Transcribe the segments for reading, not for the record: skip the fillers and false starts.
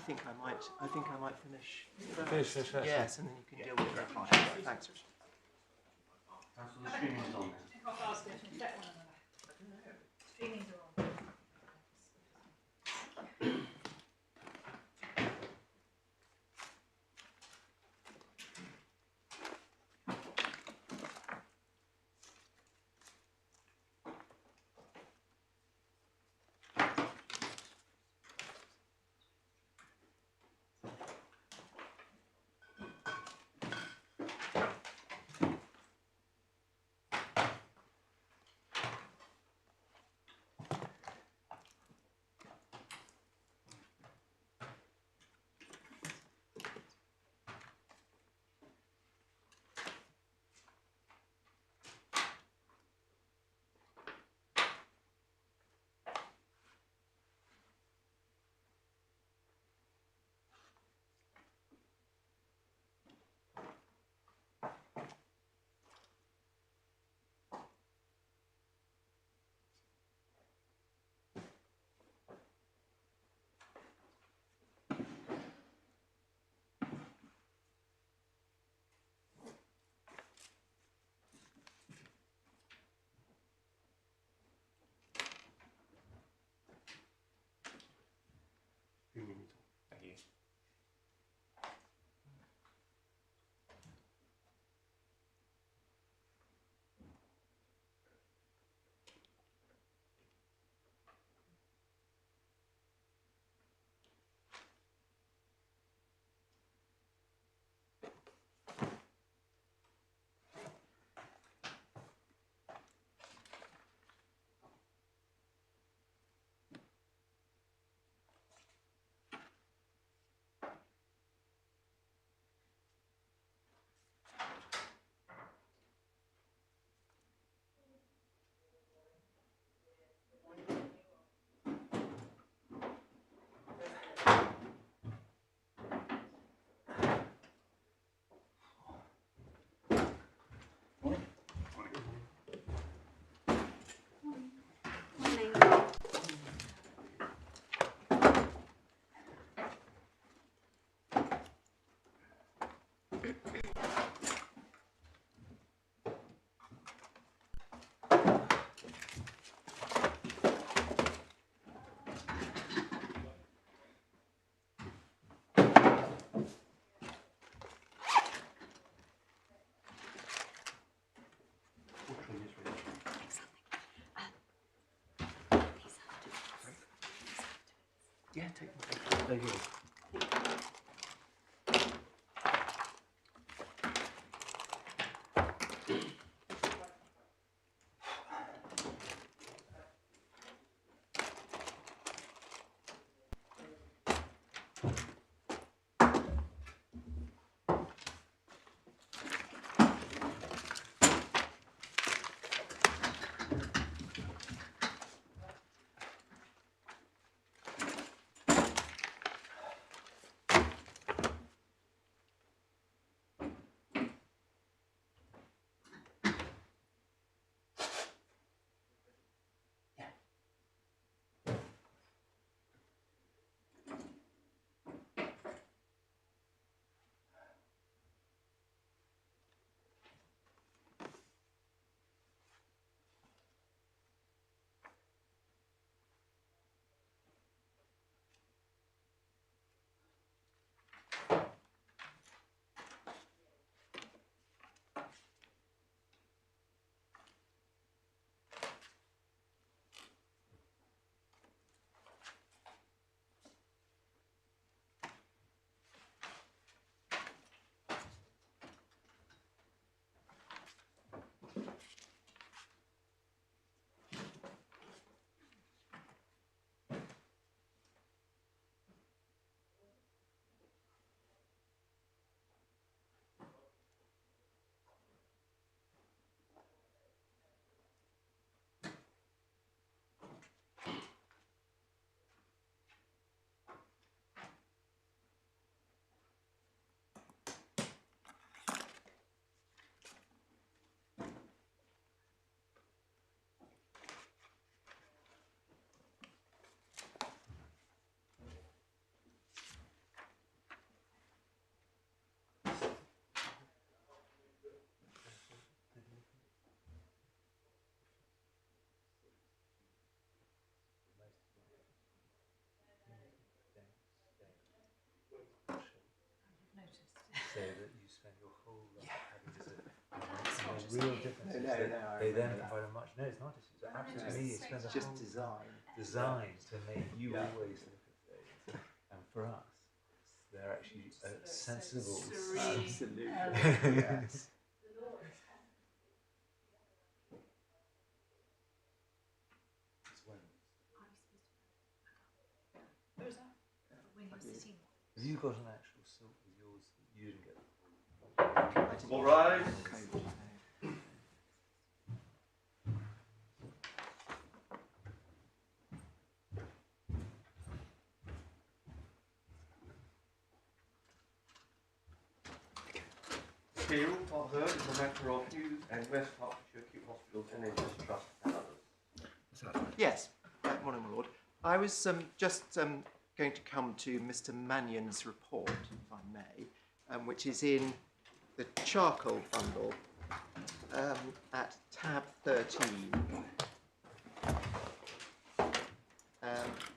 think I might finish Finish. Yes, and then you can deal with it. Right. Thanks. So the streaming's on then. Streamings are on. Thank you. Yeah, take them. Thank you. say that you spend your whole life having this. It's The real difference is that I they then remember provide a much. No, it's not. It's absolutely. To me, it's spend the Just whole design. designed to make you always look at things, and for us, they're actually sensible. Absolutely. Yes. Have you got an actual silk with yours that you didn't get? I didn't All right. know. Here are heard is the matter of Hewes and West Hertfordshire Acute Hospitals NHS Trust and others. Yes. Morning, my lord. I was just going to come to Mr. Mannion's report, if I may, which is in the charcoal bundle at tab 13.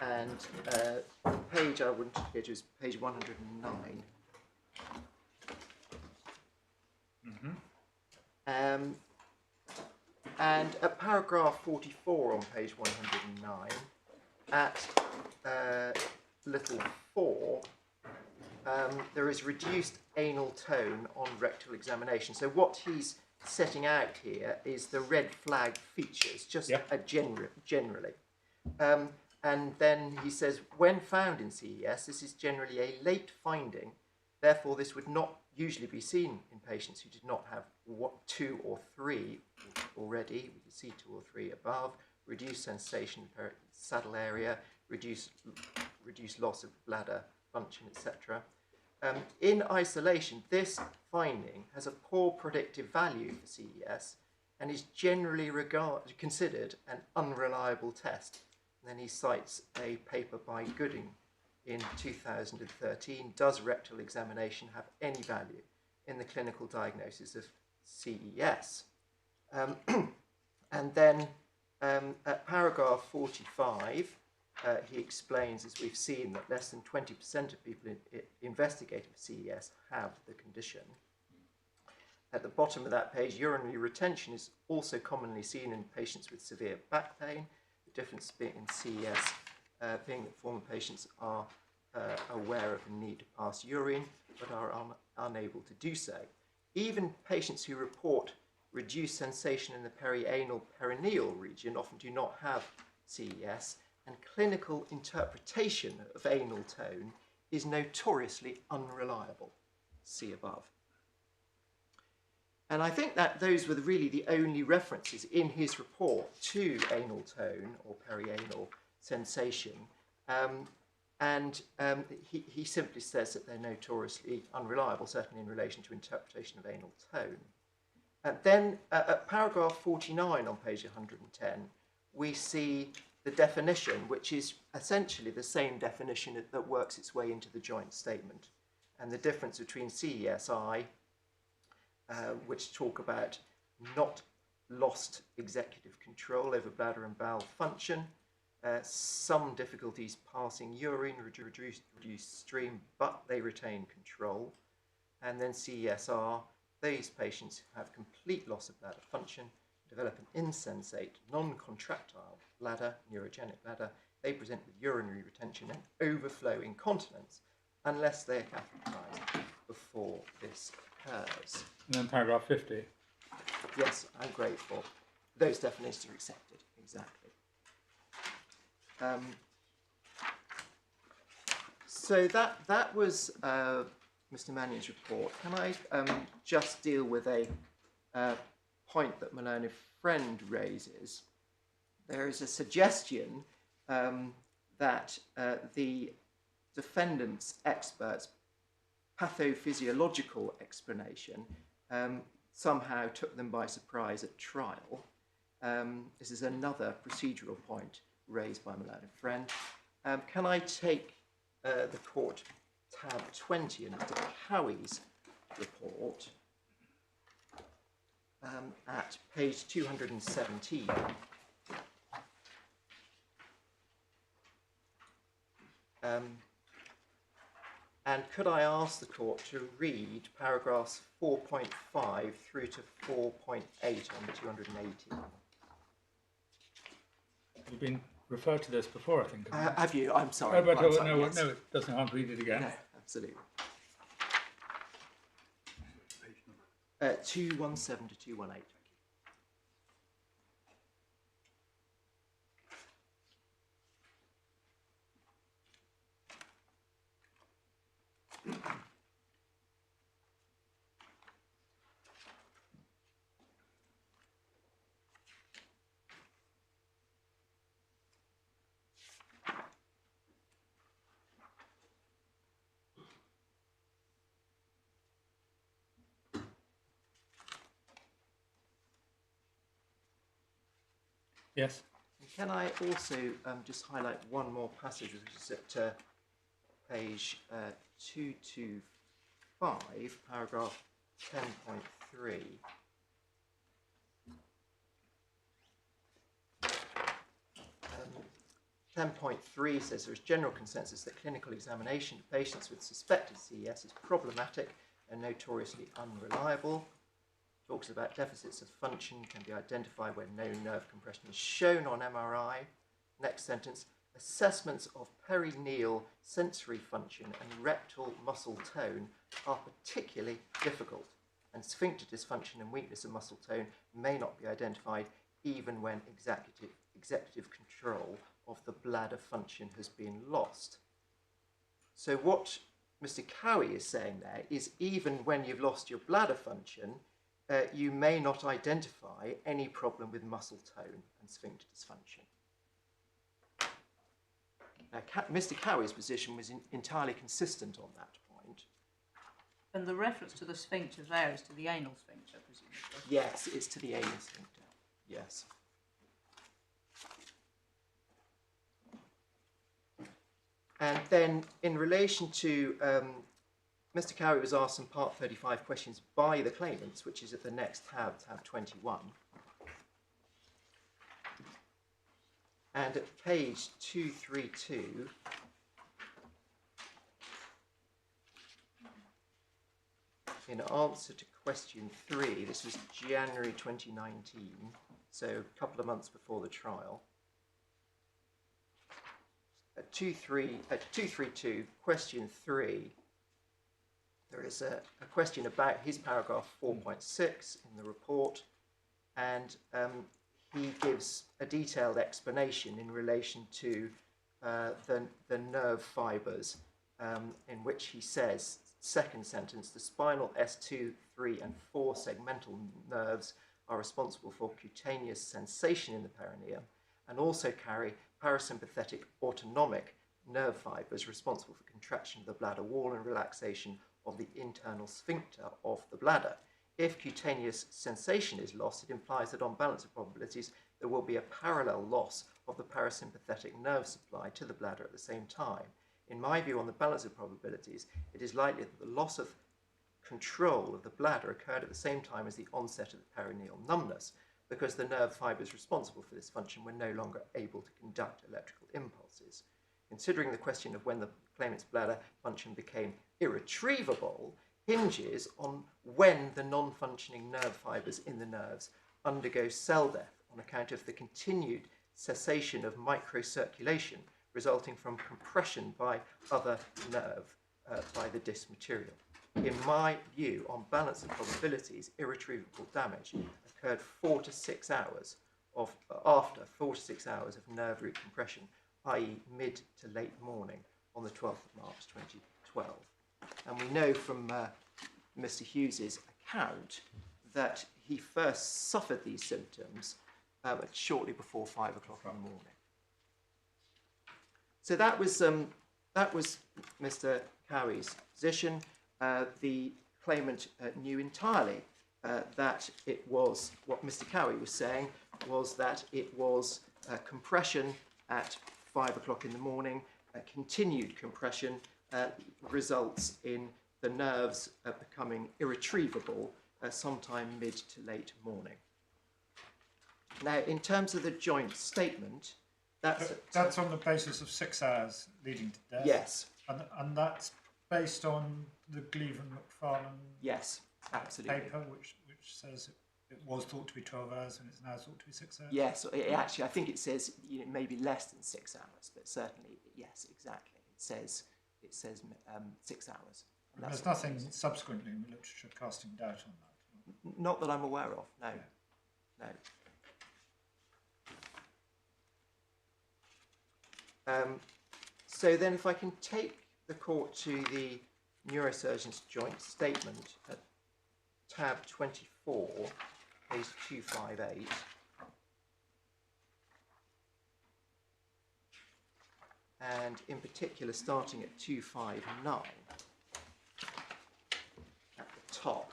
And the page I wanted to go to is page 109. And at paragraph 44 on page 109, at little 4, there is reduced anal tone on rectal examination. So what he's setting out here is the red flag features, just generally. And then he says, when found in CES, this is generally a late finding. Therefore, this would not usually be seen in patients who did not have 2 or 3 already. We can see 2 or 3 above. Reduced sensation in the saddle area, reduced loss of bladder function, etc. In isolation, this finding has a poor predictive value for CES and is generally considered an unreliable test. And then he cites a paper by Gooding in 2013. Does rectal examination have any value in the clinical diagnosis of CES? And then at paragraph 45, he explains, as we've seen, that less than 20% of people investigated for CES have the condition. At the bottom of that page, urinary retention is also commonly seen in patients with severe back pain. The difference being in CES being that former patients are aware of the need to pass urine, but are unable to do so. Even patients who report reduced sensation in the perianal perineal region often do not have CES, and clinical interpretation of anal tone is notoriously unreliable. See above. And I think that those were really the only references in his report to anal tone or perianal sensation. He simply says that they're notoriously unreliable, certainly in relation to interpretation of anal tone. Then at paragraph 49 on page 110, we see the definition, which is essentially the same definition that works its way into the joint statement. And the difference between CESI, which talk about not lost executive control over bladder and bowel function, some difficulties passing urine, reduced stream, but they retain control. And then CESR, these patients have complete loss of bladder function, develop an insensate, non-contractile bladder, neurogenic bladder. They present with urinary retention and overflow incontinence unless they are catheterized before this occurs. And then paragraph 50. Yes, I'm grateful. Those definitions are accepted, exactly. So that was Mr. Mannion's report. Can I just deal with a point that my learned friend raises? There is a suggestion that the defendants' experts' pathophysiological explanation somehow took them by surprise at trial. This is another procedural point raised by my learned friend. Can I take the court tab 20 in Mr. Howie's report at page 217. And could I ask the court to read paragraphs 4.5 through to 4.8 on 280? You've been referred to this before, I think. Have you? I'm sorry. Oh, but I'm sorry, no, yes. no, it doesn't harm to read it again. No, absolutely. 217 to 218. Yes. Can I also just highlight one more passage, which is at page 225, paragraph 10.3. 10.3 says there is general consensus that clinical examination of patients with suspected CES is problematic and notoriously unreliable. Talks about deficits of function can be identified when no nerve compression is shown on MRI. Next sentence, assessments of perineal sensory function and rectal muscle tone are particularly difficult, and sphincter dysfunction and weakness of muscle tone may not be identified even when executive control of the bladder function has been lost. So what Mr. Cowie is saying there is even when you've lost your bladder function, you may not identify any problem with muscle tone and sphincter dysfunction. Now, Mr. Cowie's position was entirely consistent on that point. And the reference to the sphincter there is to the anal sphincter, presumably? Yes, it's to the anal sphincter, yes. And then in relation to Mr. Cowie was asked some Part 35 questions by the claimants, which is at the next tab, tab 21. And at page 232, in answer to question 3, this was January 2019, so a couple of months before the trial. At 232, question 3, there is a question about his paragraph 4.6 in the report, and he gives a detailed explanation in relation to the nerve fibres, in which he says, second sentence, the spinal S2, 3 and 4 segmental nerves are responsible for cutaneous sensation in the perineum and also carry parasympathetic autonomic nerve fibres responsible for contraction of the bladder wall and relaxation of the internal sphincter of the bladder. If cutaneous sensation is lost, it implies that on balance of probabilities, there will be a parallel loss of the parasympathetic nerve supply to the bladder at the same time. In my view, on the balance of probabilities, it is likely that the loss of control of the bladder occurred at the same time as the onset of the perineal numbness, because the nerve fibres responsible for this function were no longer able to conduct electrical impulses. Considering the question of when the claimant's bladder function became irretrievable hinges on when the non-functioning nerve fibres in the nerves undergo cell death on account of the continued cessation of microcirculation resulting from compression by other nerve by the disc material. In my view, on balance of probabilities, irretrievable damage occurred 4 to 6 hours after 4 to 6 hours of nerve root compression, i.e. mid to late morning on the 12th of March 2012. And we know from Mr. Hewes' account that he first suffered these symptoms shortly before 5 o'clock in the morning. So that was Mr. Cowie's position. The claimant knew entirely that it was, what Mr. Cowie was saying was that it was compression at 5 o'clock in the morning. Continued compression results in the nerves becoming irretrievable sometime mid to late morning. Now, in terms of the joint statement, that's on the basis of 6 hours leading to death. Yes. And that's based on the Gleave and McFarlane Yes, absolutely. paper, which says it was thought to be 12 hours and it's now thought to be 6 hours? Yes, actually, I think it says maybe less than 6 hours, but certainly, yes, exactly. It says 6 hours. And There's nothing subsequently in the literature casting doubt on that. Not that I'm aware of, no. No. So then if I can take the court to the neurosurgeon's joint statement at tab 24, page 258. And in particular, starting at 259 at the top,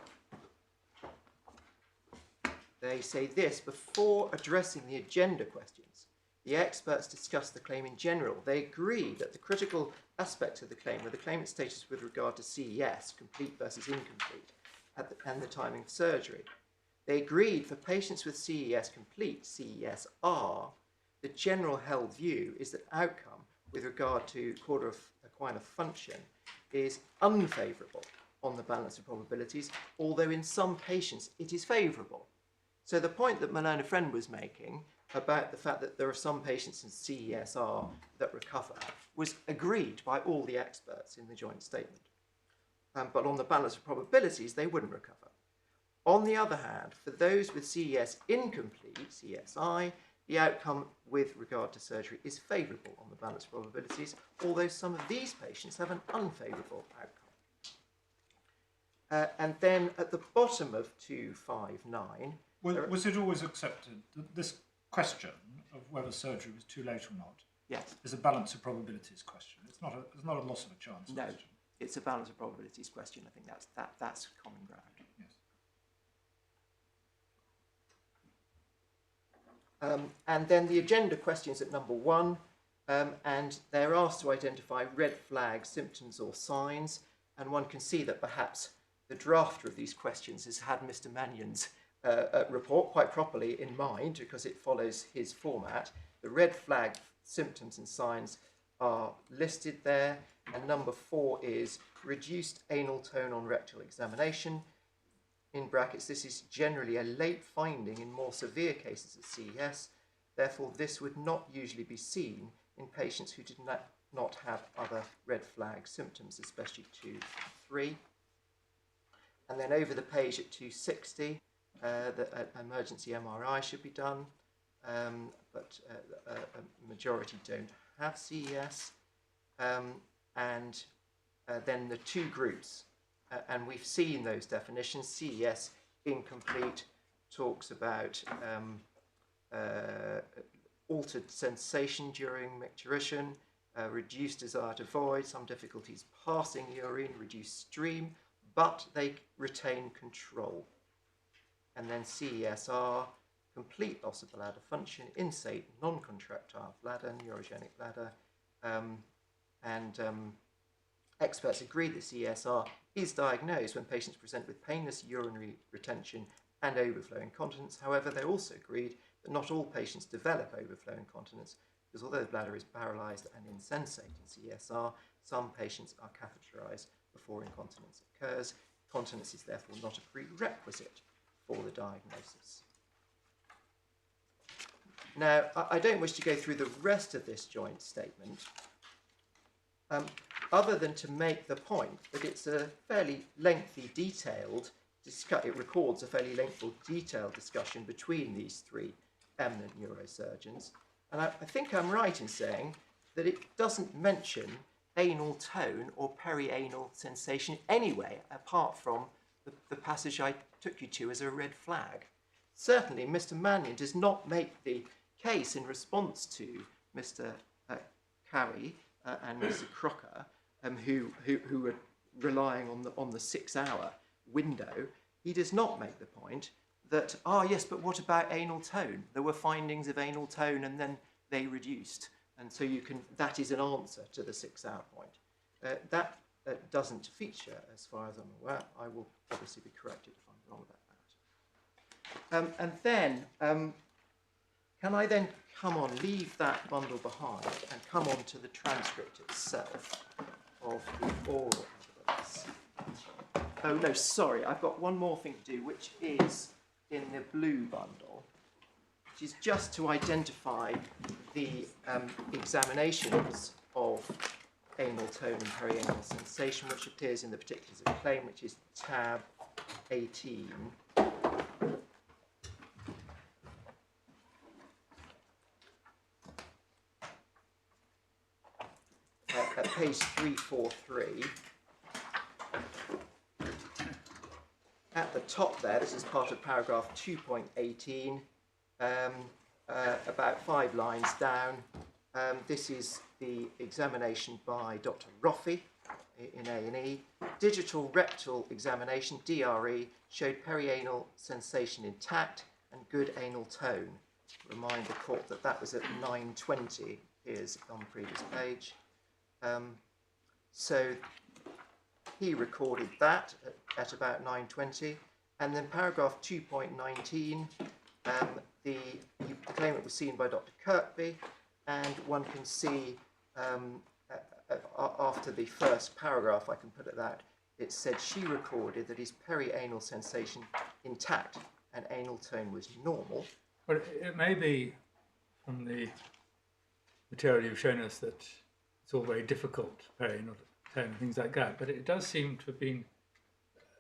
they say this: before addressing the agenda questions, the experts discussed the claim in general. They agreed that the critical aspects of the claim were the claimant's status with regard to CES, complete versus incomplete, and the timing of surgery. They agreed for patients with CES complete, CESR, the general held view is that outcome with regard to cauda equina function is unfavourable on the balance of probabilities, although in some patients it is favourable. So the point that Malone Friend was making about the fact that there are some patients in CESR that recover was agreed by all the experts in the joint statement. But on the balance of probabilities, they wouldn't recover. On the other hand, for those with CES incomplete, CSI, the outcome with regard to surgery is favourable on the balance of probabilities, although some of these patients have an unfavourable outcome. And then at the bottom of 259... Was it always accepted that this question of whether surgery was too late or not is a balance of probabilities question? It's not a loss of a chance question. It's a balance of probabilities question. I think that's common ground. Yes. And then the agenda questions at number 1, and they're asked to identify red flag symptoms or signs, and one can see that perhaps the drafter of these questions has had Mr. Mannion's report quite properly in mind because it follows his format. The red flag symptoms and signs are listed there, and number 4 is reduced anal tone on rectal examination. In brackets, this is generally a late finding in more severe cases of CES. Therefore, this would not usually be seen in patients who did not have other red flag symptoms, especially 2 and 3. And then over the page at 260, the emergency MRI should be done, but a majority don't have CES. And then the 2 groups. And we've seen those definitions. CES incomplete talks about altered sensation during micturition, reduced desire to void, some difficulties passing urine, reduced stream, but they retain control. And then CESR, complete loss of bladder function, insate, non-contractile bladder, neurogenic bladder, experts agree that CESR is diagnosed when patients present with painless urinary retention and overflow incontinence. However, they also agreed that not all patients develop overflow incontinence, because although the bladder is paralysed and insensate in CESR, some patients are catheterised before incontinence occurs. Continence is therefore not a prerequisite for the diagnosis. Now, I don't wish to go through the rest of this joint statement, other than to make the point that it's a fairly lengthy, detailed it records a fairly lengthy, detailed discussion between these 3 eminent neurosurgeons. And I think I'm right in saying that it doesn't mention anal tone or perianal sensation anyway, apart from the passage I took you to as a red flag. Certainly, Mr. Mannion does not make the case in response to Mr. Cowie and Mr. Crocker, who were relying on the 6-hour window. He does not make the point that, yes, but what about anal tone? There were findings of anal tone and then they reduced. And so that is an answer to the 6-hour point. That doesn't feature, as far as I'm aware. I will obviously be corrected if I'm wrong about that. And then, can I then leave that bundle behind and come on to the transcript itself of the oral evidence? evidence. Oh no, sorry, I've got one more thing to do, which is in the blue bundle, which is just to identify the examinations of anal tone and perianal sensation, which appears in the particulars of claim, which is tab 18. At page 343. At the top there, this is part of paragraph 2.18, about 5 lines down. This is the examination by Dr. Roffey in A&E. Digital rectal examination, DRE, showed perianal sensation intact and good anal tone. Remind the court that that was at 9:20, here's on the previous page. So he recorded that at about 9:20, and then paragraph 2.19, the claimant was seen by Dr. Kirkby, and one can see after the first paragraph, I can put it that, it said she recorded that his perianal sensation intact and anal tone was normal. Well, it may be from the material you've shown us that it's all very difficult, perianal tone and things like that, but it does seem to have been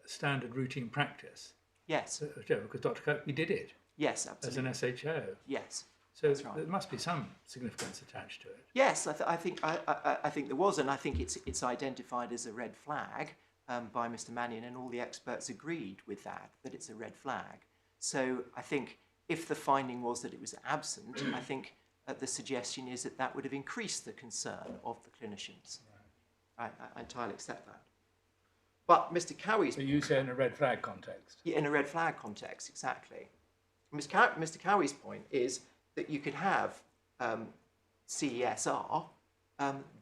standard routine practice. Yes. Because Dr. Kirkby did it. Yes, absolutely. As an SHO. Yes. So right. There must be some significance attached to it. Yes, I think there was, and I think it's identified as a red flag by Mr. Mannion, and all the experts agreed with that it's a red flag. So I think if the finding was that it was absent, I think the suggestion is that that would have increased the concern of the cllinicians. Right. I entirely accept that. But Mr. Cowie's... So you say in a red flag context? Yeah, in a red flag context, exactly. Mr. Cowie's point is that you could have CESR,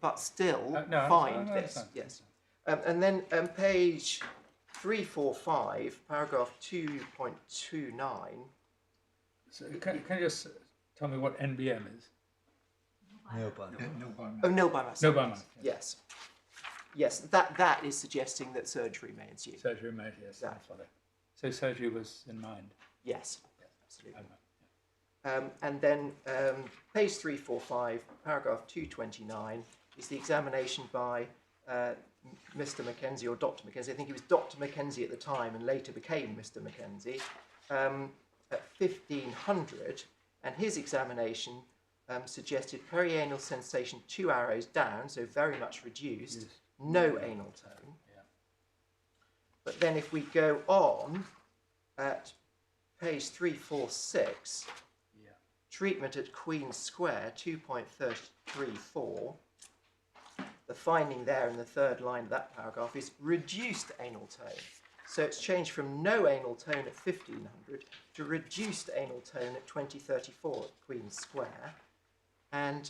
but still find this. Yes. And then page 345, paragraph 2.29. So can you just tell me what NBM is? Nil by mouth. Oh, nil by mouth. Nil by mouth. Yes. Yes, that is suggesting that surgery may ensue. Surgery may, yes. Yeah. So surgery was in mind. Yes, absolutely. Yeah. And then page 345, paragraph 229, is the examination by Mr. Mackenzie or Dr. Mackenzie. I think he was Dr. Mackenzie at the time and later became Mr. Mackenzie, at 1500, and his examination suggested perianal sensation 2 arrows down, so very much reduced, yes. No anal tone. Yeah. But then if we go on at page 346, yeah. Treatment at Queen Square, 2.334, the finding there in the third line of that paragraph is reduced anal tone. So it's changed from no anal tone at 1500 to reduced anal tone at 2034 at Queen Square. And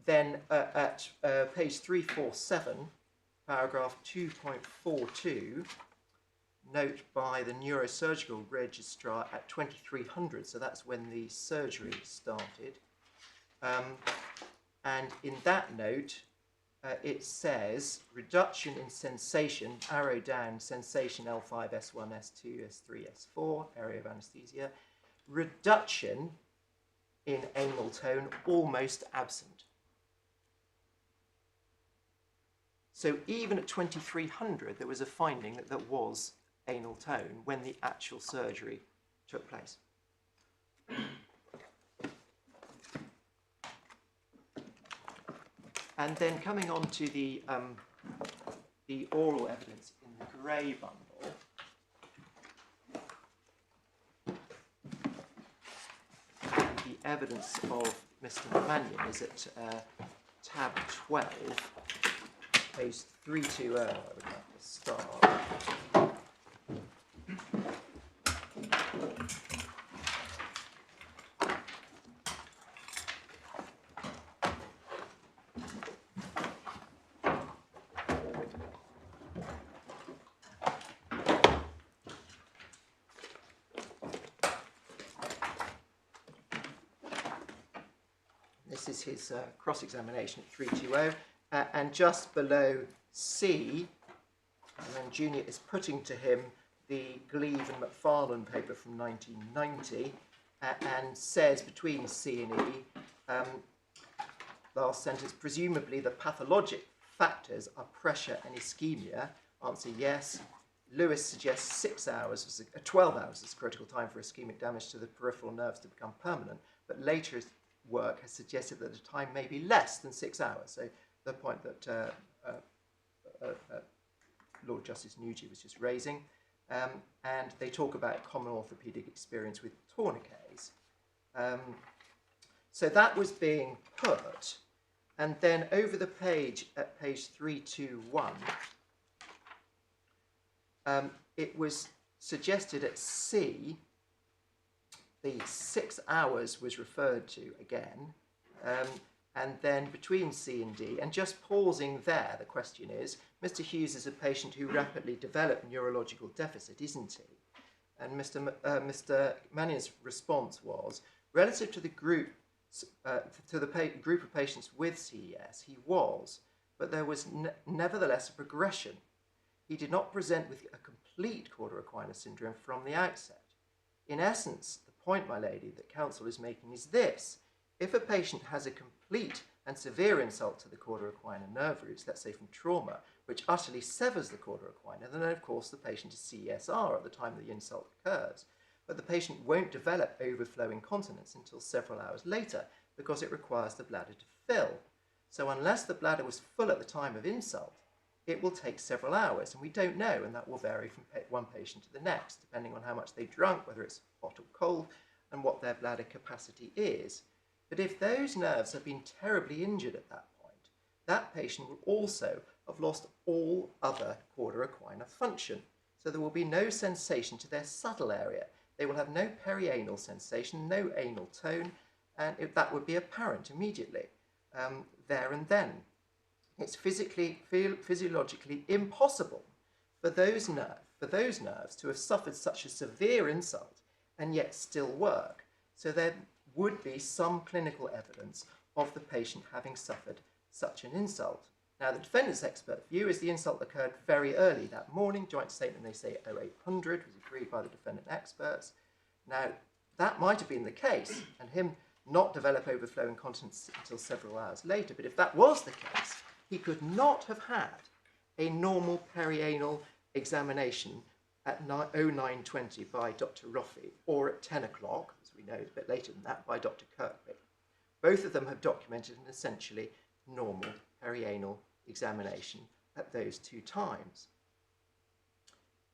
then at page 347, paragraph 2.42, note by the neurosurgical registrar at 2300, so that's when the surgery started. And in that note, it says reduction in sensation, arrow down, sensation L5, S1, S2, S3, S4, area of anaesthesia, reduction in anal tone almost absent. So even at 2300, there was a finding that there was anal tone when the actual surgery took place. And then coming on to the oral evidence in the grey bundle, and the evidence of Mr. Mannion is at tab 12, page 320. I would have to start. This is his cross-examination at 320, and just below C, and then Junior is putting to him the Gleave and McFarlane paper from 1990, and says between C and E, last sentence, presumably the pathologic factors are pressure and ischemia. Answer yes. Lewis suggests 12 hours is critical time for ischemic damage to the peripheral nerves to become permanent, but later work has suggested that the time may be less than 6 hours. So the point that Lord Justice Nugee was just raising. And they talk about common orthopaedic experience with tourniquets. So that was being put, and then over the page at page 321, it was suggested at C, the 6 hours was referred to again, and then between C and D, and just pausing there, the question is, Mr. Hewes is a patient who rapidly developed neurological deficit, isn't he? And Mr. Mannion's response was, relative to the group group of patients with CES, he was, but there was nevertheless a progression. He did not present with a complete cauda equina syndrome from the outset. In essence, the point, my lady, that counsel is making is this. If a patient has a complete and severe insult to the cauda equina nerve roots, let's say from trauma, which utterly severs the cauda equina, then of course the patient is CESR at the time the insult occurs. But the patient won't develop overflowing continence until several hours later because it requires the bladder to fill. So unless the bladder was full at the time of insult, it will take several hours, and we don't know, and that will vary from one patient to the next, depending on how much they drunk, whether it's hot or cold, and what their bladder capacity is. But if those nerves have been terribly injured at that point, that patient will also have lost all other cauda equina function. So there will be no sensation to their subtle area. They will have no perianal sensation, no anal tone, and that would be apparent immediately, there and then. It's physiologically impossible for those nerves to have suffered such a severe insult and yet still work. So there would be some clinical evidence of the patient having suffered such an insult. Now, the defendant's expert view is the insult occurred very early that morning. Joint statement, they say 0800 was agreed by the defendant experts. Now, that might have been the case, and him not develop overflowing continence until several hours later. But if that was the case, he could not have had a normal perianal examination at 0920 by Dr. Roffey, or at 10 o'clock, as we know, a bit later than that, by Dr. Kirkby. Both of them have documented an essentially normal perianal examination at those two times.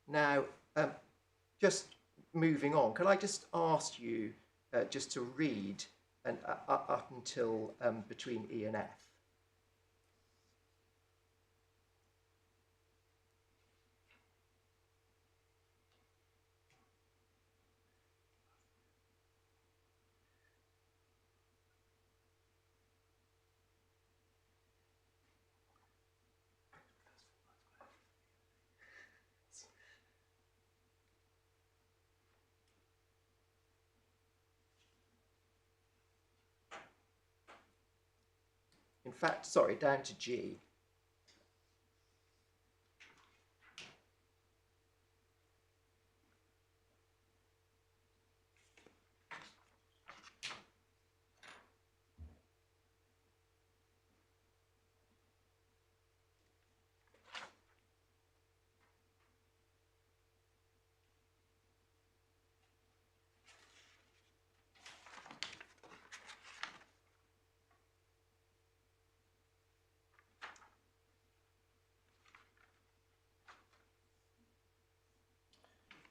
Now, just moving on, can I just ask you just to read up until between E and F? In fact, sorry, down to G.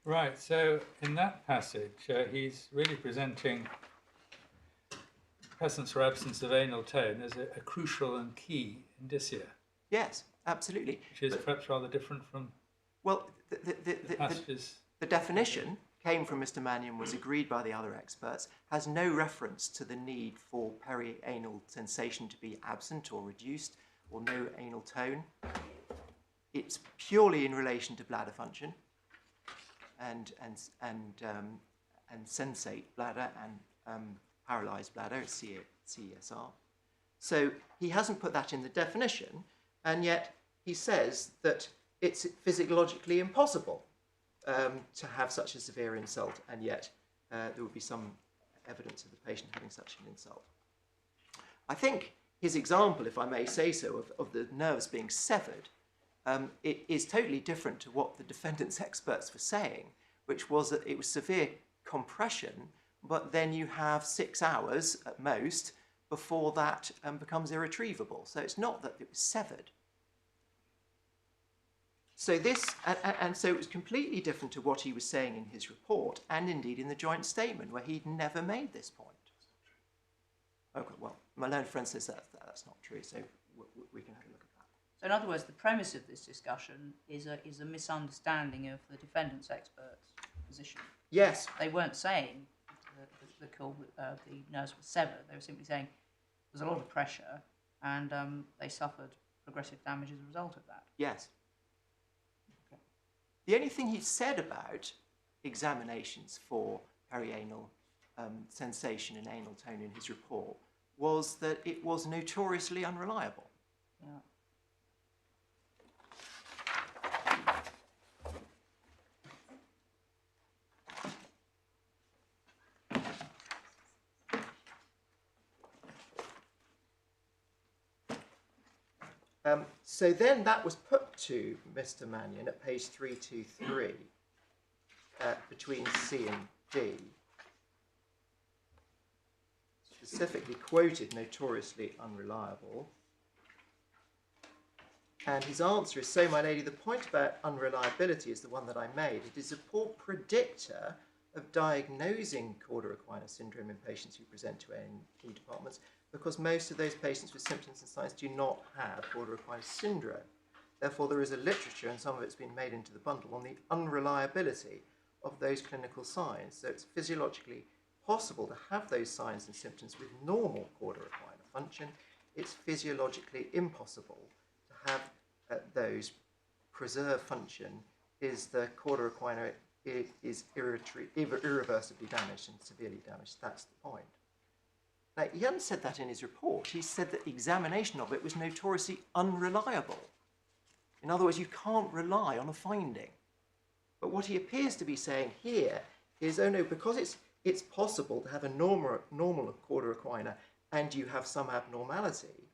Right, so in that passage, he's really presenting presence or absence of anal tone as a crucial and key indicia. Yes, absolutely. Which is perhaps rather different from the definition came from Mr. Mannion, was agreed by the other experts, has no reference to the need for perianal sensation to be absent or reduced, or no anal tone. It's purely in relation to bladder function and sensate bladder and paralysed bladder, CESR. So he hasn't put that in the definition, and yet he says that it's physiologically impossible to have such a severe insult, and yet there would be some evidence of the patient having such an insult. I think his example, if I may say so, of the nerves being severed, it is totally different to what the defendants' experts were saying, which was that it was severe compression, but then you have 6 hours at most before that becomes irretrievable. So it's not that it was severed. So this, and so it was completely different to what he was saying in his report, and indeed in the joint statement, where he'd never made this point. Okay, well, my learned friend says that's not true, so we can have a look at that. So in other words, the premise of this discussion is a misunderstanding of the defendant's expert's position. Yes. They weren't saying the nerves were severed. They were simply saying there's a lot of pressure, and they suffered progressive damage as a result of that. Yes. Okay. The only thing he said about examinations for perianal sensation and anal tone in his report was that it was notoriously unreliable. Yeah. So then that was put to Mr. Mannion at page 323 between C and D. Specifically quoted notoriously unreliable. And his answer is, so my lady, the point about unreliability is the one that I made. It is a poor predictor of diagnosing cauda equina syndrome in patients who present to A&E departments, because most of those patients with symptoms and signs do not have cauda equina syndrome. Therefore, there is a literature, and some of it's been made into the bundle, on the unreliability of those clinical signs. So it's physiologically possible to have those signs and symptoms with normal cauda equina function. It's physiologically impossible to have those preserve function is the cauda equina is irreversibly damaged and severely damaged. That's the point. Now, he hadn't said that in his report. He said that examination of it was notoriously unreliable. In other words, you can't rely on a finding. But what he appears to be saying here is, oh no, because it's possible to have a normal cauda equina and you have some abnormality,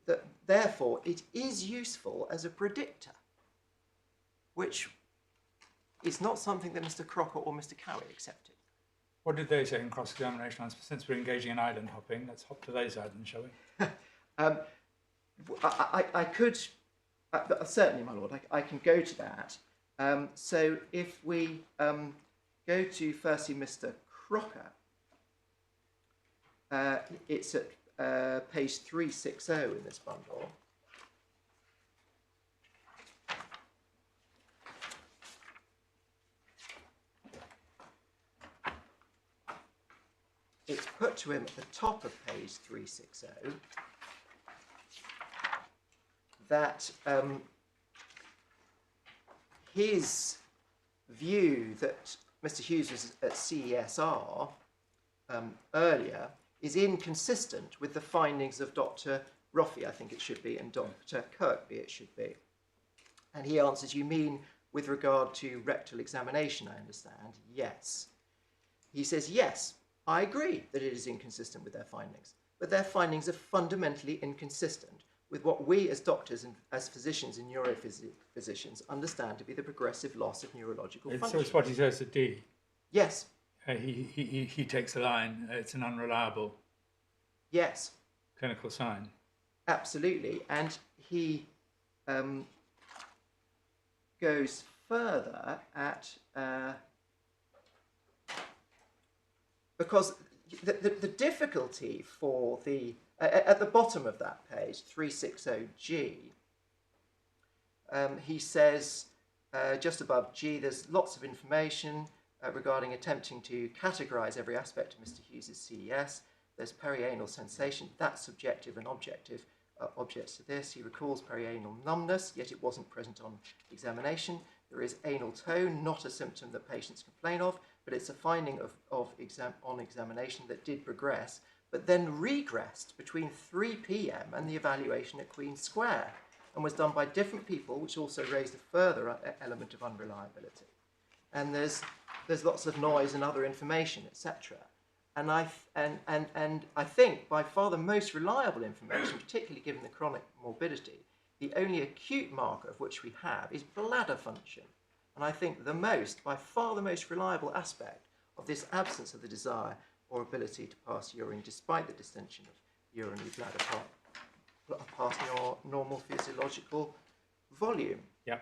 that therefore it is useful as a predictor, which is not something that Mr. Crocker or Mr. Cowie accepted. What did they say in cross-examination? Since we're engaging in island hopping, let's hop to those islands, shall we? I could, certainly, my lord, I can go to that. So if we go to firstly Mr. Crocker, it's at page 360 in this bundle. It's put to him at the top of page 360 that his view that Mr. Hewes was at CESR earlier is inconsistent with the findings of Dr. Roffey, I think it should be, and Dr. Kirkby, it should be. And he answers, you mean with regard to rectal examination, I understand? Yes. He says, yes, I agree that it is inconsistent with their findings, but their findings are fundamentally inconsistent with what we as doctors and as physicians and neurophysicians understand to be the progressive loss of neurological function. So it's what he says at D. Yes. He takes the line, it's an unreliable yes. clinical sign. Absolutely. And he goes further at... because the difficulty for the... at the bottom of that page, 360G, he says, just above G, there's lots of information regarding attempting to categorize every aspect of Mr. Hewes' CES. There's perianal sensation, that's subjective and objective objects to this. He recalls perianal numbness, yet it wasn't present on examination. There is anal tone, not a symptom that patients complain of, but it's a finding on examination that did progress but then regressed between 3 p.m. and the evaluation at Queen Square, and was done by different people, which also raised a further element of unreliability. And there's lots of noise and other information, etc. And I think by far the most reliable information, particularly given the chronic morbidity, the only acute marker of which we have is bladder function. And I think by far the most reliable aspect of this absence of the desire or ability to pass urine, despite the distension of urinary bladder passing your normal physiological volume. Yeah.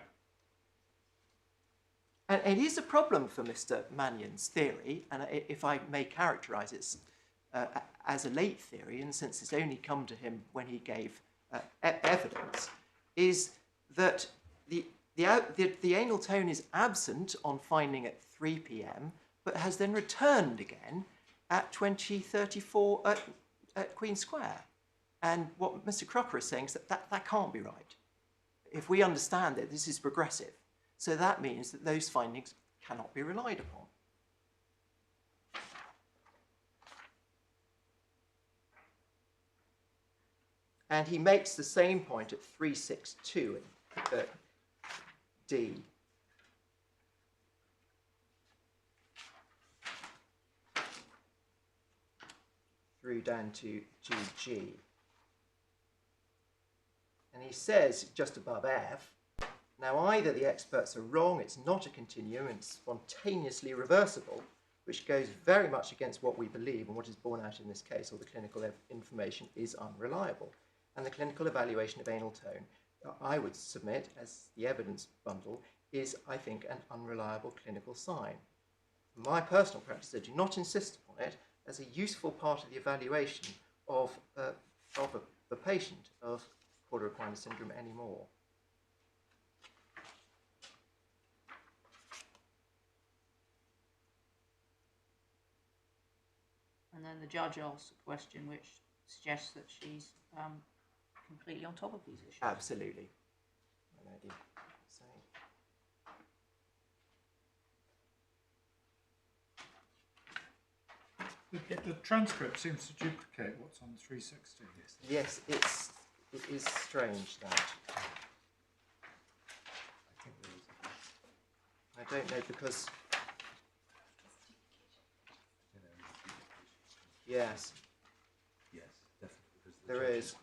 And it is a problem for Mr. Mannion's theory, and if I may characterise it as a late theory, and since it's only come to him when he gave evidence, is that the anal tone is absent on finding at 3 p.m, but has then returned again at 20:34 at Queen Square. And what Mr. Crocker is saying is that can't be right. If we understand that this is progressive, so that means that those findings cannot be relied upon. And he makes the same point at 362 in D. Through down to GG. And he says, just above F, now either the experts are wrong, it's not a continuum, it's spontaneously reversible, which goes very much against what we believe and what is borne out in this case, or the clinical information is unreliable. And the clinical evaluation of anal tone, I would submit, as the evidence bundle, is, I think, an unreliable clinical sign. My personal practice, I do not insist upon it as a useful part of the evaluation of the patient of cauda equina syndrome anymore. And then the judge asks a question which suggests that she's completely on top of these issues. Absolutely. The transcript seems to duplicate what's on 360. Yes, it is strange that. I don't know because. Yes. Yes, definitely. Because There is.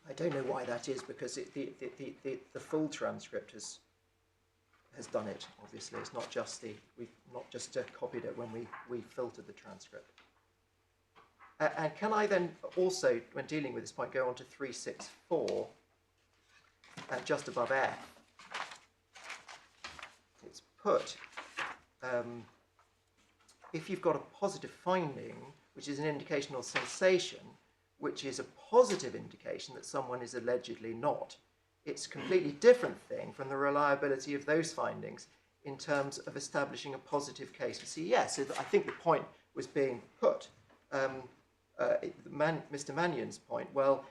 I don't know why that is, because the full transcript has done it. Obviously, it's not just we've not just copied it when we filtered the transcript. And can I then also, when dealing with this point, go on to 364 and just above F? It's put. If you've got a positive finding, which is an indication of sensation, which is a positive indication that someone is allegedly not, it's a completely different thing from the reliability of those findings in terms of establishing a positive case for CES. So I think the point was being put. Mr. Mannion's point, well,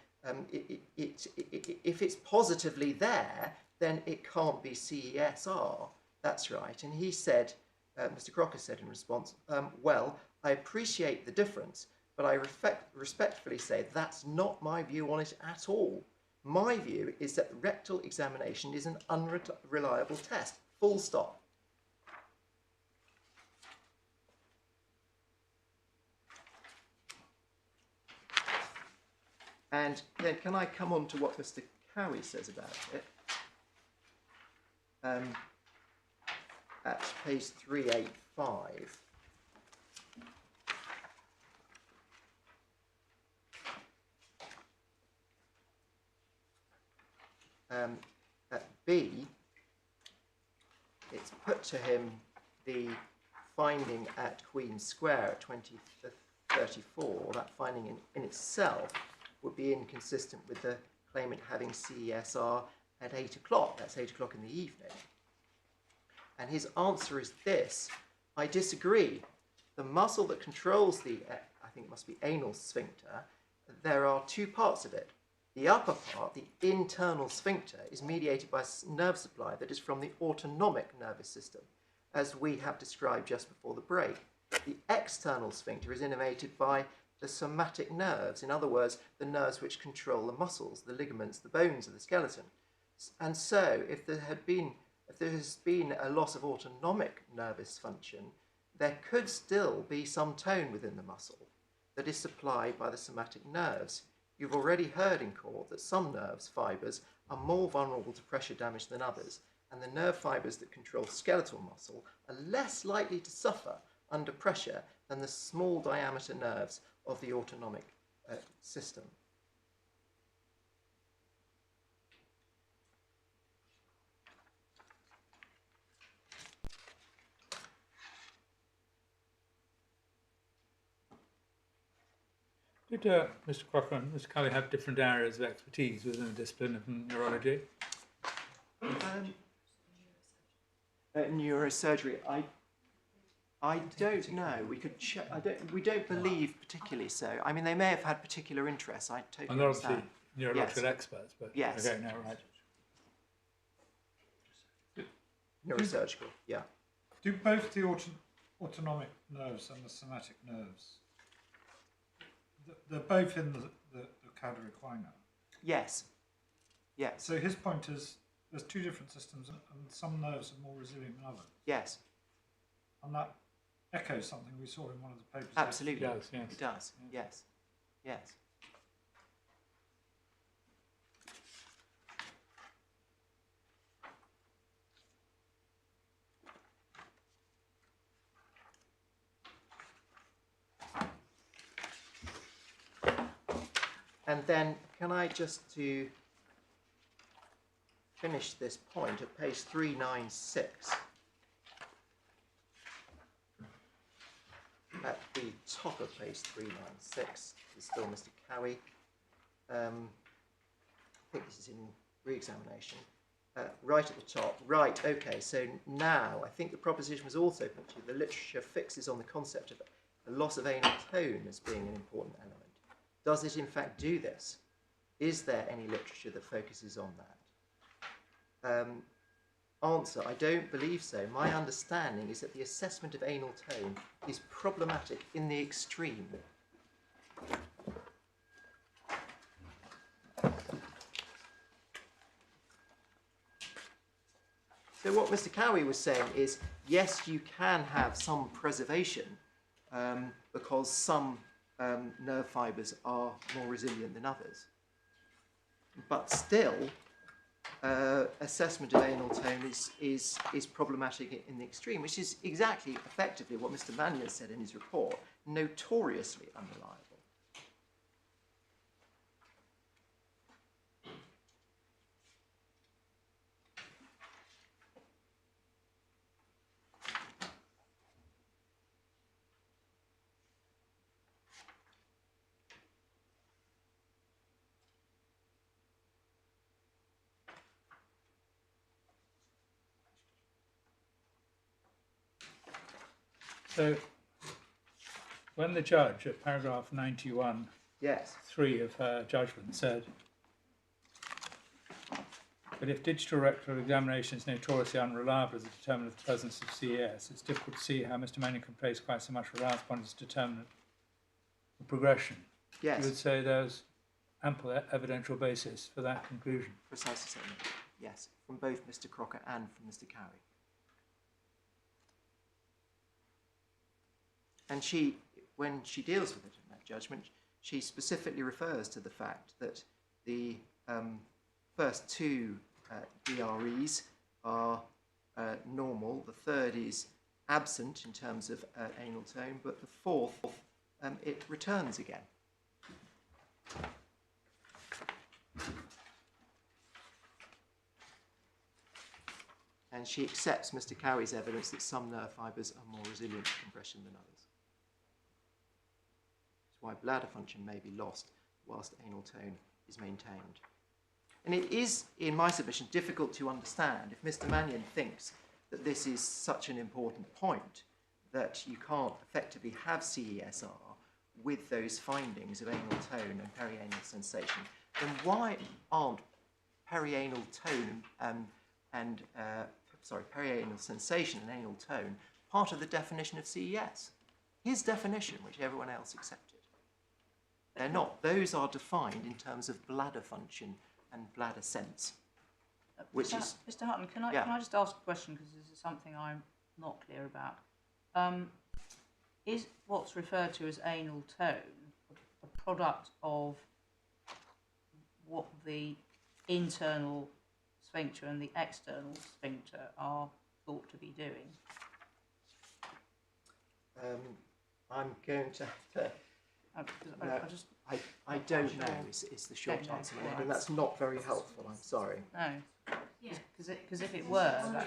if it's positively there, then it can't be CESR. That's right. And he said, Mr. Crocker said in response, well, I appreciate the difference, but I respectfully say that's not my view on it at all. My view is that rectal examination is an unreliable test, full stop. And then can I come on to what Mr. Cowie says about it? At page 385. At B, it's put to him the finding at Queen Square at 2034. That finding in itself would be inconsistent with the claimant having CESR at 8 o'clock. That's 8 o'clock in the evening. And his answer is this: I disagree. The muscle that controls the, I think it must be anal sphincter, there are two parts of it. The upper part, the internal sphincter, is mediated by a nerve supply that is from the autonomic nervous system. as we have described just before the break. The external sphincter is innervated by the somatic nerves, in other words, the nerves which control the muscles, the ligaments, the bones of the skeleton. And so, if there has been a loss of autonomic nervous function, there could still be some tone within the muscle that is supplied by the somatic nerves. You've already heard in court that some nerves fibres are more vulnerable to pressure damage than others, and the nerve fibres that control skeletal muscle are less likely to suffer under pressure than the small diameter nerves of the autonomic system. Did Mr. Crocker and Mr. Cully have different areas of expertise within the discipline of neurology? Neurosurgery, I don't know. We could check. We don't believe particularly so. I mean, they may have had particular interests. I totally And they're obviously understand. neurological experts, but yes. okay, no, right. Neurosurgical, yeah. Do both the autonomic nerves and the somatic nerves, they're both in the cauda equina? Yes. Yes. So his point is there's two different systems and some nerves are more resilient than others. Yes. And that echoes something we saw in one of the papers. Absolutely. It does, yes. It does, yes. Yes. And then, can I just to finish this point at page 396, at the top of page 396 is still Mr. Cowie. I think this is in re-examination. Right at the top. Right, okay, so now I think the proposition was also put to you. The literature fixes on the concept of the loss of anal tone as being an important element. Does it in fact do this? Is there any literature that focuses on that? Answer, I don't believe so. My understanding is that the assessment of anal tone is problematic in the extreme. So what Mr. Cowie was saying is, yes, you can have some preservation because some nerve fibres are more resilient than others. But still, assessment of anal tone is problematic in the extreme, which is exactly, effectively, what Mr. Mannion said in his report, notoriously unreliable. So, when the judge at paragraph 91, Yes. 3 of her judgment said, but if digital rectal examination is notoriously unreliable as a determinant of the presence of CES, it's difficult to see how Mr. Mannion can place quite so much reliance upon its determinant of progression. Yes. You would say there's ample evidential basis for that conclusion. Precisely so. Yes, from both Mr. Crocker and from Mr. Cowie. And she, when she deals with it in that judgment, she specifically refers to the fact that the first two DREs are normal, the third is absent in terms of anal tone, but the fourth, it returns again. And she accepts Mr. Cowie's evidence that some nerve fibres are more resilient to compression than others. That's why bladder function may be lost whilst anal tone is maintained. And it is, in my submission, difficult to understand if Mr. Mannion thinks that this is such an important point that you can't effectively have CESR with those findings of anal tone and perianal sensation, then why aren't perianal tone and perianal sensation and anal tone part of the definition of CES? His definition, which everyone else accepted. They're not. Those are defined in terms of bladder function and bladder sense, which is... Mr. Hutton, can I just ask a question, because this is something I'm not clear about. Is what's referred to as anal tone a product of what the internal sphincter and the external sphincter are thought to be doing? I'm going to have to... I don't know is the short answer, and that's not very helpful, I'm sorry. No, because if it were...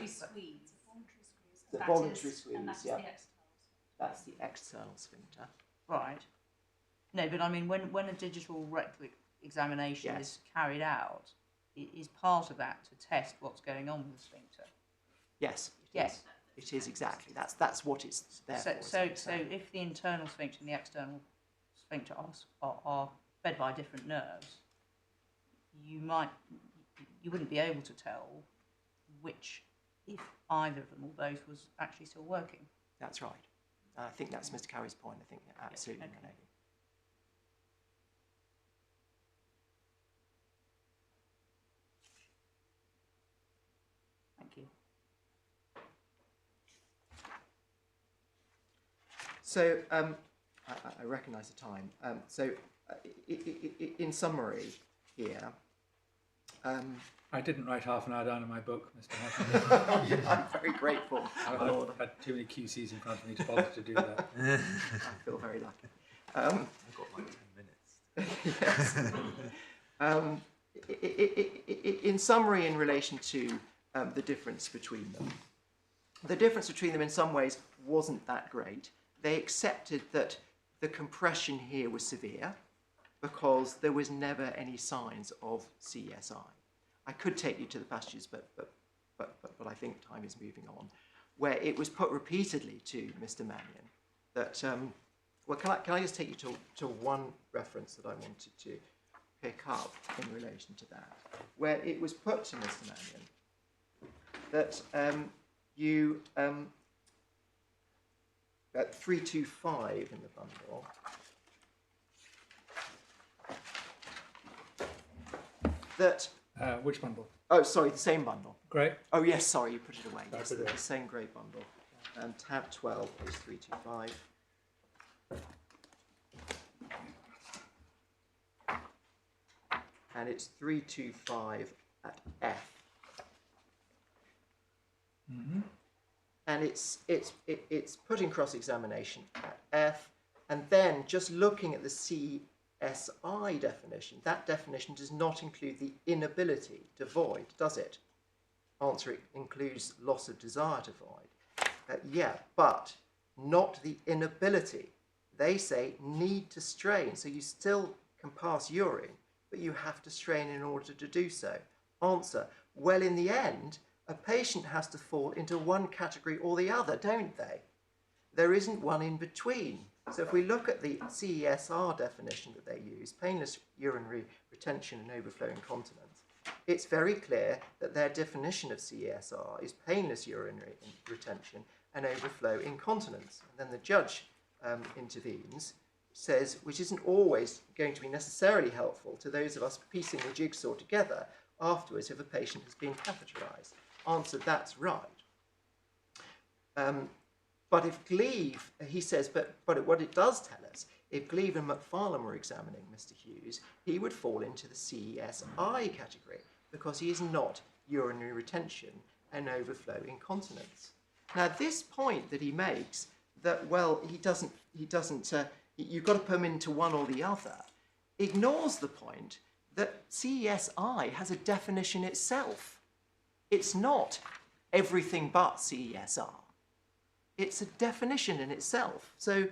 The voluntary squeeze, yeah. That's the external sphincter. Right. No, but I mean, when a digital rectal examination is carried out, is part of that to test what's going on with the sphincter? Yes. It is exactly. That's what it's there for. So if the internal sphincter and the external sphincter are fed by different nerves, you wouldn't be able to tell which, if either of them or both, was actually still working. That's right. I think that's Mr. Cowy's point. I think absolutely. Okay. Thank you. So I recognise the time. In summary here, I didn't write half an hour down in my book, Mr. Hutton. I'm very grateful. I've had too many QCs in front of me to bother to do that. I feel very lucky. I've got like 10 minutes. Yes. In summary, in relation to the difference between them, the difference between them in some ways wasn't that great. They accepted that the compression here was severe because there was never any signs of CESI. I could take you to the passages, but I think time is moving on, where it was put repeatedly to Mr. Mannion that, well, can I just take you to one reference that I wanted to pick up in relation to that, where it was put to Mr. Mannion that you, at 325 in the bundle, that... which bundle? Oh, sorry, the same bundle. Great. Oh, yes, sorry, you put it away. I Yes, put it the away. same grey bundle. Tab 12, page 325. And it's 325 at F. Mm-hmm. And it's putting cross-examination at F, and then just looking at the CSI definition, that definition does not include the inability to void, does it? Answer, it includes loss of desire to void. Yeah, but not the inability. They say need to strain, so you still can pass urine, but you have to strain in order to do so. Answer, well, in the end, a patient has to fall into one category or the other, don't they? There isn't one in between. So if we look at the CESR definition that they use, painless urinary retention and overflow incontinence, it's very clear that their definition of CESR is painless urinary retention and overflow incontinence. And then the judge intervenes, says, which isn't always going to be necessarily helpful to those of us piecing the jigsaw together afterwards if a patient has been catheterised. Answer, that's right. But if Gleave, he says, but what it does tell us, if Gleave and McFarlane were examining Mr. Hewes, he would fall into the CESI category because he is not urinary retention and overflow incontinence. Now, this point that he makes, that, well, he doesn't, you've got to put him into one or the other, ignores the point that CESI has a definition itself. It's not everything but CESR. It's a definition in itself. So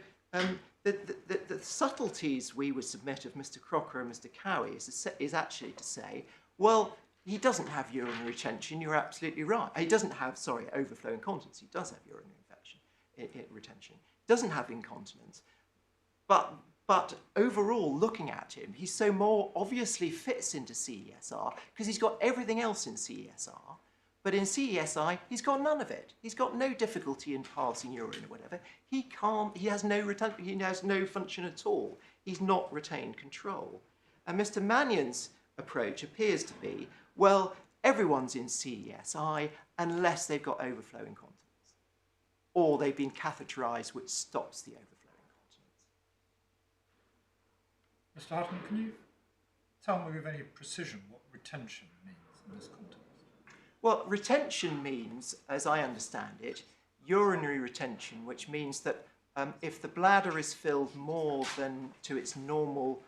the subtleties we would submit of Mr. Crocker and Mr. Cowie is actually to say, well, he doesn't have urinary retention, you're absolutely right. He doesn't have, overflow incontinence. He does have urinary retention. He doesn't have incontinence. But overall, looking at him, he so more obviously fits into CESR because he's got everything else in CESR, But in CESI, he's got none of it. He's got no difficulty in passing urine or whatever. He has no function at all. He's not retained control. And Mr. Mannion's approach appears to be, well, everyone's in CESI unless they've got overflow incontinence, or they've been catheterised, which stops the overflow incontinence. Mr. Hartman, can you tell me with any precision what retention means in this context? Well, retention means, as I understand it, urinary retention, which means that if the bladder is filled more than to its normal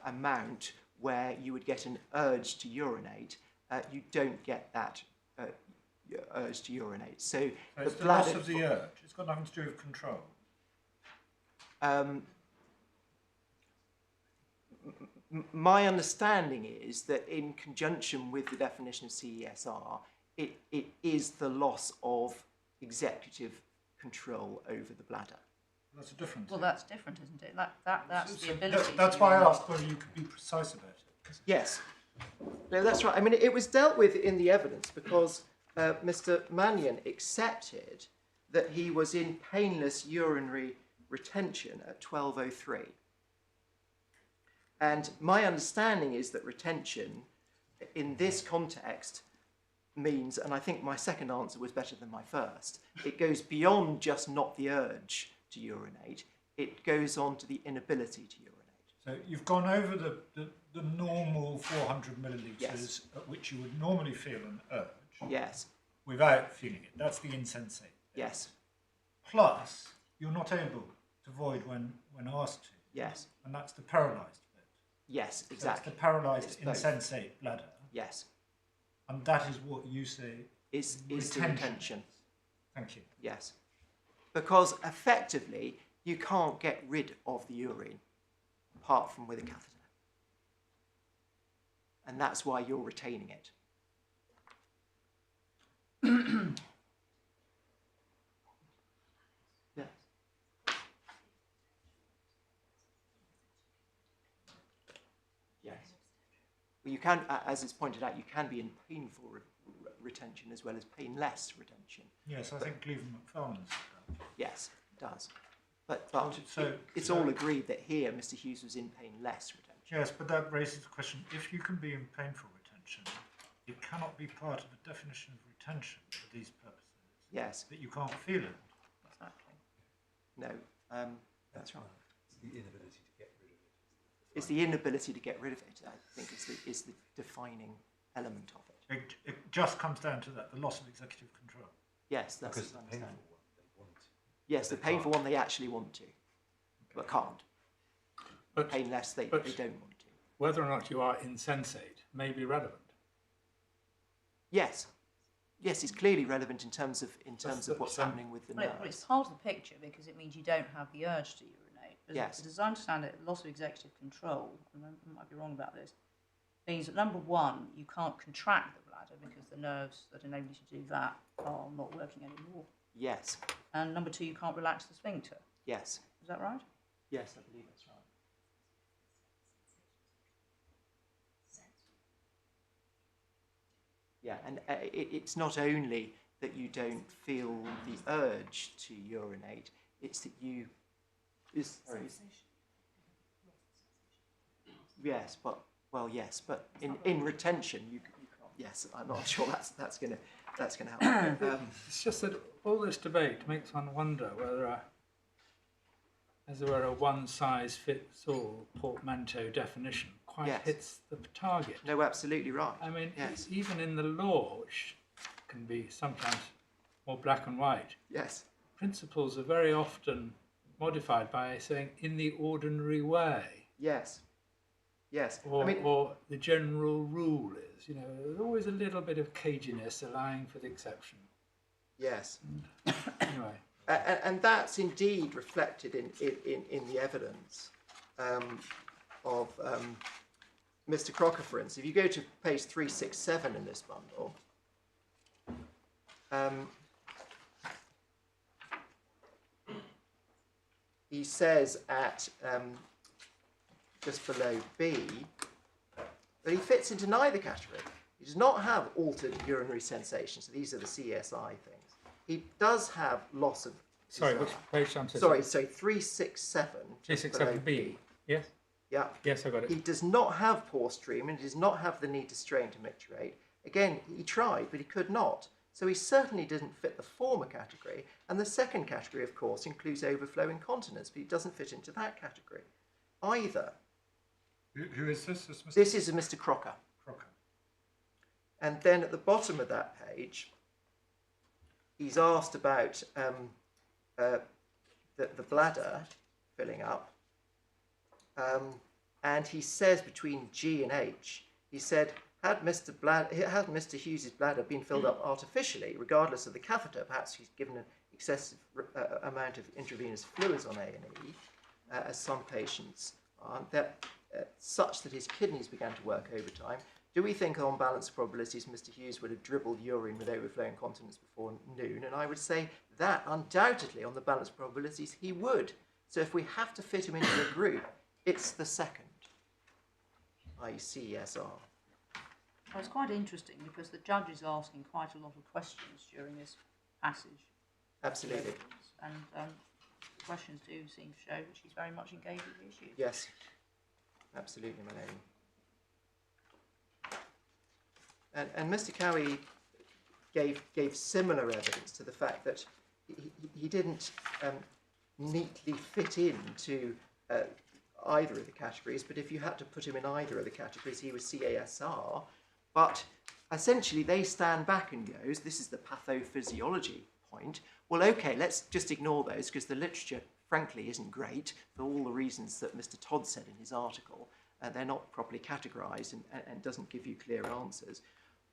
amount, where you would get an urge to urinate, you don't get that urge to urinate. So it's the the bladder, loss of the urge. It's got nothing to do with control. My understanding is that in conjunction with the definition of CESR, it is the loss of executive control over the bladder. That's a difference. Well, that's different, isn't it? That's the ability. That's why I asked whether you could be precise about it. Yes. No, that's right. I mean, it was dealt with in the evidence because Mr. Mannion accepted that he was in painless urinary retention at 12:03. And my understanding is that retention in this context means, and I think my second answer was better than my first, it goes beyond just not the urge to urinate, it goes on to the inability to urinate. So you've gone over the normal 400 millilitres Yes. at which you would normally feel an urge. Yes, Without feeling it. That's the insensate. yes, Plus, you're not able to void when asked to. yes, And that's the paralysed bit. yes, So it's exactly. the paralysed It's both. insensate bladder. Yes, And that is what you say is the retention. retention. Thank you. Yes. Because effectively, you can't get rid of the urine apart from with a catheter. And that's why you're retaining it. Yes. Yes. Well, you can, as is pointed out, you can be in painful retention as well as painless retention. Yes, I think Cleveland McFarlane's said that. Yes, it does. But it's so- all agreed that here Mr. Hewes was in painless retention. Yes, but that raises the question, if you can be in painful retention, it cannot be part of the definition of retention for these purposes. Yes, That you can't feel it. Exactly. no, that's right. It's the inability to get rid of it. It's the inability to get rid of it, I think, is the defining element of it. It just comes down to that, the loss of executive control. Yes, that's Because his the painful understanding. one, they want to. Yes, the they painful can't. one they actually want to, but can't. But Painless they don't want to. whether or not you are insensate may be relevant. Yes, yes, it's clearly relevant in terms of what's some- happening with the Well, it's nerves. part of the picture because it means you don't have the urge to urinate. But Yes. as I understand it, loss of executive control, and I might be wrong about this, means that number one, you can't contract the bladder because the nerves that enable you to do that are not working anymore. Yes, And number two, you can't relax the sphincter. yes, Is that right? yes, I believe that's right. Yeah, and it's not only that you don't feel the urge to urinate, it's that you... Yes, but in retention, you can't... Yes, I'm not sure that's going to help. It's just that all this debate makes one wonder whether, as there were a one-size-fits-all portmanteau definition, quite Yes. hits the target. No, absolutely right. I mean, Yes. even in the law, which can be sometimes more black and white, Yes, principles are very often modified by saying in the ordinary way, yes, yes. or, I mean, or the general rule is, there's always a little bit of caginess allowing for the exception. yes. Anyway, And that's indeed reflected in the evidence of Mr. Crocker, for instance. If you go to page 367 in this bundle, he says at just below B that he fits into neither category. He does not have altered urinary sensation. So these are the CSI things. He does have loss of Sorry, desire. which page? I'm so Sorry, 367. 367B. Yes? Yeah. Yes, I got it. He does not have poor stream and does not have the need to strain to micturate. Again, he tried, but he could not. So he certainly didn't fit the former category. And the second category, of course, includes overflow incontinence, but he doesn't fit into that category either. Who is this? This is Mr. Crocker. Crocker. And then at the bottom of that page, he's asked about the bladder filling up. And he says between G and H, he said, had Mr. Hewes' bladder been filled up artificially, regardless of the catheter, perhaps he's given an excessive amount of intravenous fluids on A&E, as some patients are, such that his kidneys began to work overtime. Do we think on balance probabilities Mr. Hewes would have dribbled urine with overflow incontinence before noon? And I would say that undoubtedly on the balance probabilities he would. So if we have to fit him into a group, it's the second, i.e. CESR. Well, it's quite interesting because the judge is asking quite a lot of questions during this passage. Absolutely. And the questions do seem to show that she's very much engaged with the issue. Yes, absolutely, my lady. And Mr. Cowie gave similar evidence to the fact that he didn't neatly fit into either of the categories, but if you had to put him in either of the categories, he was CASR. But essentially, they stand back and goes, this is the pathophysiology point. Well, okay, let's just ignore those because the literature, frankly, isn't great for all the reasons that Mr. Todd said in his article. They're not properly categorised and doesn't give you clear answers.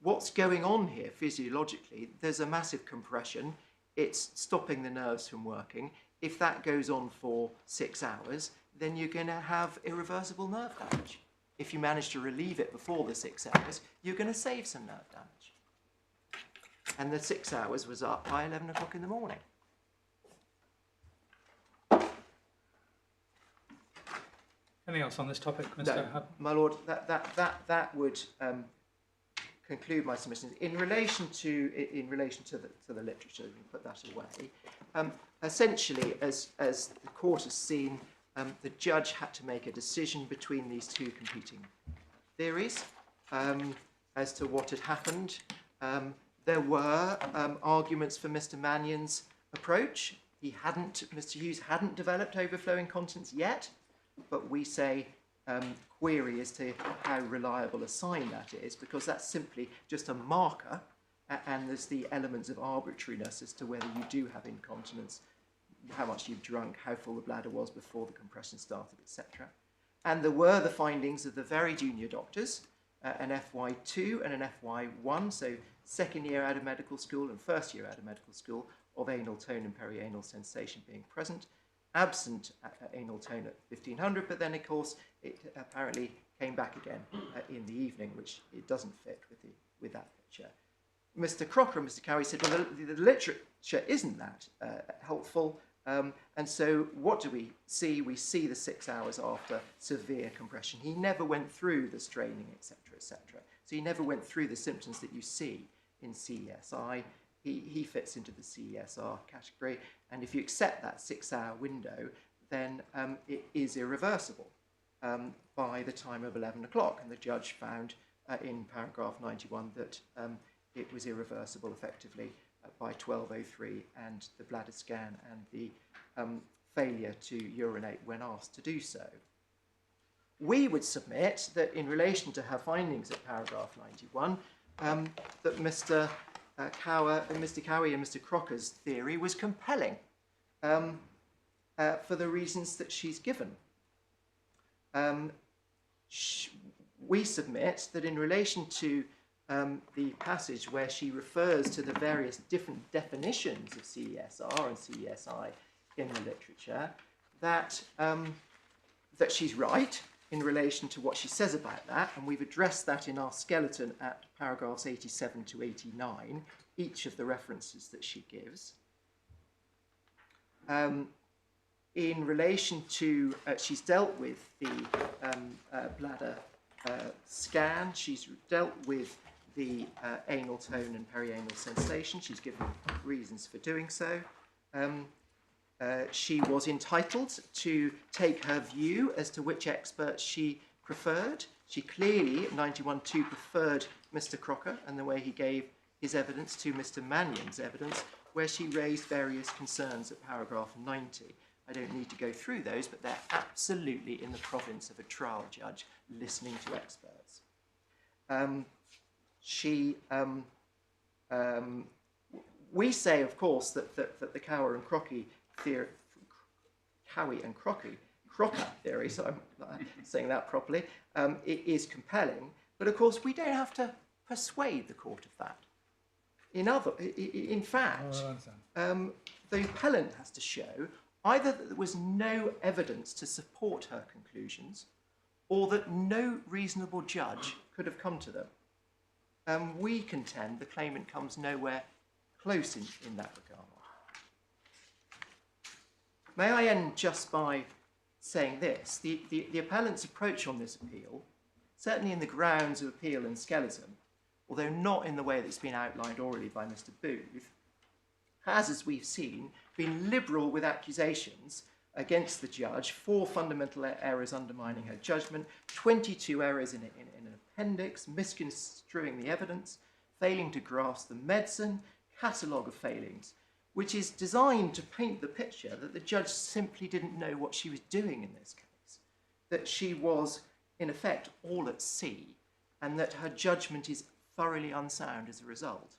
What's going on here physiologically? There's a massive compression. It's stopping the nerves from working. If that goes on for 6 hours, then you're going to have irreversible nerve damage. If you manage to relieve it before the 6 hours, you're going to save some nerve damage. And the 6 hours was up by 11 o'clock in the morning. Anything else on this topic, Mr. No, Hub? my lord, that would conclude my submissions. In relation to the literature, you can put that away. Essentially, as the court has seen, the judge had to make a decision between these two competing theories as to what had happened. There were arguments for Mr. Mannion's approach. Mr. Hewes hadn't developed overflow incontinence yet, but we say query as to how reliable a sign that is, because that's simply just a marker, and there's the elements of arbitrariness as to whether you do have incontinence, how much you've drunk, how full the bladder was before the compression started, etc. And there were the findings of the very junior doctors, an FY2 and an FY1, so second year out of medical school and first year out of medical school, of anal tone and perianal sensation being present, absent anal tone at 1500, but then of course it apparently came back again in the evening, which it doesn't fit with that picture. Mr. Crocker and Mr. Cowie said, well, the literature isn't that helpful, and so what do we see? We see the 6 hours after severe compression. He never went through the straining, etc., etc. So he never went through the symptoms that you see in CESI. He fits into the CESR category, and if you accept that 6 hour window, then it is irreversible by the time of 11 o'clock, and the judge found in paragraph 91 that it was irreversible effectively by 12:03, and the bladder scan and the failure to urinate when asked to do so. We would submit that in relation to her findings at paragraph 91, that Mr. Cowie and Mr. Crocker's theory was compelling for the reasons that she's given. We submit that in relation to the passage where she refers to the various different definitions of CESR and CESI in the literature, that she's right in relation to what she says about that, and we've addressed that in our skeleton at paragraphs 87 to 89, each of the references that she gives. In relation to, she's dealt with the bladder scan, she's dealt with the anal tone and perianal sensation. She's given reasons for doing so. She was entitled to take her view as to which experts she preferred. She clearly, at 91.2, preferred Mr. Crocker and the way he gave his evidence to Mr. Mannion's evidence, where she raised various concerns at paragraph 90. I don't need to go through those, but they're absolutely in the province of a trial judge listening to experts. We say, of course, that the Cowie and Crocker theory, so I'm saying that properly, it is compelling. But of course, we don't have to persuade the court of that. In fact, the appellant has to show either that there was no evidence to support her conclusions, or that no reasonable judge could have come to them. We contend the claimant comes nowhere close in that regard. May I end just by saying this? The appellant's approach on this appeal, certainly in the grounds of appeal and skelism, although not in the way that's been outlined already by Mr. Booth, has, as we've seen, been liberal with accusations against the judge, 4 fundamental errors undermining her judgment, 22 errors in an appendix, misconstruing the evidence, failing to grasp the medicine, catalogue of failings, which is designed to paint the picture that the judge simply didn't know what she was doing in this case, that she was, in effect, all at sea, and that her judgment is thoroughly unsound as a result.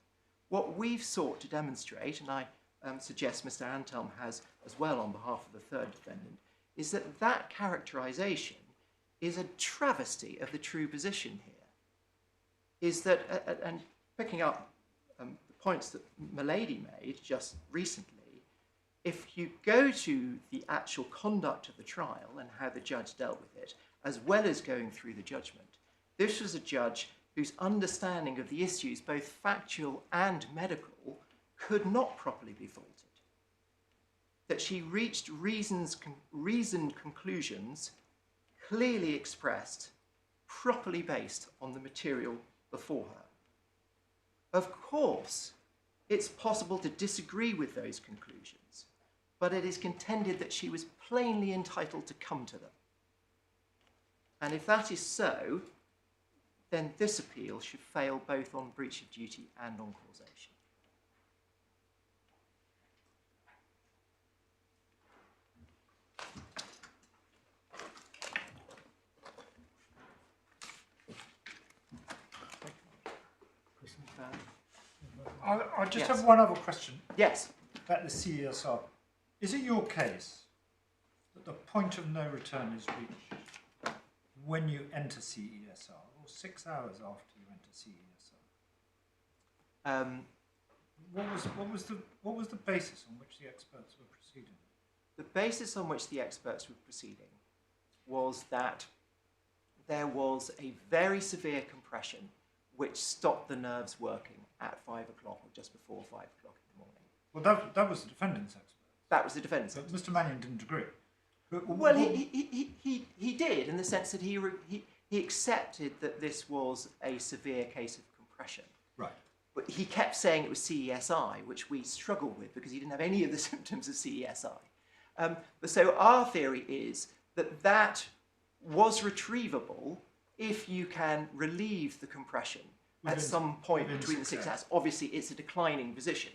What we've sought to demonstrate, and I suggest Mr. Antelm has as well on behalf of the third defendant, is that that characterisation is a travesty of the true position here. Is that, and picking up the points that Milady made just recently, if you go to the actual conduct of the trial and how the judge dealt with it, as well as going through the judgment, this was a judge whose understanding of the issues, both factual and medical, could not properly be faulted. That she reached reasoned conclusions clearly expressed, properly based on the material before her. Of course, it's possible to disagree with those conclusions, but it is contended that she was plainly entitled to come to them. And if that is so, then this appeal should fail both on breach of duty and on causation. I just Yes. have one other question Yes. about the CESR. Is it your case that the point of no return is reached when you enter CESR, or 6 hours after you enter CESR? What was the basis on which the experts were proceeding? The basis on which the experts were proceeding was that there was a very severe compression which stopped the nerves working at 5 o'clock or just before 5 o'clock in the morning. Well, that was the defendant's expert. That was the defendant's But expert. Mr. Mannion didn't agree. Well, he did, in the sense that he accepted that this was a severe case of compression. Right. But he kept saying it was CESI, which we struggled with because he didn't have any of the symptoms of CESI. So our theory is that that was retrievable if you can relieve the compression at some point between the 6 hours. Obviously, it's a declining position.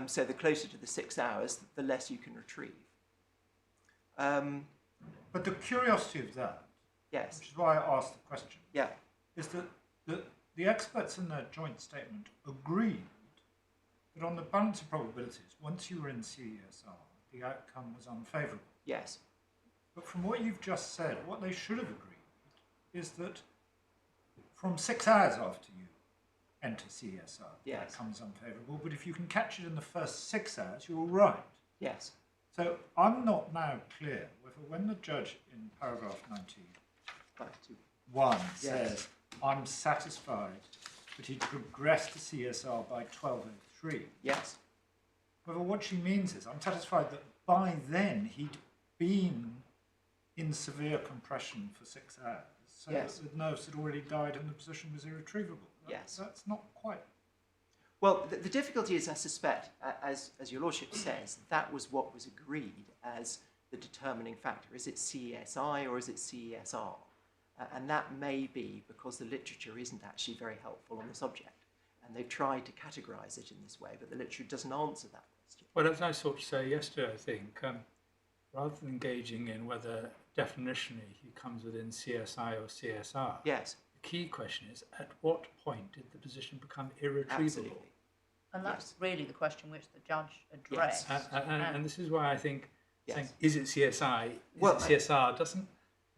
So the closer to the 6 hours, the less you can retrieve. But the curiosity of that, Yes. which is why I asked the question, Yeah. is that the experts in their joint statement agreed that on the balance of probabilities, once you were in CESR, the outcome was unfavourable. Yes. But from what you've just said, what they should have agreed is that from 6 hours after you enter CESR, the Yes. outcome is unfavourable, but if you can catch it in the first 6 hours, you're right. Yes. So I'm not now clear whether when the judge in paragraph 91 says, I'm satisfied that he'd progressed to CSR by 12:03, Yes. whether what she means is, I'm satisfied that by then he'd been in severe compression for 6 hours say Yes. that the nerves had already died and the position was irretrievable. Yes. That's not quite. Well, the difficulty is, I suspect, as your lordship says, that was what was agreed as the determining factor. Is it CESI or is it CESR? And that may be because the literature isn't actually very helpful on the subject. And they've tried to categorise it in this way, but the literature doesn't answer that question. Well, as I sort of say yesterday, I think, rather than engaging in whether definitionally he comes within CSI or CSR, Yes, the key question is, at what point did the position become irretrievable? absolutely. And that's Yes. really the question which the judge addressed. And this is why I think Yes. saying, is it CSI, is Well, it CSR, doesn't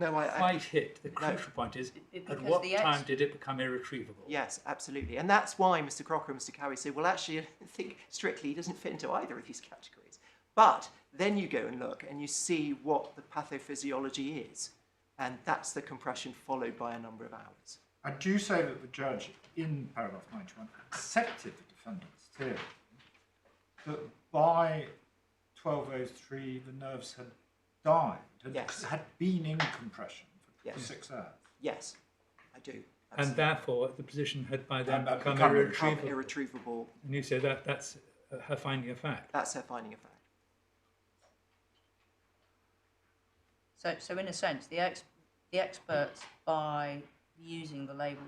No, quite hit. The crucial point is, at because what the time did it become irretrievable? yes, absolutely. And that's why Mr. Crocker and Mr. Cowie say, well, actually, I think strictly he doesn't fit into either of these categories. But then you go and look and you see what the pathophysiology is. And that's the compression followed by a number of hours. And do you say that the judge in paragraph 91 accepted the defendant's theory that by 12:03 the nerves had died, Yes. had been in compression for Yes. 6 hours? Yes, I do. And therefore, the position had by then And become become irretrievable. Irretrievable. And you say that's her finding of fact. That's her finding of fact. So in a sense, the experts, by using the label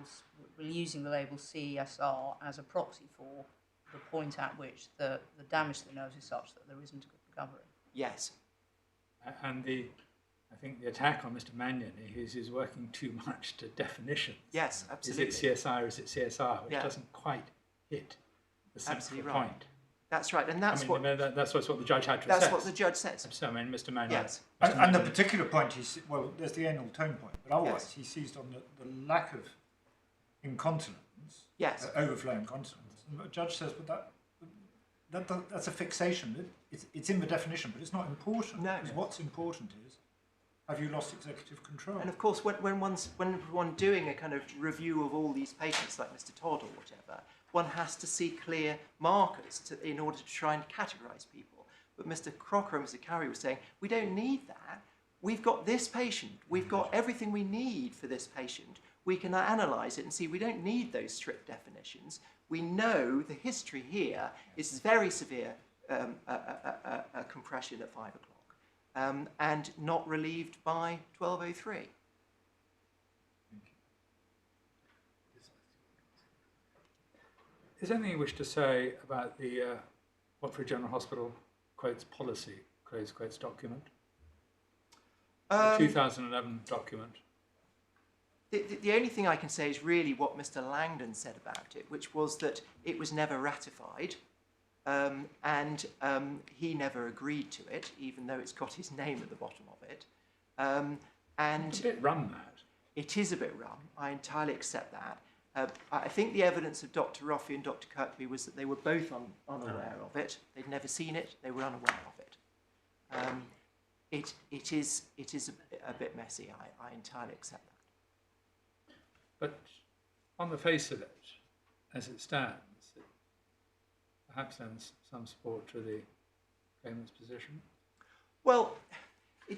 CESR as a proxy for the point at which the damage to the nerves is such that there isn't a good recovery. Yes, And I think the attack on Mr. Mannion is he's working too much to definitions. yes, absolutely. Is it CSI or is it CSR, which Yeah. doesn't quite hit the central Absolutely right. point. That's right, and that's I mean, that's what the judge had to assess. that's what the judge says. So, I mean, Mr. Mannion. Yes, And the particular point, well, there's the anal tone point, but otherwise Yes. he seized on the lack of incontinence, yes, overflow incontinence. And the judge says, but that's a fixation. It's in the definition, but it's not important. No. Because what's important is, have you lost executive control? and of course, when one doing a kind of review of all these patients, like Mr. Todd or whatever, one has to see clear markers in order to try and categorise people. But Mr. Crocker and Mr. Cowie were saying, we don't need that. We've got this patient. We've got everything we need for this patient. We can analyse it and see we don't need those strict definitions. We know the history here is very severe compression at 5 o'clock and not relieved by 12:03. Is there anything you wish to say about the Watford General Hospital quotes policy, close quotes document? The 2011 document. The only thing I can say is really what Mr. Langdon said about it, which was that it was never ratified and he never agreed to it, even though it's got his name at the bottom of it. And It's a bit run, that. it is a bit rum. I entirely accept that. I think the evidence of Dr. Roffey and Dr. Kirkby was that they were both unaware of it. They'd never seen it. They were unaware of it. It is a bit messy. I entirely accept that. But on the face of it, as it stands, it perhaps lends some support to the claimant's position. Well,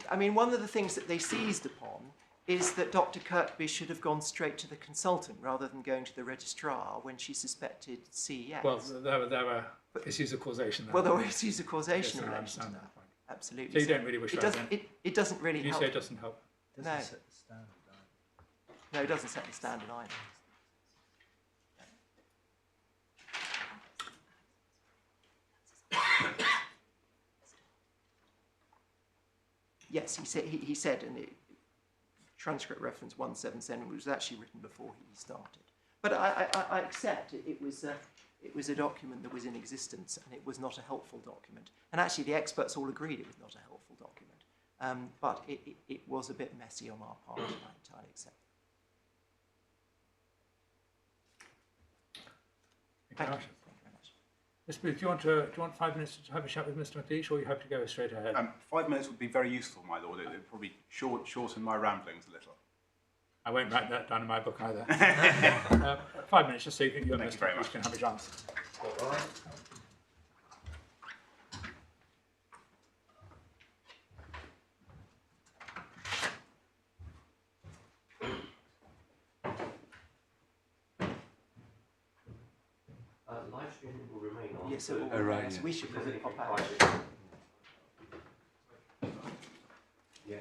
I mean, one of the things that they seized upon is that Dr. Kirkby should have gone straight to the consultant rather than going to the registrar when she suspected CES. Well, there were issues of causation there. Well, there were issues of causation Yes, in I relation to understand that. that point. Absolutely. So you don't really wish to it doesn't really You help. say it doesn't help. Doesn't No. set the standard either. No, it doesn't set the standard either. Yes, he said, and transcript reference 177 was actually written before he started. But I accept it was a document that was in existence, and it was not a helpful document. And actually, the experts all agreed it was not a helpful document. But it was a bit messy on our part, and I entirely accept that. Thank you. Thank you very much. Mr. Booth, do you want 5 minutes to have a chat with Mr. McLeish, or you hope to go straight ahead? 5 minutes would be very useful, my lord. It would probably shorten my ramblings a little. I won't write that down in my book either. 5 minutes, just so you and Thank Mr. you very McLeish much. can have a chance. live streaming will remain on. Yes, it will. Oh, right, So yeah. we should If there's probably anything pop out. private. Yeah.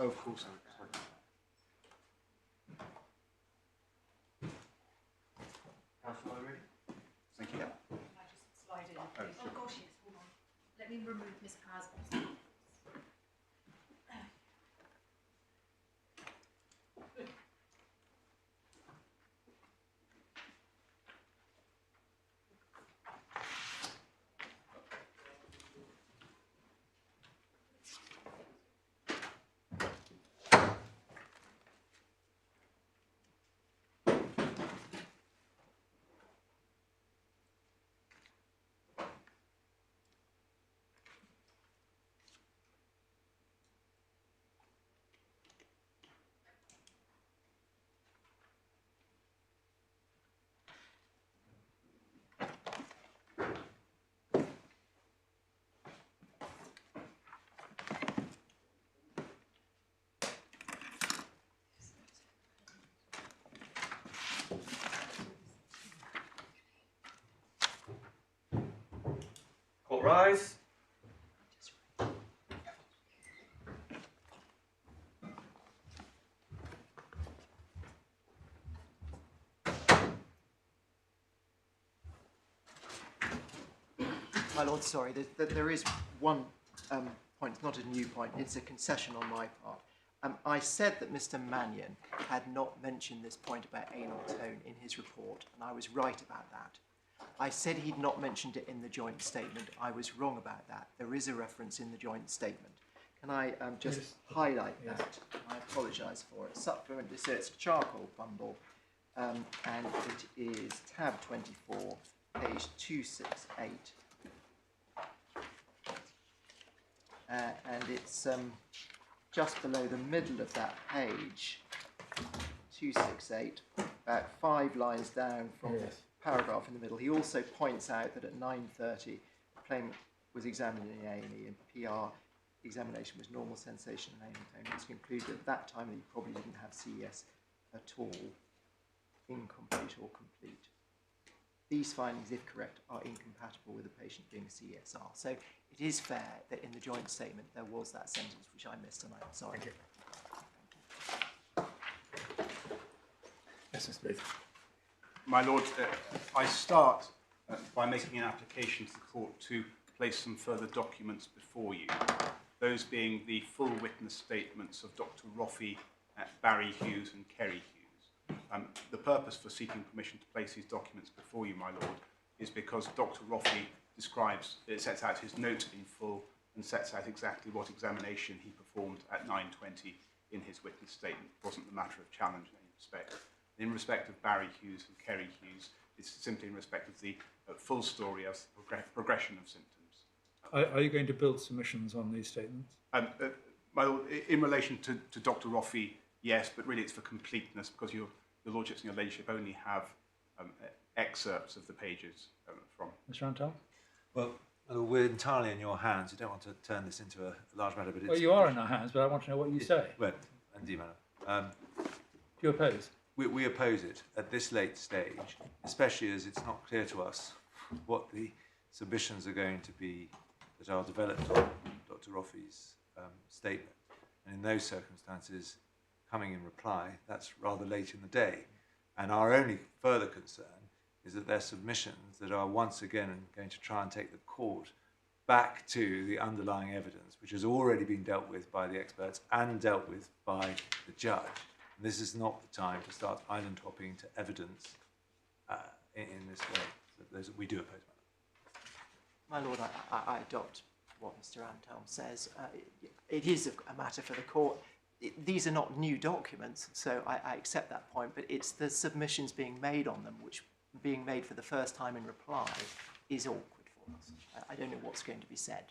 Oh, of course. Sorry. Councillor, are you ready? Thank you. Can I just slide in, please? Oh gosh, yes, hold on. Let me remove Miss Parr's. rise. My lord, sorry, there is one point, it's not a new point, it's a concession on my part. I said that Mr. Mannion had not mentioned this point about anal tone in his report, and I was right about that. I said he'd not mentioned it in the joint statement. I was wrong about that. There is a reference in the joint statement. Can I just highlight that? I apologise for it. Supplement, so it's a charcoal bundle, and it is tab 24, page 268. And it's just below the middle of that page, 268, about 5 lines down from the paragraph in the middle. He also points out that at 9:30, the claimant was examined in A&E, and PR examination was normal sensation and anal tone. It's concluded at that time that he probably didn't have CES at all, incomplete or complete. These findings, if correct, are incompatible with the patient being CSR. So it is fair that in the joint statement there was that sentence which I missed, and I'm sorry. Thank you. Yes, Mr. Booth. My Lord, I start by making an application to the court to place some further documents before you, those being the full witness statements of Dr. Roffey, Barry Hewes and Kerry Hewes. The purpose for seeking permission to place these documents before you, my Lord, is because Dr. Roffey sets out his note in full and sets out exactly what examination he performed at 9:20 in his witness statement. It wasn't a matter of challenge in any respect. In respect of Barry Hewes and Kerry Hewes, it's simply in respect of the full story of progression of symptoms. Are you going to build submissions on these statements? My Lord, in relation to Dr. Roffey, yes, but really it's for completeness because your Lordships and your Ladyship only have excerpts of the pages from. Mr. Antal? Well, we're entirely in your hands. You don't want to turn this into a large matter, but it's... Well, you are in our hands, but I want to know what you say. Well, indeed, madam. Do you oppose? We oppose it at this late stage, especially as it's not clear to us what the submissions are going to be that are developed on Dr. Roffey's statement. And in those circumstances, coming in reply, that's rather late in the day. And our only further concern is that they're submissions that are once again going to try and take the court back to the underlying evidence, which has already been dealt with by the experts and dealt with by the judge. And this is not the time to start island hopping to evidence in this way. We do oppose that. My Lord, I adopt what Mr. Antelm says. It is a matter for the court. These are not new documents, so I accept that point, but it's the submissions being made on them, which being made for the first time in reply, is awkward for us. I don't know what's going to be said.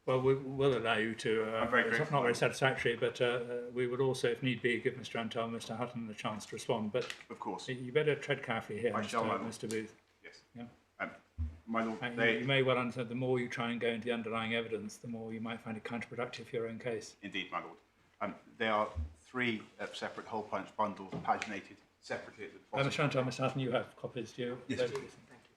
Well, we will allow you to, I'm very it's grateful. not very satisfactory, but we would also, if need be, give Mr. Antal and Mr. Hutton the chance to respond. But Of course. you better tread carefully here, I shall, my Lord. Mr. Booth. Yes. Yeah. My Lord, You may well understand the more you try and go into the underlying evidence, the more you might find it counterproductive for your own case. Indeed, my Lord. They are 3 separate whole punch bundles paginated separately at the bottom. Mr. Antal, Mr. Hutton, you have copies, do you? Yes, Those- please. Thank you.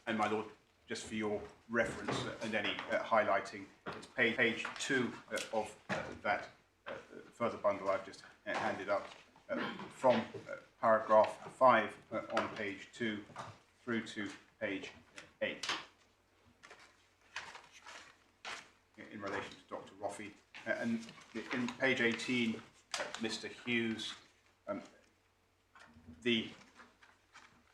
And my Lord, just for your reference and any highlighting, it's page 2 of that further bundle I've just handed up, from paragraph 5 on page 2 through to page 8 in relation to Dr. Roffey. And in page 18, Mr. Hewes, the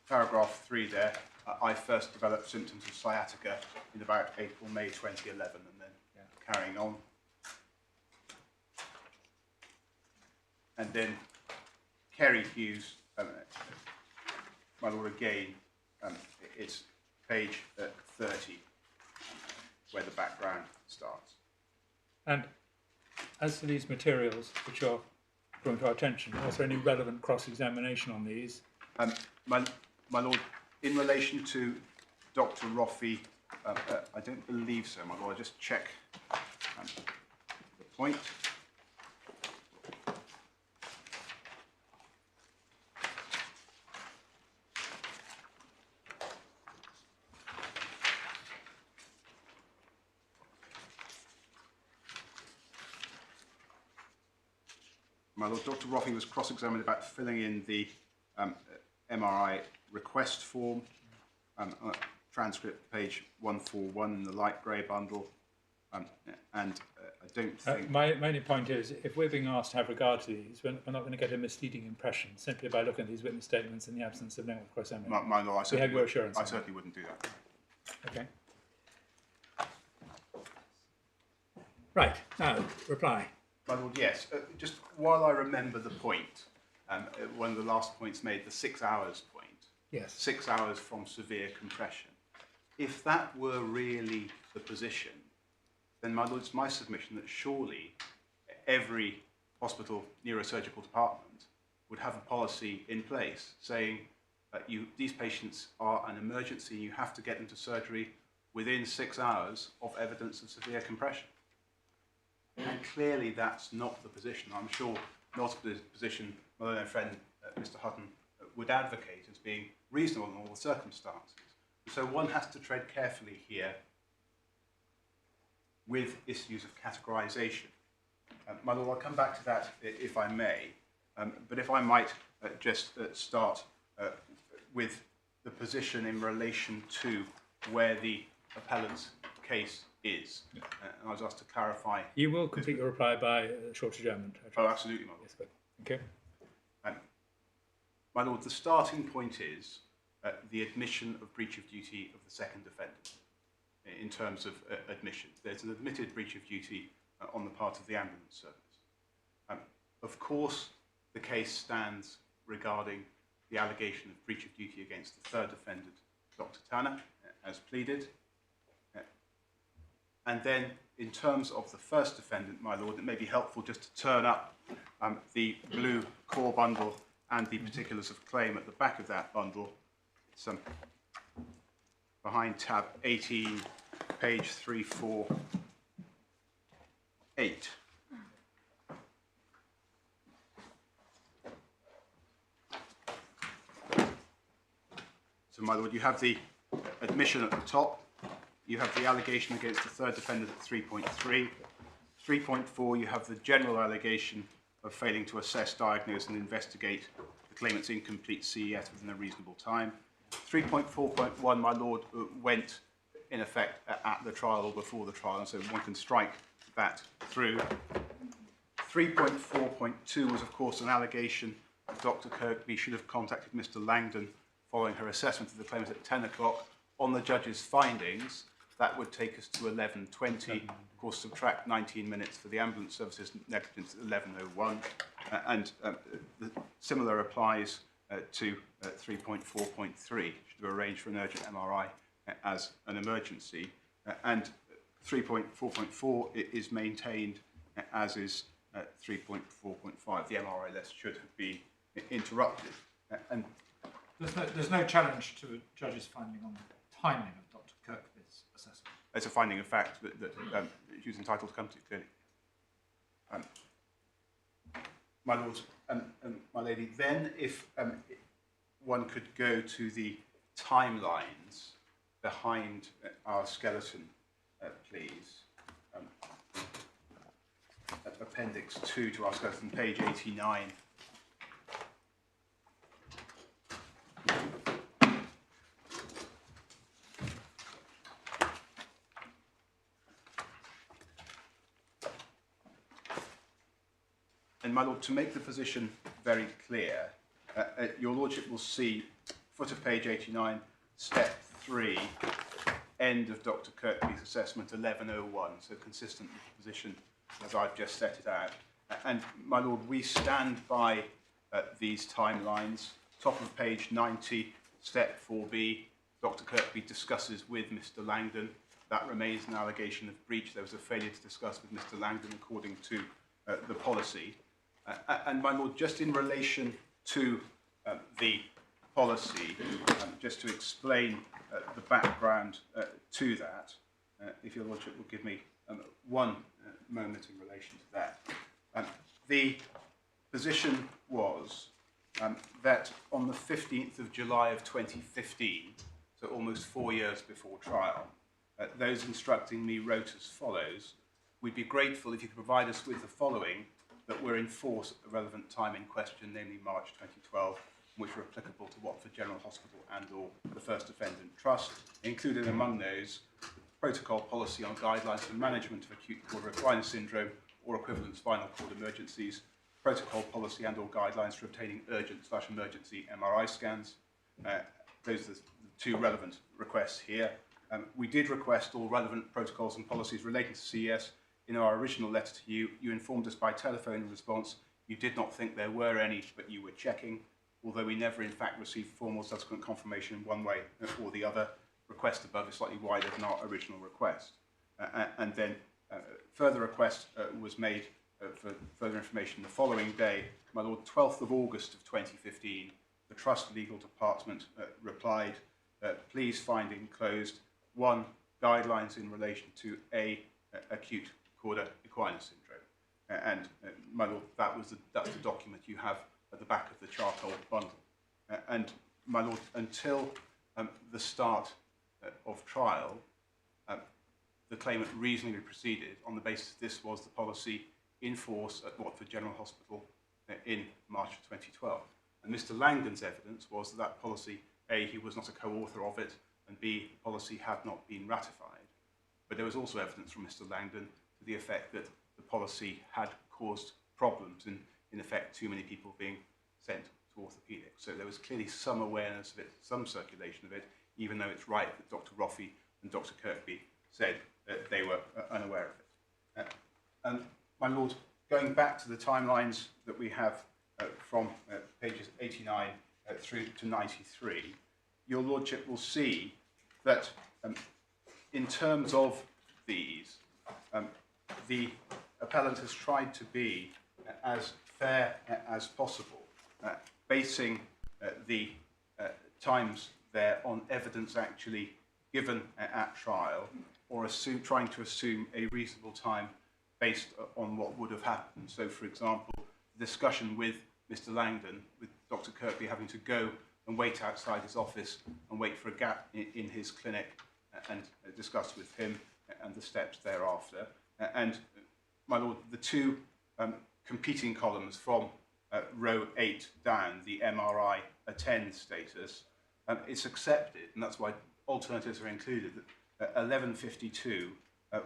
paragraph 3 there, I first developed symptoms of sciatica in about April, May 2011, and then carrying on. And then Kerry Hewes, my Lord, again, it's page 30, where the background starts. And as to these materials, which are brought to our attention. Was there any relevant cross-examination on these? My Lord, in relation to Dr. Roffey, I don't believe so, my Lord. I'll just check the point. My Lord, Dr. Roffey was cross-examined about filling in the MRI request form, transcript page 141 in the light grey bundle, and I don't think... My only point is, if we're being asked to have regard to these, we're not going to get a misleading impression simply by looking at these witness statements in the absence of network cross-examination. My Lord, I have your assurance. I certainly wouldn't do that. Okay. Right, now, reply. My Lord, yes. Just while I remember the point, one of the last points made, the 6 hours point. Yes. 6 hours from severe compression. If that were really the position, then, my Lord, it's my submission that surely every hospital neurosurgical department would have a policy in place saying that these patients are an emergency, you have to get them to surgery within 6 hours of evidence of severe compression. And clearly that's not the position. I'm sure not the position my own friend Mr. Hutton would advocate as being reasonable in all the circumstances. So one has to tread carefully here with issues of categorization. My Lord, I'll come back to that if I may, but if I might just start with the position in relation to where the appellant's case is. And I was asked to clarify. You will complete your reply by a short adjournment. Oh, absolutely, my Lord. Yes, good. Okay. My Lord, the starting point is the admission of breach of duty of the second defendant in terms of admission. There's an admitted breach of duty on the part of the ambulance service. Of course, the case stands regarding the allegation of breach of duty against the third defendant, Dr. Tanner, as pleaded. And then, in terms of the first defendant, my Lord, it may be helpful just to turn up the blue core bundle and the particulars of claim at the back of that bundle. It's behind tab 18, page 348. So, my Lord, you have the admission at the top. You have the allegation against the third defendant at 3.3. 3.4, you have the general allegation of failing to assess, diagnose and investigate the claimant's incomplete CES within a reasonable time. 3.4.1, my Lord, went in effect at the trial or before the trial, and so one can strike that through. 3.4.2 was, of course, an allegation that Dr. Kirkby should have contacted Mr. Langdon following her assessment of the claimant at 10 o'clock. On the judge's findings, that would take us to 11:20. Of course, subtract 19 minutes for the ambulance services negligence at 11:01. And the similar applies to 3.4.3. Should have arranged for an urgent MRI as an emergency. And 3.4.4 is maintained, as is 3.4.5. The MRI list should have been interrupted. And there's no challenge to the judge's finding on the timing of Dr. Kirkby's assessment. It's a finding of fact that she was entitled to come to, clearly. My Lord and my Lady, then if one could go to the timelines behind our skeleton, please. Appendix 2 to our skeleton, page 89. And my Lord, to make the position very clear, your Lordship will see foot of page 89, step 3, end of Dr. Kirkby's assessment, 11:01, so consistent with the position as I've just set it out. And my Lord, we stand by these timelines. Top of page 90, step 4b, Dr. Kirkby discusses with Mr. Langdon. That remains an allegation of breach. There was a failure to discuss with Mr. Langdon according to the policy. And my lord, just in relation to the policy, just to explain the background to that, if your lordship will give me one moment in relation to that. The position was that on the 15th of July of 2015, so almost 4 years before trial, those instructing me wrote as follows: "We'd be grateful if you could provide us with the following that were in force at the relevant time in question, namely March 2012, which were applicable to Watford General Hospital and or the First Defendant Trust, including among those protocol policy on guidelines for management of acute cauda equina syndrome or equivalent spinal cord emergencies, protocol policy and or guidelines for obtaining urgent/emergency MRI scans." Those are the two relevant requests here. We did request all relevant protocols and policies relating to CES. In our original letter to you, you informed us by telephone in response you did not think there were any, but you were checking, although we never in fact received formal subsequent confirmation one way or the other. Request above is slightly wider than our original request. And then further request was made for further information the following day. My lord, 12th of August of 2015, the Trust Legal Department replied, please find enclosed 1, guidelines in relation to acute cauda equina syndrome. And my lord, that's the document you have at the back of the charcoal bundle. And my lord, until the start of trial, the claimant reasonably proceeded on the basis this was the policy in force at Watford General Hospital in March of 2012. And Mr. Langdon's evidence was that that policy, A, he was not a co-author of it, and B, the policy had not been ratified. But there was also evidence from Mr. Langdon to the effect that the policy had caused problems and, in effect, too many people being sent to orthopaedics. So there was clearly some awareness of it, some circulation of it, even though it's right that Dr. Roffey and Dr. Kirkby said that they were unaware of it. And my lord, going back to the timelines that we have from pages 89 through to 93, your lordship will see that in terms of these, the appellant has tried to be as fair as possible, basing the times there on evidence actually given at trial, or trying to assume a reasonable time based on what would have happened. So, for example, the discussion with Mr. Langdon, with Dr. Kirkby having to go and wait outside his office and wait for a gap in his clinic and discuss with him and the steps thereafter. And, my lord, the two competing columns from row 8 down, the MRI attend status, it's accepted, and that's why alternatives are included, that 1152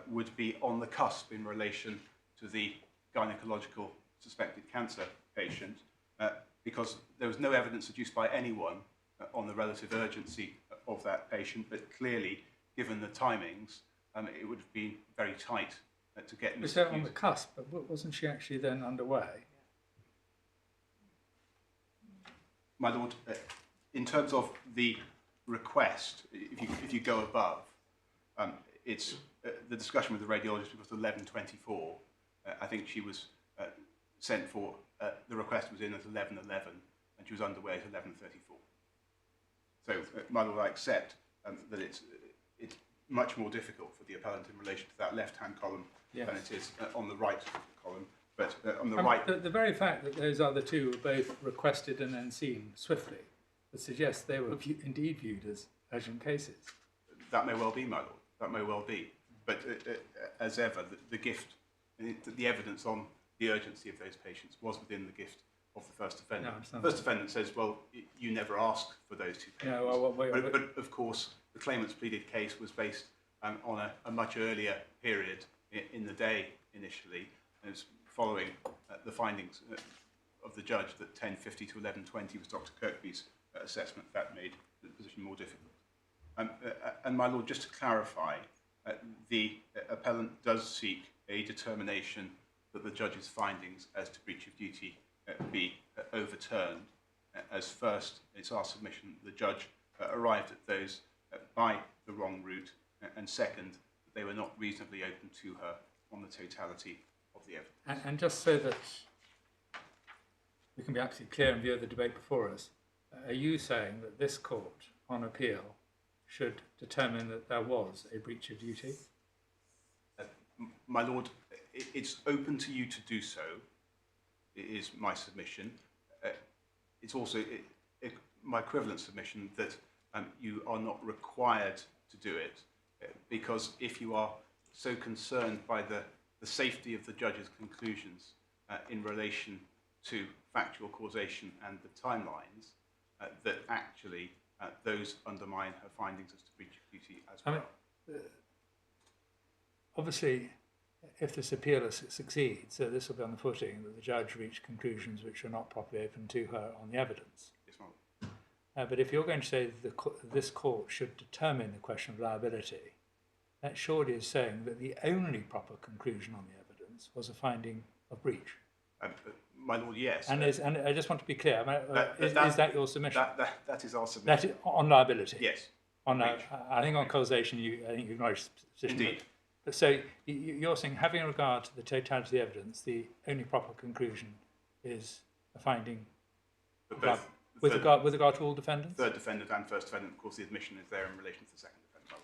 would be on the cusp in relation to the gynecological suspected cancer patient, because there was no evidence adduced by anyone on the relative urgency of that patient, but clearly, given the timings, it would have been very tight to get... Was that on the cusp, but wasn't she actually then underway? My lord, in terms of the request, if you go above, it's the discussion with the radiologist was 11:24. I think she was sent for, the request was in at 11:11, and she was underway at 11:34. So, my lord, I accept that it's much more difficult for the appellant in relation to that left-hand column than it is on the right column. But on the right... The very fact that those other two were both requested and then seen swiftly would suggest they were indeed viewed as urgent cases. That may well be, my lord. That may well be. But as ever, the gift, the evidence on the urgency of those patients was within the gift of the first defendant. No, the first defendant says, well, you never asked for those two patients. No, but of course, the claimant's pleaded case was based on a much earlier period in the day initially. And it's following the findings of the judge that 10:50 to 11:20 was Dr. Kirkby's assessment. That made the position more difficult. And my lord, just to clarify, the appellant does seek a determination that the judge's findings as to breach of duty be overturned. As first, it's our submission that the judge arrived at those by the wrong route, and second, that they were not reasonably open to her on the totality of the evidence. And just so that we can be absolutely clear in view of the debate before us, are you saying that this court, on appeal, should determine that there was a breach of duty? My Lord, it's open to you to do so, it is my submission. It's also my equivalent submission that you are not required to do it, because if you are so concerned by the safety of the judge's conclusions in relation to factual causation and the timelines, that actually those undermine her findings as to breach of duty as well. I mean, obviously, if this appeal succeeds, this will be on the footing that the judge reached conclusions which are not properly open to her on the evidence. Yes, my Lord. But if you're going to say that this court should determine the question of liability, that surely is saying that the only proper conclusion on the evidence was a finding of breach. My Lord, yes. And I just want to be clear, is that your submission? That is our submission. That is, on liability? Yes. On, I think on causation, I think you acknowledge the position. Indeed. But so you're saying, having regard to the totality of the evidence, the only proper conclusion is a finding with regard to all defendants? Third defendant and first defendant, of course, the admission is there in relation to the second defendant.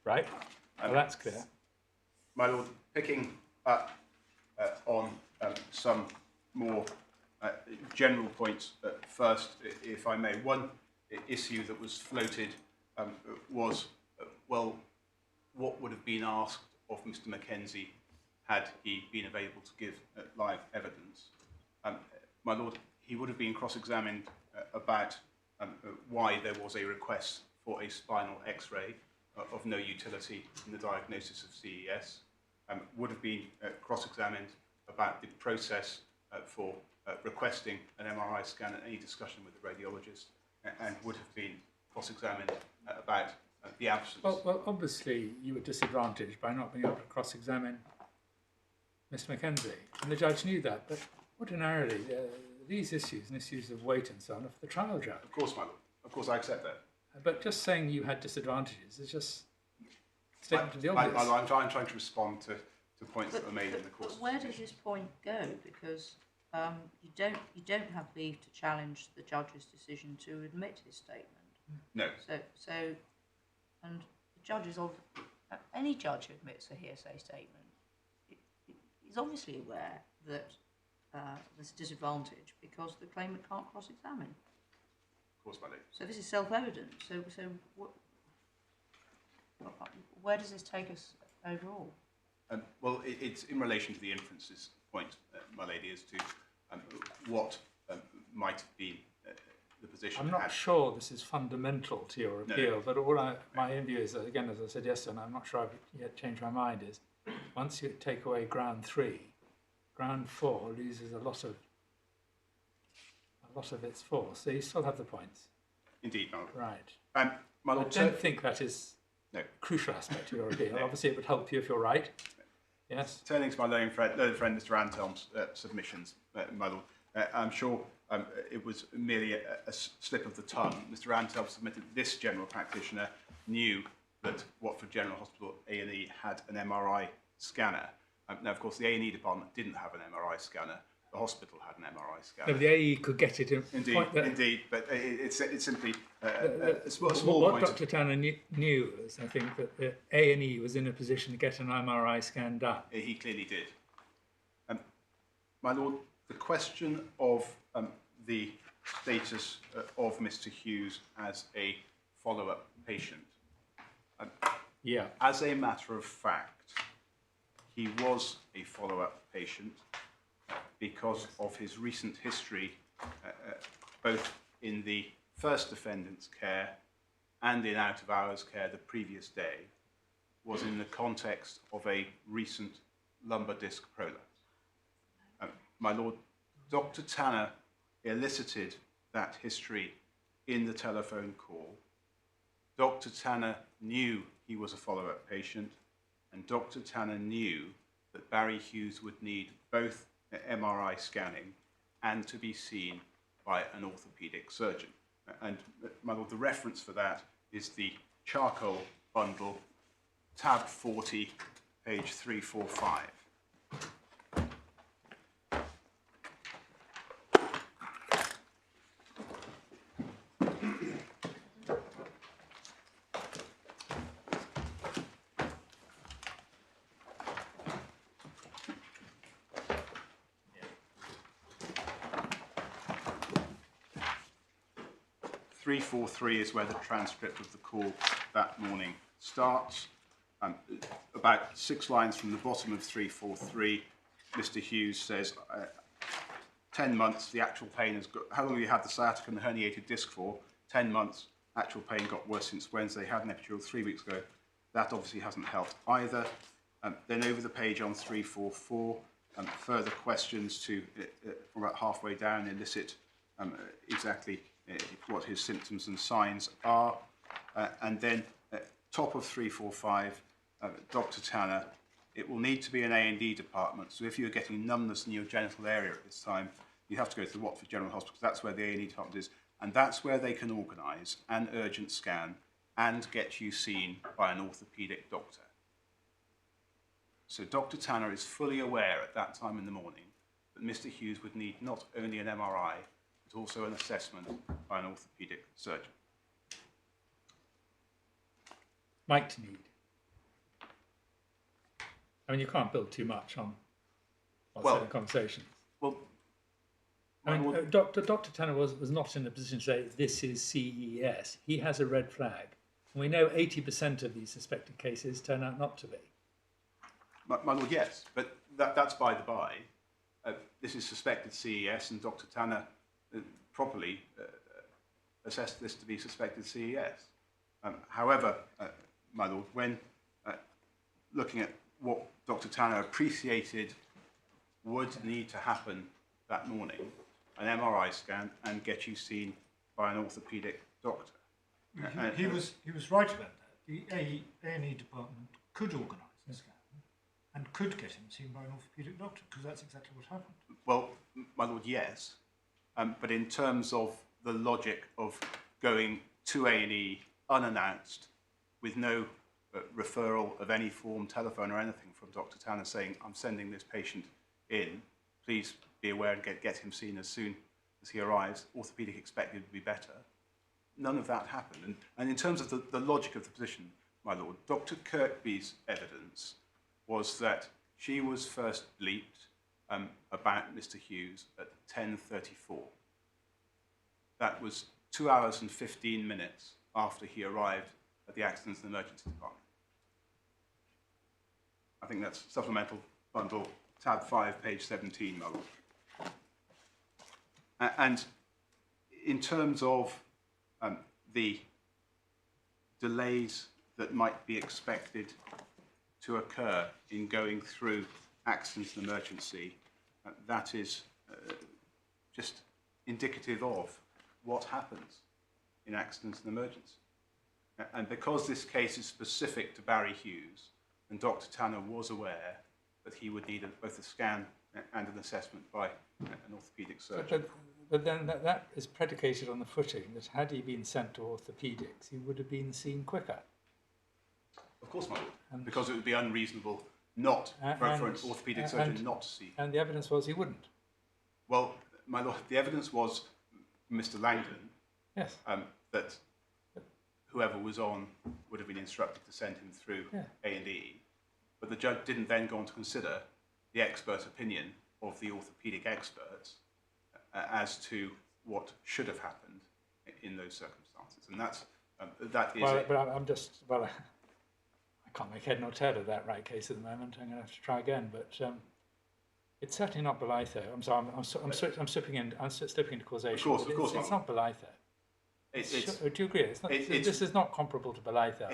Right. Well, that's clear. My Lord, picking up on some more general points first, if I may. One issue that was floated was, well, what would have been asked of Mr. Mackenzie had he been available to give live evidence? My Lord, he would have been cross-examined about why there was a request for a spinal X-ray of no utility in the diagnosis of CES, would have been cross-examined about the process for requesting an MRI scan and any discussion with the radiologist, and would have been cross-examined about the absence. Well, obviously you were disadvantaged by not being able to cross-examine Mr. Mackenzie, and the judge knew that, but ordinarily these issues and issues of weight and so on are for the trial judge. Of course, my Lord. Of course, I accept that. But just saying you had disadvantages is just a statement of the obvious. I'm trying to respond to points that were made in the course. But where does this point go? Because you don't have leave to challenge the judge's decision to admit his statement. No. So, and the judge any judge who admits a hearsay statement is obviously aware that there's a disadvantage because the claimant can't cross-examine. Of course, my Lord. So this is self-evident. So where does this take us overall? Well, it's in relation to the inferences point, my lady, as to what might have been the position. I'm not sure this is fundamental to your appeal, but my view is, again, as I said yesterday, and I'm not sure I've yet changed my mind, is once you take away ground 3, ground 4 loses a lot of its force. So you still have the points. Indeed, my Lord. Right. My Lord, I don't think that is a crucial aspect to your appeal. Obviously, it would help you if you're right. Yes. Turning to my learned friend, Mr. Antelm's submissions, my Lord, I'm sure it was merely a slip of the tongue. Mr. Antelm submitted this general practitioner knew that Watford General Hospital A&E had an MRI scanner. Now, of course, the A&E department didn't have an MRI scanner. The hospital had an MRI scanner. No, the AE could get it in. Indeed, but it's simply a small what point. Dr. Tanner knew was, I think, that the A&E was in a position to get an MRI scan done. He clearly did. My Lord, the question of the status of Mr. Hewes as a follow-up patient. As a matter of fact, he was a follow-up patient because of his recent history, both in the first defendant's care and in out-of-hours care the previous day, was in the context of a recent lumbar disc prolapse. My Lord, Dr. Tanner elicited that history in the telephone call. Dr. Tanner knew he was a follow-up patient, and Dr. Tanner knew that Barry Hewes would need both MRI scanning and to be seen by an orthopaedic surgeon. And, my Lord, the reference for that is the charcoal bundle tab 40, page 345. Three 343 is where the transcript of the call that morning starts. About 6 lines from the bottom of 343, Mr. Hewes says, 10 months, the actual pain has got, how long have you had the sciatica and the herniated disc for? 10 months, actual pain got worse since Wednesday, had an epidural 3 weeks ago. That obviously hasn't helped either. Then over the page on 344, further questions to, from about halfway down, elicit exactly what his symptoms and signs are. And then top of 345, Dr. Tanner, it will need to be an A&E department. So if you're getting numbness in your genital area at this time, you have to go to the Watford General Hospital, because that's where the A&E department is. And that's where they can organise an urgent scan and get you seen by an orthopaedic doctor. So Dr. Tanner is fully aware at that time in the morning that Mr. Hewes would need not only an MRI, but also an assessment by an orthopaedic surgeon. Might need. I mean, you can't build too much on certain conversations. Well, I mean, Dr. Tanner was not in a position to say, this is CES. He has a red flag. And we know 80% of these suspected cases turn out not to be. My lord, yes, but that's by the by. This is suspected CES, and Dr. Tanner properly assessed this to be suspected CES. However, my lord, when looking at what Dr. Tanner appreciated would need to happen that morning, an MRI scan and get you seen by an orthopaedic doctor. He was right about that. The A&E department could organise a scan and could get him seen by an orthopaedic doctor, because that's exactly what happened. Well, my lord, yes, but in terms of the logic of going to A&E unannounced with no referral of any form, telephone or anything from Dr. Tanner saying, I'm sending this patient in, please be aware and get him seen as soon as he arrives, orthopaedic expected to be better. None of that happened. And in terms of the logic of the position, my lord, Dr. Kirkby's evidence was that she was first bleeped about Mr. Hewes at 10:34. That was 2 hours and 15 minutes after he arrived at the Accidents and Emergency Department. I think that's supplemental bundle, tab 5, page 17, my lord. And in terms of the delays that might be expected to occur in going through accidents and emergency, that is just indicative of what happens in accidents and emergency. And because this case is specific to Barry Hewes, and Dr. Tanner was aware that he would need both a scan and an assessment by an orthopaedic surgeon. But then that is predicated on the footing that had he been sent to orthopaedics, he would have been seen quicker. Of course, my lord, because it would be unreasonable not for an orthopaedic surgeon not to see. And the evidence was he wouldn't. Well, my lord, the evidence was Mr. Langdon, yes, that whoever was on would have been instructed to send him through A&E, but the judge didn't then go on to consider the expert opinion of the orthopaedic experts as to what should have happened in those circumstances, and that is. Well, but I'm just I can't make head nor tail of that right case at the moment. I'm going to have to try again, but it's certainly not Belitho. I'm sorry, I'm slipping into causation. Of course, it's not Belitho. Do you agree? This is not comparable to Belitho.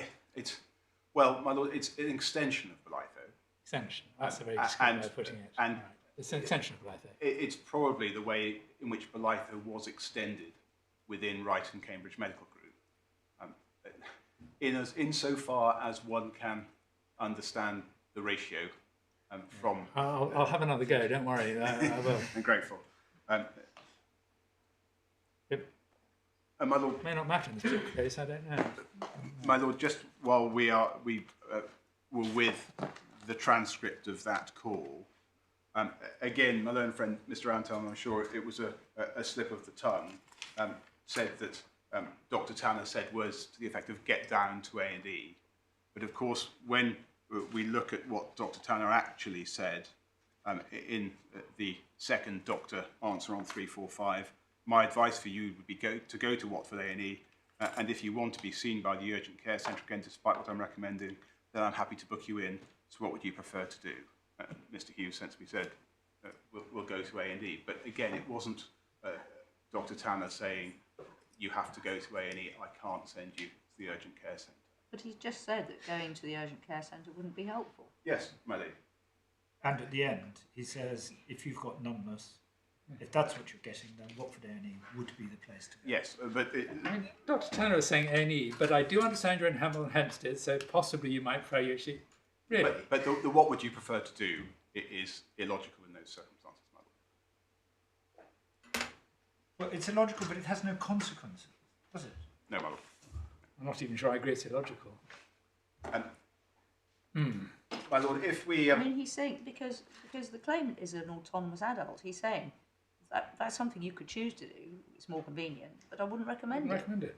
Well, my lord, it's an extension of Belitho. Extension. That's a very discreet way of putting it. And right. It's an extension of Belitho. It's probably the way in which Belitho was extended within Wright and Cambridge Medical Group, insofar as one can understand the ratio from. I'll have another go. Don't worry. I will. I'm grateful. My lord, it may not matter in this particular case. I don't know. My lord, just while we were with the transcript of that call. Again, my learned friend, Mr. Anton, I'm sure it was a slip of the tongue, said that Dr. Tanner said was to the effect of get down to A&E. But of course, when we look at what Dr. Tanner actually said in the second doctor answer on 345, my advice for you would be to go to Watford A&E, and if you want to be seen by the urgent care centre again, despite what I'm recommending, then I'm happy to book you in. So what would you prefer to do? Mr. Hewes sensibly said, we'll go to A&E. But again, it wasn't Dr. Tanner saying, you have to go to A&E, I can't send you to the urgent care centre. But he's just said that going to the urgent care centre wouldn't be helpful. Yes, my lady. And at the end, he says, if you've got numbness, if that's what you're getting, then Watford A&E would be the place to go. Yes, but I mean, Dr. Tanner was saying A&E, but I do understand you're in Hamilton and Hempstead, so possibly you might prefer UC. Really? but the what would you prefer to do is illogical in those circumstances, my lord. Well, it's illogical, but it has no consequences, does it? No, my lord. I'm not even sure I agree it's illogical. My lord, if we... I mean, he's saying, because the claimant is an autonomous adult, he's saying that's something you could choose to do, it's more convenient, but I wouldn't recommend it.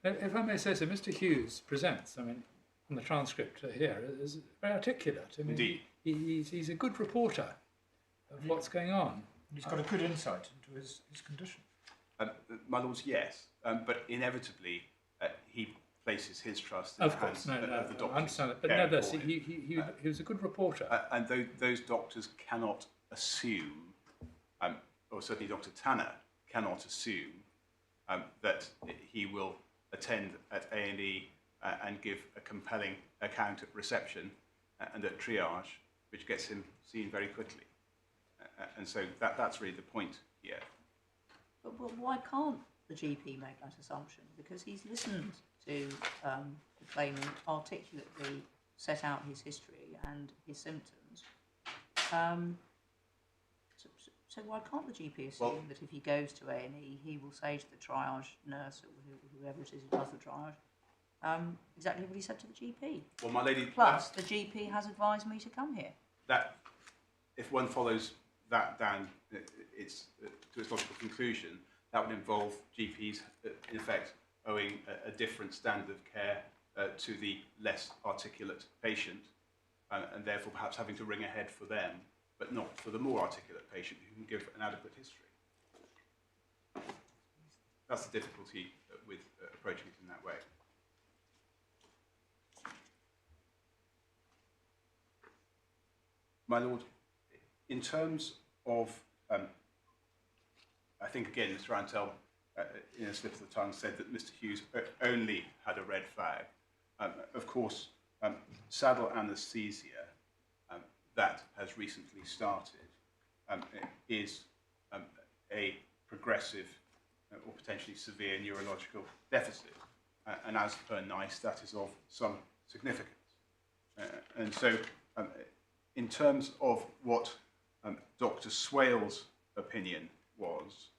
If I may say so, Mr. Hewes presents, I mean, from the transcript here, is very articulate. I mean, Indeed. He's a good reporter of what's going on. He's got a good insight into his condition. My lords, yes, but inevitably he places his trust in the hands of the doctors. I understand it, but nevertheless, he was a good reporter. And those doctors cannot assume, or certainly Dr. Tanner cannot assume, that he will attend at A&E and give a compelling account at reception and at triage, which gets him seen very quickly. And so that's really the point here. But why can't the GP make that assumption? Because he's listened to the claimant articulately set out his history and his symptoms. So why can't the GP assume that if he goes to A&E, he will say to the triage nurse or whoever it is who does the triage exactly what he said to the GP? Well, my lady... Plus, the GP has advised me to come here. That, if one follows that down to its logical conclusion, that would involve GPs, in effect, owing a different standard of care to the less articulate patient, and therefore perhaps having to ring ahead for them, but not for the more articulate patient who can give an adequate history. That's the difficulty with approaching it in that way. My lord, in terms of, I think again, Mr. Antel, in a slip of the tongue, said that Mr. Hewes only had a red flag. Of course, saddle anaesthesia that has recently started is a progressive or potentially severe neurological deficit. And as per NICE, that is of some significance. And so, in terms of what Dr. Swale's opinion was,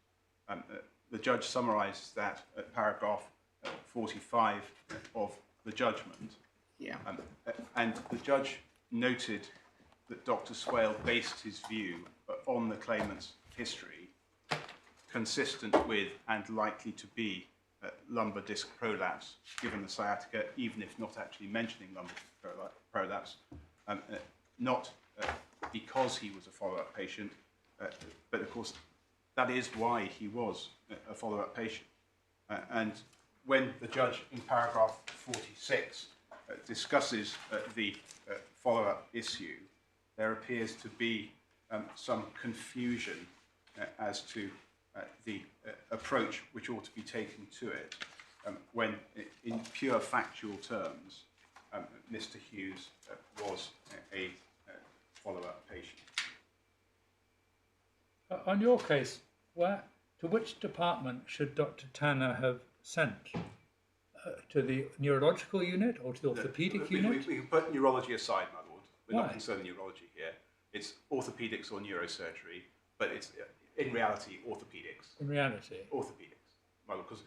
the judge summarised that at paragraph 45 of the judgment. Yeah. And the judge noted that Dr. Swale based his view on the claimant's history, consistent with and likely to be lumbar disc prolapse, given the sciatica, even if not actually mentioning lumbar disc prolapse, not because he was a follow-up patient, but of course that is why he was a follow-up patient. And when the judge in paragraph 46 discusses the follow-up issue, there appears to be some confusion as to the approach which ought to be taken to it, when in pure factual terms Mr. Hewes was a follow-up patient. On your case, to which department should Dr. Tanner have sent? To the neurological unit or to the orthopaedic unit? We can put neurology aside, my lord. We're Why? not concerned with neurology here. It's orthopaedics or neurosurgery, but it's in reality orthopaedics. In reality? Orthopaedics, my lord, because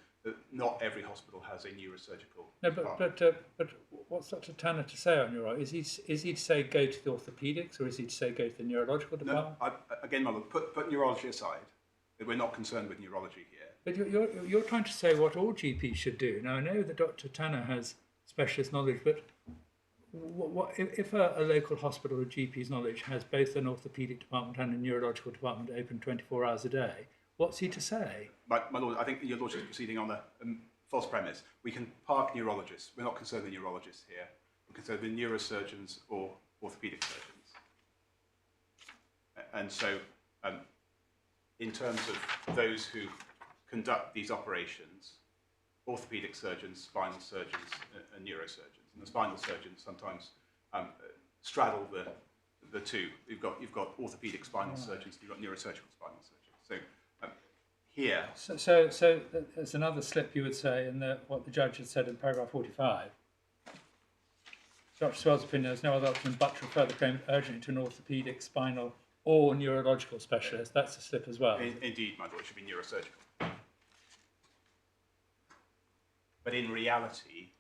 not every hospital has a neurosurgical No, department. but what's Dr. Tanner to say on neuro? Is he to say go to the orthopaedics, or is he to say go to the neurological department? No, again, my lord, put neurology aside. We're not concerned with neurology here. But you're trying to say what all GPs should do. Now I know that Dr. Tanner has specialist knowledge, but if a local hospital with GP's knowledge has both an orthopaedic department and a neurological department open 24 hours a day, what's he to say? My lord, I think your lordship is proceeding on a false premise. We can park neurologists. We're not concerned with neurologists here. We're concerned with neurosurgeons or orthopaedic surgeons. And so, in terms of those who conduct these operations, orthopaedic surgeons, spinal surgeons, and neurosurgeons. And the spinal surgeons sometimes straddle the two. You've got orthopaedic spinal surgeons, you've got neurosurgical spinal surgeons. So here. So there's another slip you would say in what the judge had said in paragraph 45. Dr. Swell's opinion, there's no other option but to refer the claimant urgently to an orthopaedic, spinal, or neurological specialist. That's a slip as well. Indeed, my lord, it should be neurosurgical. But in reality,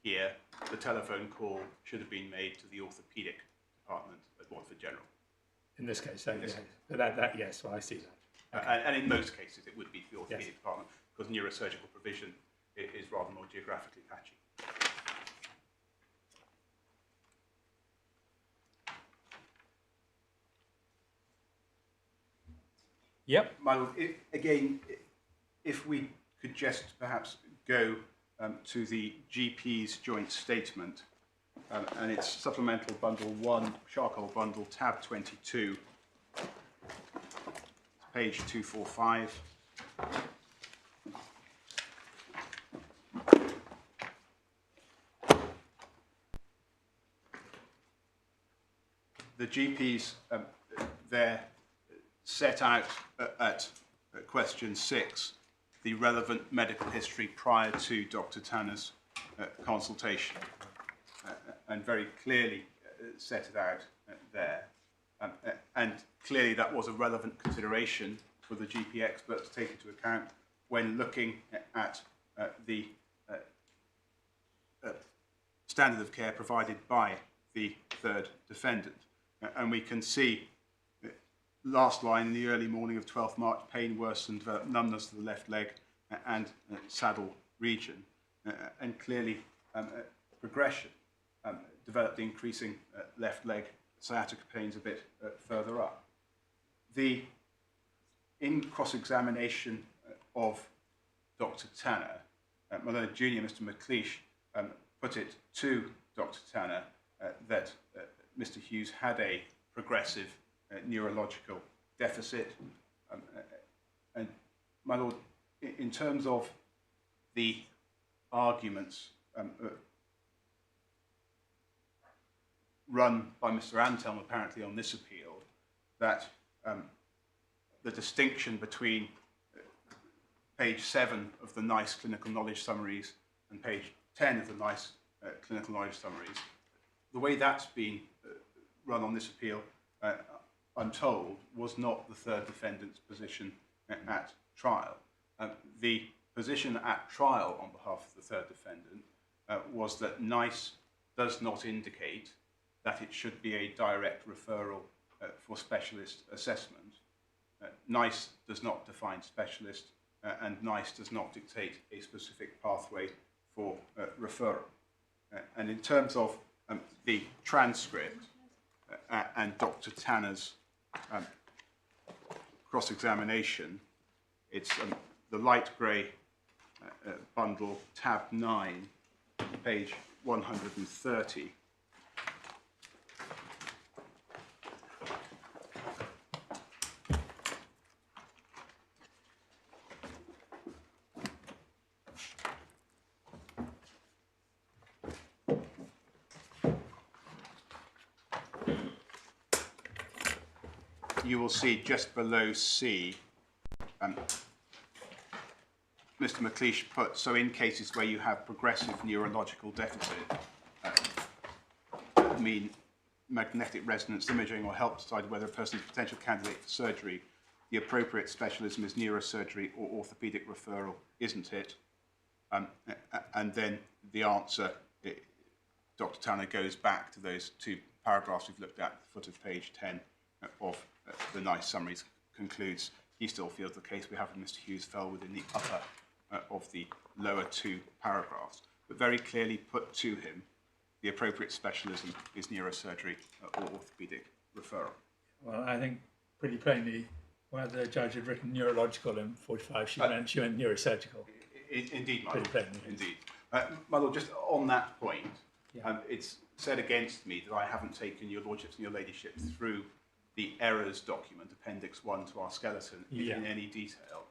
here, the telephone call should have been made to the orthopaedic department at Watford General. In this case, yes, well, I see that. Okay. And in most cases, it would be the orthopaedic Yes. department, because neurosurgical provision is rather more geographically patchy. Yep. My lord, if we could just perhaps go to the GP's joint statement, and it's supplemental bundle 1, charcoal bundle, tab 22, page 245. The GPs there set out at question 6 the relevant medical history prior to Dr. Tanner's consultation, and very clearly set it out there. And clearly that was a relevant consideration for the GP expert to take into account when looking at the standard of care provided by the third defendant. And we can see last line, in the early morning of 12th March, pain worsened, developed numbness of the left leg and saddle region, and clearly progression developed increasing left leg sciatica pains a bit further up. In cross-examination of Dr. Tanner, my learned junior, Mr. McLeish, put it to Dr. Tanner that Mr. Hewes had a progressive neurological deficit. And my lord, in terms of the arguments run by Mr. Antelm apparently on this appeal, that the distinction between page 7 of the NICE clinical knowledge summaries and page 10 of the NICE clinical knowledge summaries, the way that's been run on this appeal, I'm told, was not the third defendant's position at trial. The position at trial on behalf of the third defendant was that NICE does not indicate that it should be a direct referral for specialist assessment. NICE does not define specialist, and NICE does not dictate a specific pathway for referral. And in terms of the transcript and Dr. Tanner's cross-examination, it's the light grey bundle, tab 9, page 130. You will see just below C, Mr. McLeish put, so in cases where you have progressive neurological deficit, mean magnetic resonance imaging will help decide whether a person is a potential candidate for surgery. The appropriate specialism is neurosurgery or orthopaedic referral, isn't it? And then the answer, Dr. Tanner goes back to those two paragraphs we've looked at, the foot of page 10 of the nice summaries, concludes he still feels the case we have with Mr. Hewes fell within the upper of the lower two paragraphs, but very clearly put to him the appropriate specialism is neurosurgery or orthopaedic referral. Well, I think pretty plainly, where the judge had written neurological in 45, she meant neurosurgical. Indeed, my Pretty lord. plainly. Indeed. My lord, just on that point, Yeah. it's said against me that I haven't taken your lordships and your ladyships through the errors document, Appendix 1 to our skeleton, in any detail.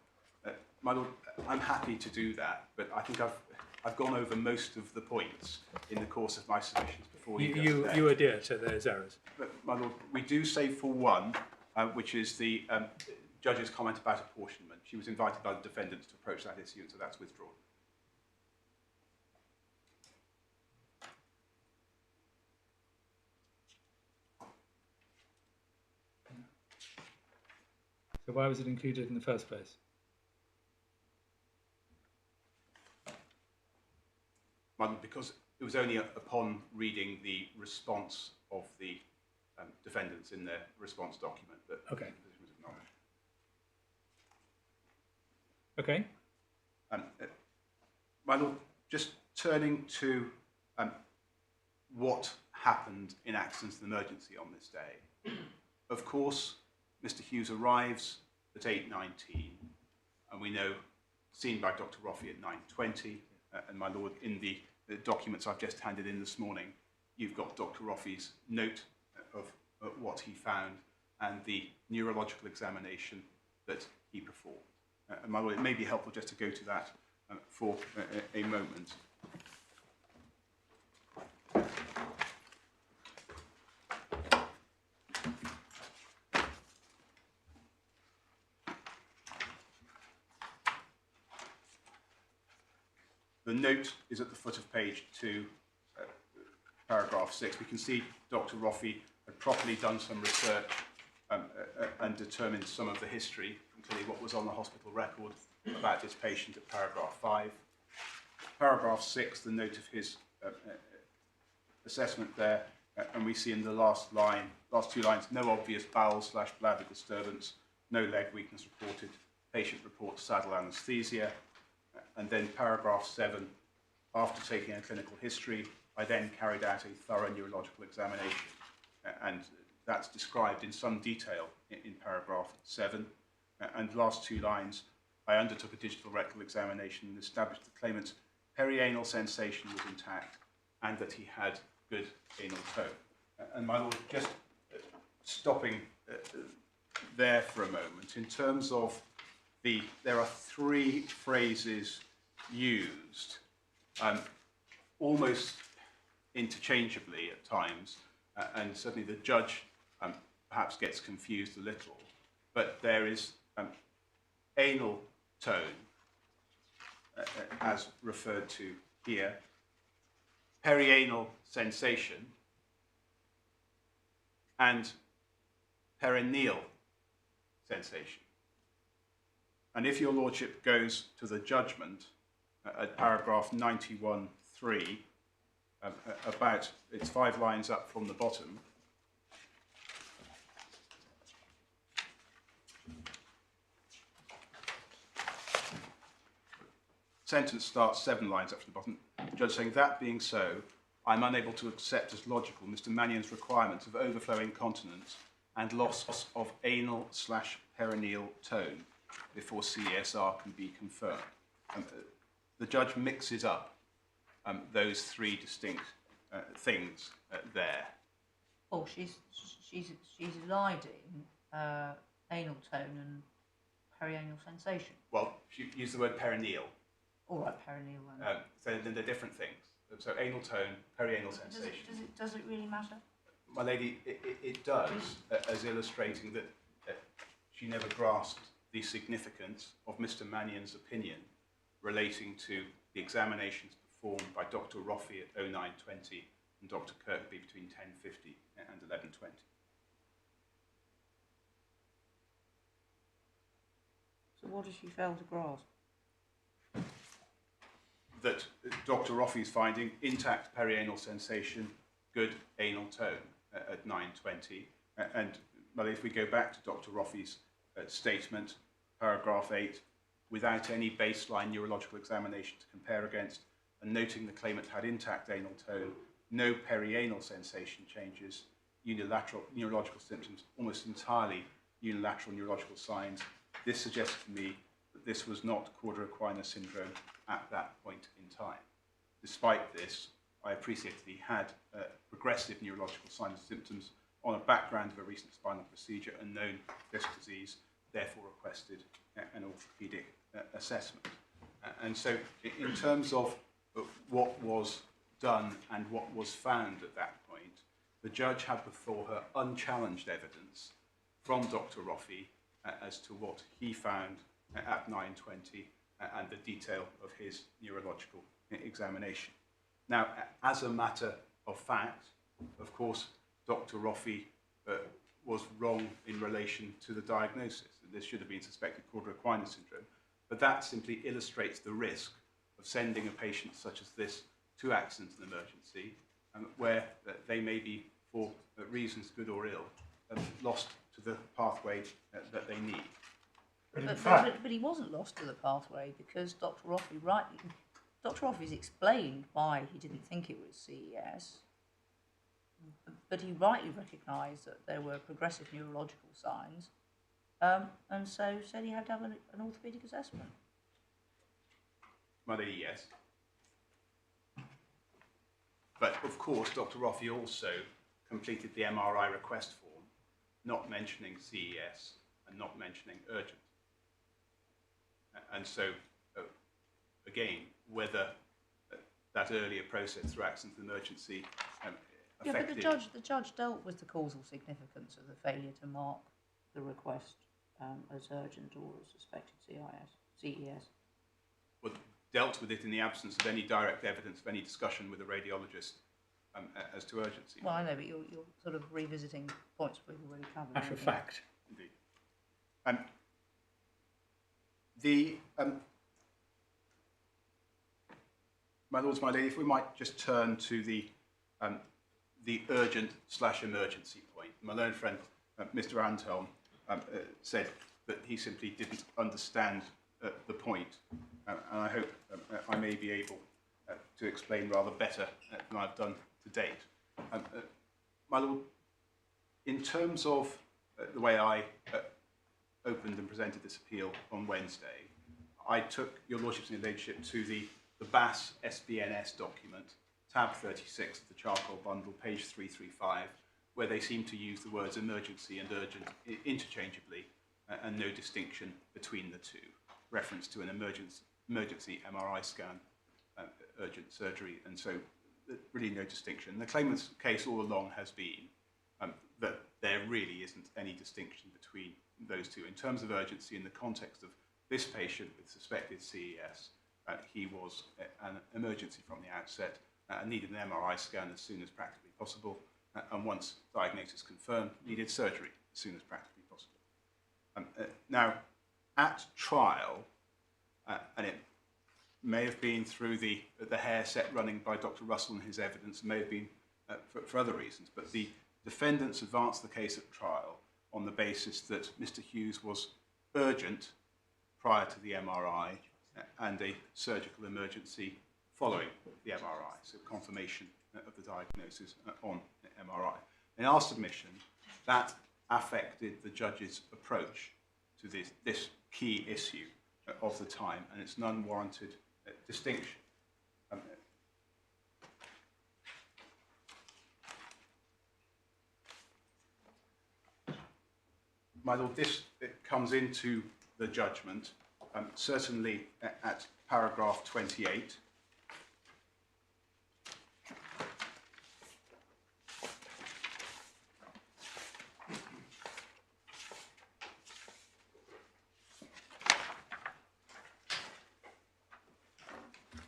My lord, I'm happy to do that, but I think I've gone over most of the points in the course of my submissions before you. You adhere to those errors. But, my lord, we do say for one, which is the judge's comment about apportionment. She was invited by the defendants to approach that issue, and so that's withdrawn. So why was it included in the first place? Because it was only upon reading the response of the defendants in their response document that the position was acknowledged. Okay. My lord, just turning to what happened in accidents and emergency on this day. Of course, Mr. Hewes arrives at 8:19, and we know, seen by Dr. Roffey at 9:20, and my lord, in the documents I've just handed in this morning, you've got Dr. Roffey's note of what he found and the neurological examination that he performed. And my lord, it may be helpful just to go to that for a moment. The note is at the foot of page 2, paragraph 6. We can see Dr. Roffey had properly done some research and determined some of the history, including what was on the hospital record about his patient at paragraph 5. Paragraph 6, the note of his assessment there, and we see in the last two lines, no obvious bowel/bladder disturbance, no leg weakness reported, patient reports saddle anaesthesia. And then paragraph 7, after taking a clinical history, I then carried out a thorough neurological examination. And that's described in some detail in paragraph 7. And the last two lines, I undertook a digital rectal examination and established the claimant's perianal sensation was intact and that he had good anal toe. And my lord, just stopping there for a moment, in terms of there are three phrases used, almost interchangeably at times, and certainly the judge perhaps gets confused a little, but there is anal tone, as referred to here, perianal sensation, and perineal sensation. And if your lordship goes to the judgment at paragraph 91.3, about, it's 5 lines up from the bottom, sentence starts 7 lines up from the bottom, the judge saying, that being so, I'm unable to accept as logical Mr. Mannion's requirements of overflow incontinence and loss of anal/perineal tone before CESR can be confirmed. The judge mixes up those three distinct things there. Oh, she's eliding anal tone and perianal sensation. Well, she used the word perineal. All right, perineal then. So they're different things. So anal tone, perianal sensation. Does it really matter? My lady, it does, as illustrating that she never grasped the significance of Mr. Mannion's opinion relating to the examinations performed by Dr. Roffey at 09:20 and Dr. Kirkby between 10:50 and 11:20. So what does she fail to grasp? that Dr. Roffey's finding, intact perianal sensation, good anal tone at 9:20. And well, if we go back to Dr. Roffey's statement, paragraph 8, without any baseline neurological examination to compare against, and noting the claimant had intact anal tone, no perianal sensation changes, unilateral neurological symptoms, almost entirely unilateral neurological signs. This suggests to me that this was not cauda equina syndrome at that point in time. Despite this, I appreciate that he had progressive neurological signs and symptoms on a background of a recent spinal procedure and known disc disease, therefore requested an orthopaedic assessment. And so in terms of what was done and what was found at that point, the judge had before her unchallenged evidence from Dr. Roffey as to what he found at 9:20 and the detail of his neurological examination. Now, as a matter of fact, of course, Dr. Roffey was wrong in relation to the diagnosis. This should have been suspected cauda equina syndrome, but that simply illustrates the risk of sending a patient such as this to accident and emergency, where they may be, for reasons good or ill, lost to the pathway that they need. But he wasn't lost to the pathway because Dr. Roffey's explained why he didn't think it was CES, but he rightly recognised that there were progressive neurological signs, and so said he had to have an orthopaedic assessment. Mother, yes. But of course, Dr. Roffey also completed the MRI request form, not mentioning CES and not mentioning urgent. And so, again, whether that earlier process through accident and emergency affected... Yeah, but the judge dealt with the causal significance of the failure to mark the request as urgent or as suspected CES. Well, dealt with it in the absence of any direct evidence of any discussion with a radiologist as to urgency. Well, I know, but you're sort of revisiting points we've already covered. Matter of fact. Indeed. My lords, my lady, if we might just turn to the urgent/emergency point. My learned friend, Mr. Anthelm, said that he simply didn't understand the point, and I hope I may be able to explain rather better than I've done to date. My lord, in terms of the way I opened and presented this appeal on Wednesday, I took your lordship's ladyship to the BAS SBNS document, tab 36 of the charcoal bundle, page 335, where they seem to use the words emergency and urgent interchangeably and no distinction between the two. Reference to an emergency MRI scan, urgent surgery, and so really no distinction. The claimant's case all along has been that there really isn't any distinction between those two. In terms of urgency, in the context of this patient with suspected CES, he was an emergency from the outset and needed an MRI scan as soon as practically possible, and once diagnosis confirmed, needed surgery as soon as practically possible. Now, at trial, and it may have been through the hair set running by Dr. Russell and his evidence, may have been for other reasons, but the defendants advanced the case at trial on the basis that Mr. Hewes was urgent prior to the MRI and a surgical emergency following the MRI, so confirmation of the diagnosis on MRI. In our submission, that affected the judge's approach to this key issue of the time, and it's an unwarranted distinction. My lord, this comes into the judgment, certainly at paragraph 28.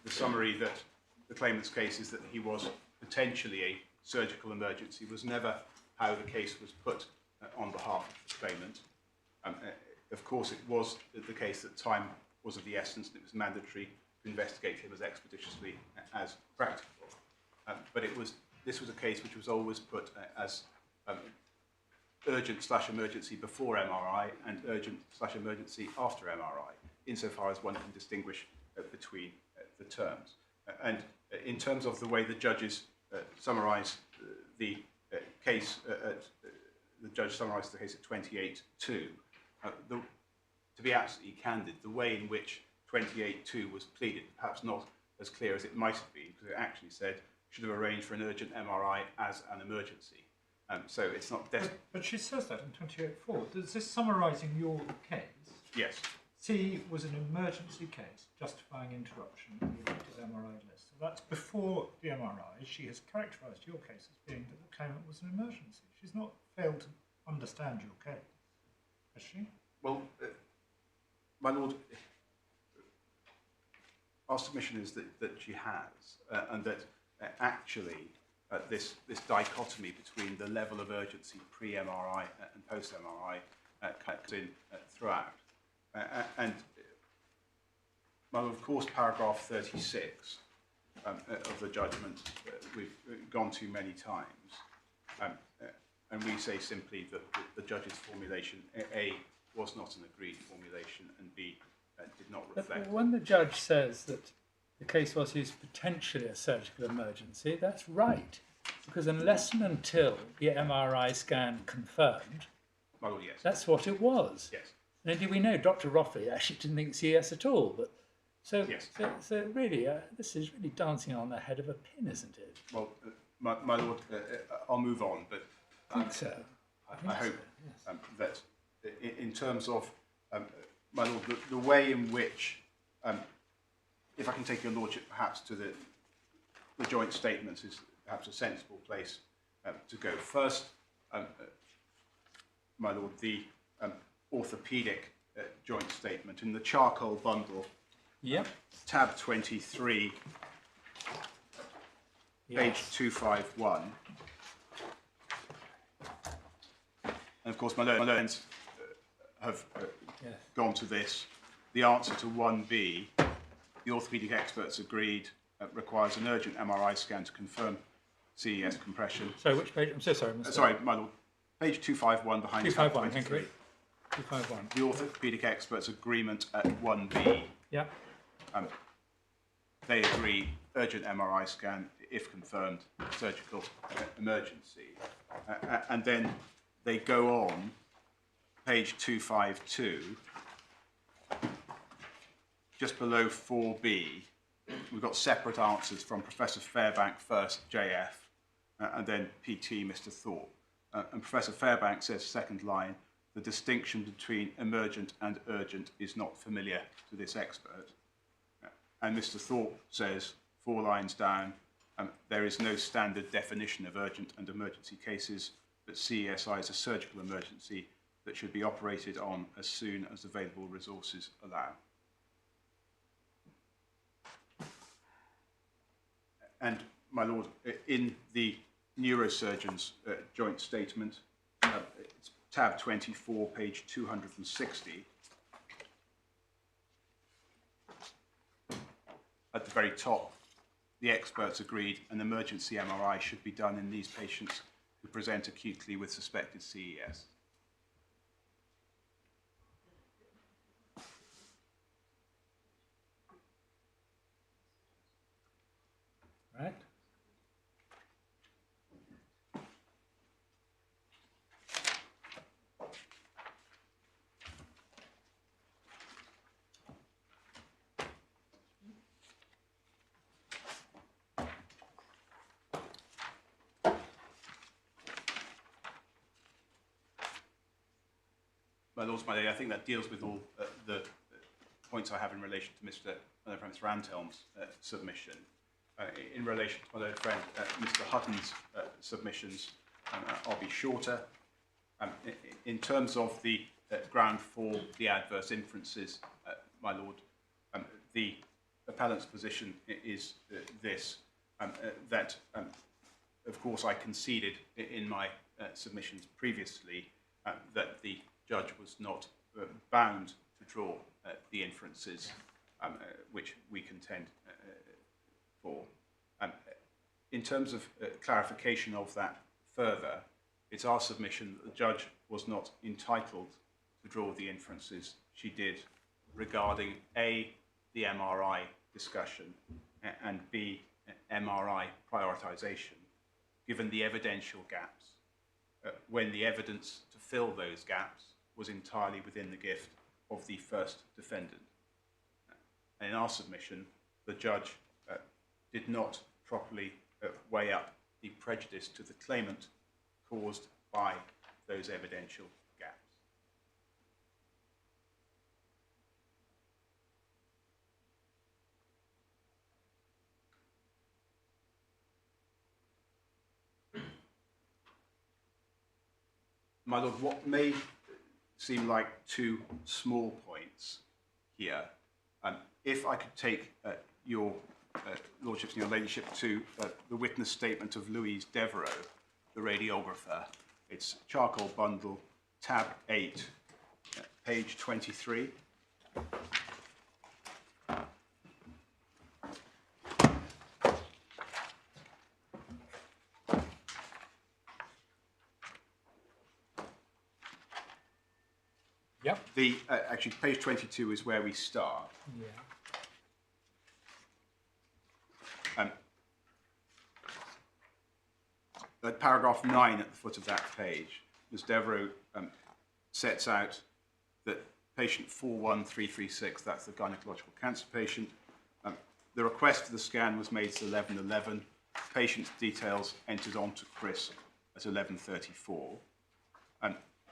The summary that the claimant's case is that he was potentially a surgical emergency was never how the case was put on behalf of the claimant. Of course, it was the case that time was of the essence and it was mandatory investigate him as expeditiously as practicable. But this was a case which was always put as urgent/emergency before MRI and urgent/emergency after MRI, insofar as one can distinguish between the terms. And in terms of the way the judges summarise the case, the judge summarised the case at 28.2. To be absolutely candid, the way in which 28.2 was pleaded, perhaps not as clear as it might have been, because it actually said should have arranged for an urgent MRI as an emergency. So it's not desperate. But she says that in 28.4. Is this summarising your case? Yes. C was an emergency case justifying interruption in the elective MRI list. So that's before the MRI. She has characterised your case as being that the claimant was an emergency. She's not failed to understand your case, has she? Well, my lord, our submission is that she has, and that actually this dichotomy between the level of urgency pre-MRI and post-MRI comes in throughout. And, well, of course, paragraph 36 of the judgment we've gone to many times, and we say simply that the judge's formulation, A, was not an agreed formulation, and B, did not reflect. But when the judge says that the case was used potentially a surgical emergency, that's right, because unless and until the MRI scan confirmed, My lord, yes. that's what it was. Yes. And indeed, we know Dr. Roffey actually didn't think CES at all. But so really, this is really dancing on the head of a pin, isn't it? Well, my lord, I'll move on, but I think so. I hope yes. That in terms of, my lord, the way in which, if I can take your lordship perhaps to the joint statements is perhaps a sensible place to go. First, my lord, the orthopaedic joint statement in the charcoal bundle, Yep. tab 23, page 251. And of course, my learns have gone to this. The answer to 1B, the orthopaedic experts agreed requires an urgent MRI scan to confirm CES compression. So which page? I'm so sorry. Sorry, my lord. Page 251 behind 251, tab thank 23. you. 251. The orthopaedic experts' agreement at 1B. Yeah. They agree urgent MRI scan if confirmed surgical emergency. And then they go on, page 252, just below 4B, we've got separate answers from Professor Fairbank first, JF, and then PT, Mr. Thorpe. And Professor Fairbank says, second line, the distinction between emergent and urgent is not familiar to this expert. And Mr. Thorpe says, 4 lines down, there is no standard definition of urgent and emergency cases, but CESI is a surgical emergency that should be operated on as soon as available resources allow. And, my lord, in the neurosurgeon's joint statement, it's tab 24, page 260. At the very top, the experts agreed an emergency MRI should be done in these patients who present acutely with suspected CES. Right. My lords, my lady, I think that deals with all the points I have in relation to Mr. Rantelm's submission. In relation to my old friend Mr. Hutton's submissions, I'll be shorter. In terms of the ground for the adverse inferences, my lord, the appellant's position is this, that, of course, I conceded in my submissions previously that the judge was not bound to draw the inferences which we contend for. In terms of clarification of that further, it's our submission that the judge was not entitled to draw the inferences she did regarding A, the MRI discussion, and B, MRI prioritization, given the evidential gaps, when the evidence to fill those gaps was entirely within the gift of the first defendant. And in our submission, the judge did not properly weigh up the prejudice to the claimant caused by those evidential gaps. My Lord, what may seem like two small points here, if I could take your Lordships and your Ladyship to the witness statement of Louise Devereux, the radiographer. It's charcoal bundle, tab 8, page 23. Yep. Actually, page 22 is where we start. Yeah. At paragraph 9 at the foot of that page, Ms. Devereux sets out that patient 41336, that's the gynecological cancer patient, the request for the scan was made at 11:11. Patient's details entered onto Chris at 11:34.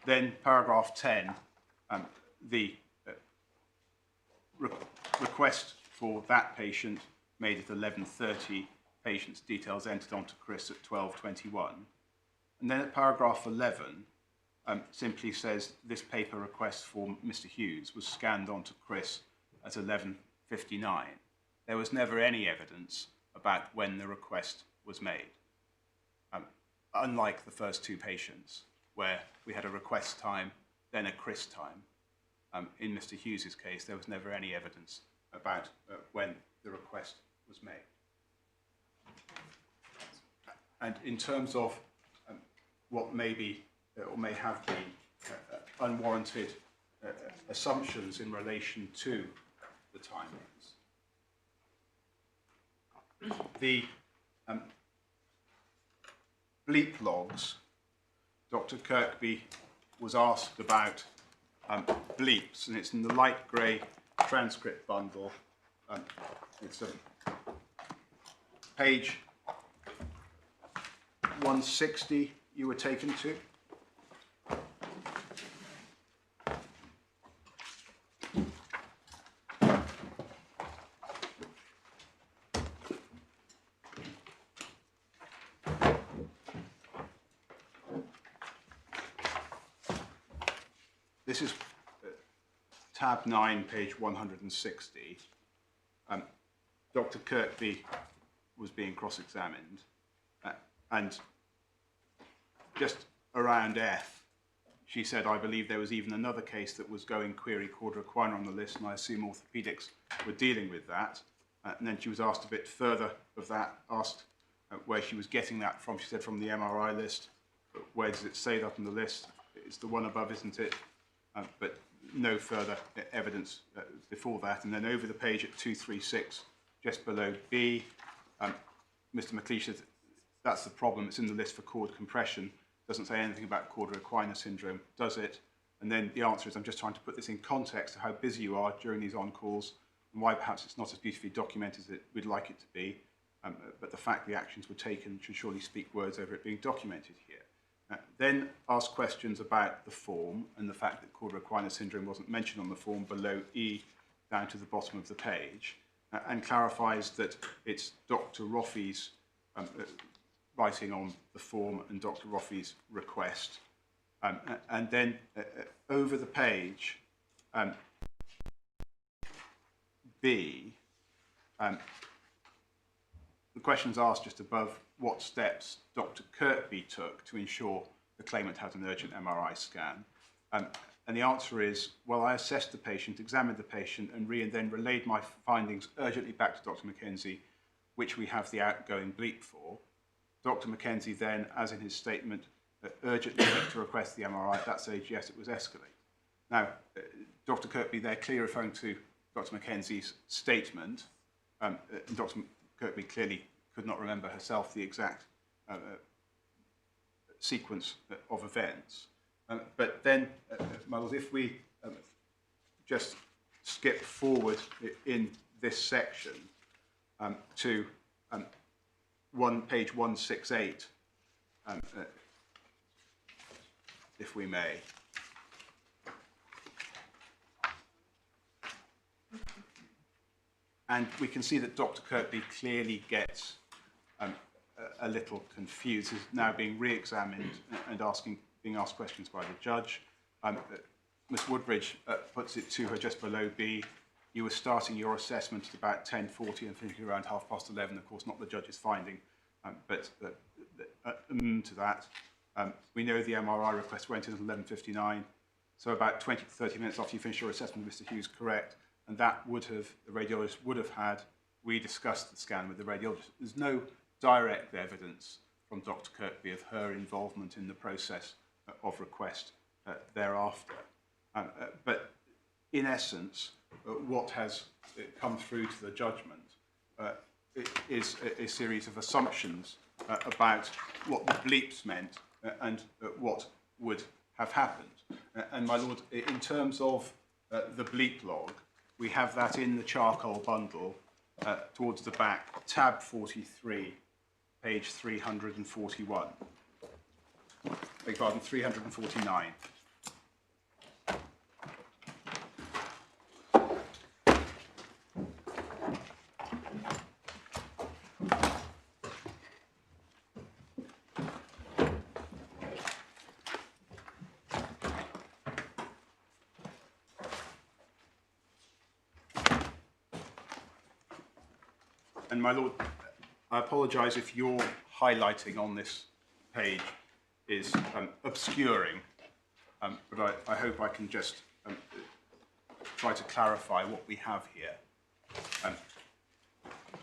Then paragraph 10, the request for that patient made at 11:30. Patient's details entered onto Chris at 12:21. And then at paragraph 11, simply says this paper request for Mr. Hewes was scanned onto Chris at 11:59. There was never any evidence about when the request was made. Unlike the first two patients, where we had a request time, then a Chris time. In Mr. Hewes' case, there was never any evidence about when the request was made. And in terms of what may be or may have been unwarranted assumptions in relation to the timings, the bleep logs, Dr. Kirkby was asked about bleeps, and it's in the light grey transcript bundle. It's page 160 you were taken to. This is tab 9, page 160. Dr. Kirkby was being cross-examined, and just around F, she said, I believe there was even another case that was going query cauda equina on the list, and I assume orthopedics were dealing with that. And then she was asked a bit further of that, asked where she was getting that from. She said from the MRI list. But where does it say that on the list? It's the one above, isn't it? But no further evidence before that. And then over the page at 236, just below B, Mr. McLeish said, that's the problem, it's in the list for cord compression. Doesn't say anything about cauda equina syndrome, does it? And then the answer is, I'm just trying to put this in context of how busy you are during these on-calls and why perhaps it's not as beautifully documented as we'd like it to be. But the fact the actions were taken should surely speak words over it being documented here. Then ask questions about the form and the fact that cauda equina syndrome wasn't mentioned on the form below E down to the bottom of the page, and clarifies that it's Dr. Roffey's writing on the form and Dr. Roffey's request. And then over the page, B, the question's asked just above what steps Dr. Kirkby took to ensure the claimant had an urgent MRI scan. And the answer is, well, I assessed the patient, examined the patient, and then relayed my findings urgently back to Dr. Mackenzie, which we have the outgoing bleep for. Dr. Mackenzie then, as in his statement, urgently went to request the MRI. At that stage, yes, it was escalate. Now, Dr. Kirkby there clearly referring to Dr. Mackenzie's statement. Dr. Kirkby clearly could not remember herself the exact sequence of events. But then, my lord, if we just skip forward in this section to page 168, if we may. And we can see that Dr. Kirkby clearly gets a little confused. He's now being re-examined and being asked questions by the judge. Miss Woodbridge puts it to her just below B. You were starting your assessment at about 10:40 and finishing around 11:30. Of course, not the judge's finding, but to that. We know the MRI request went in at 11:59, so about 20 to 30 minutes after you finished your assessment, Mr. Hewes, correct, and that would have, the radiologist would have had, we discussed the scan with the radiologist. There's no direct evidence from Dr. Kirkby of her involvement in the process of request thereafter. But in essence, what has come through to the judgment is a series of assumptions about what the bleeps meant and what would have happened. And my lord, in terms of the bleep log, we have that in the charcoal bundle towards the back, tab 43, page 341. Beg pardon, 349. And my lord, I apologise if your highlighting on this page is obscuring, but I hope I can just try to clarify what we have here.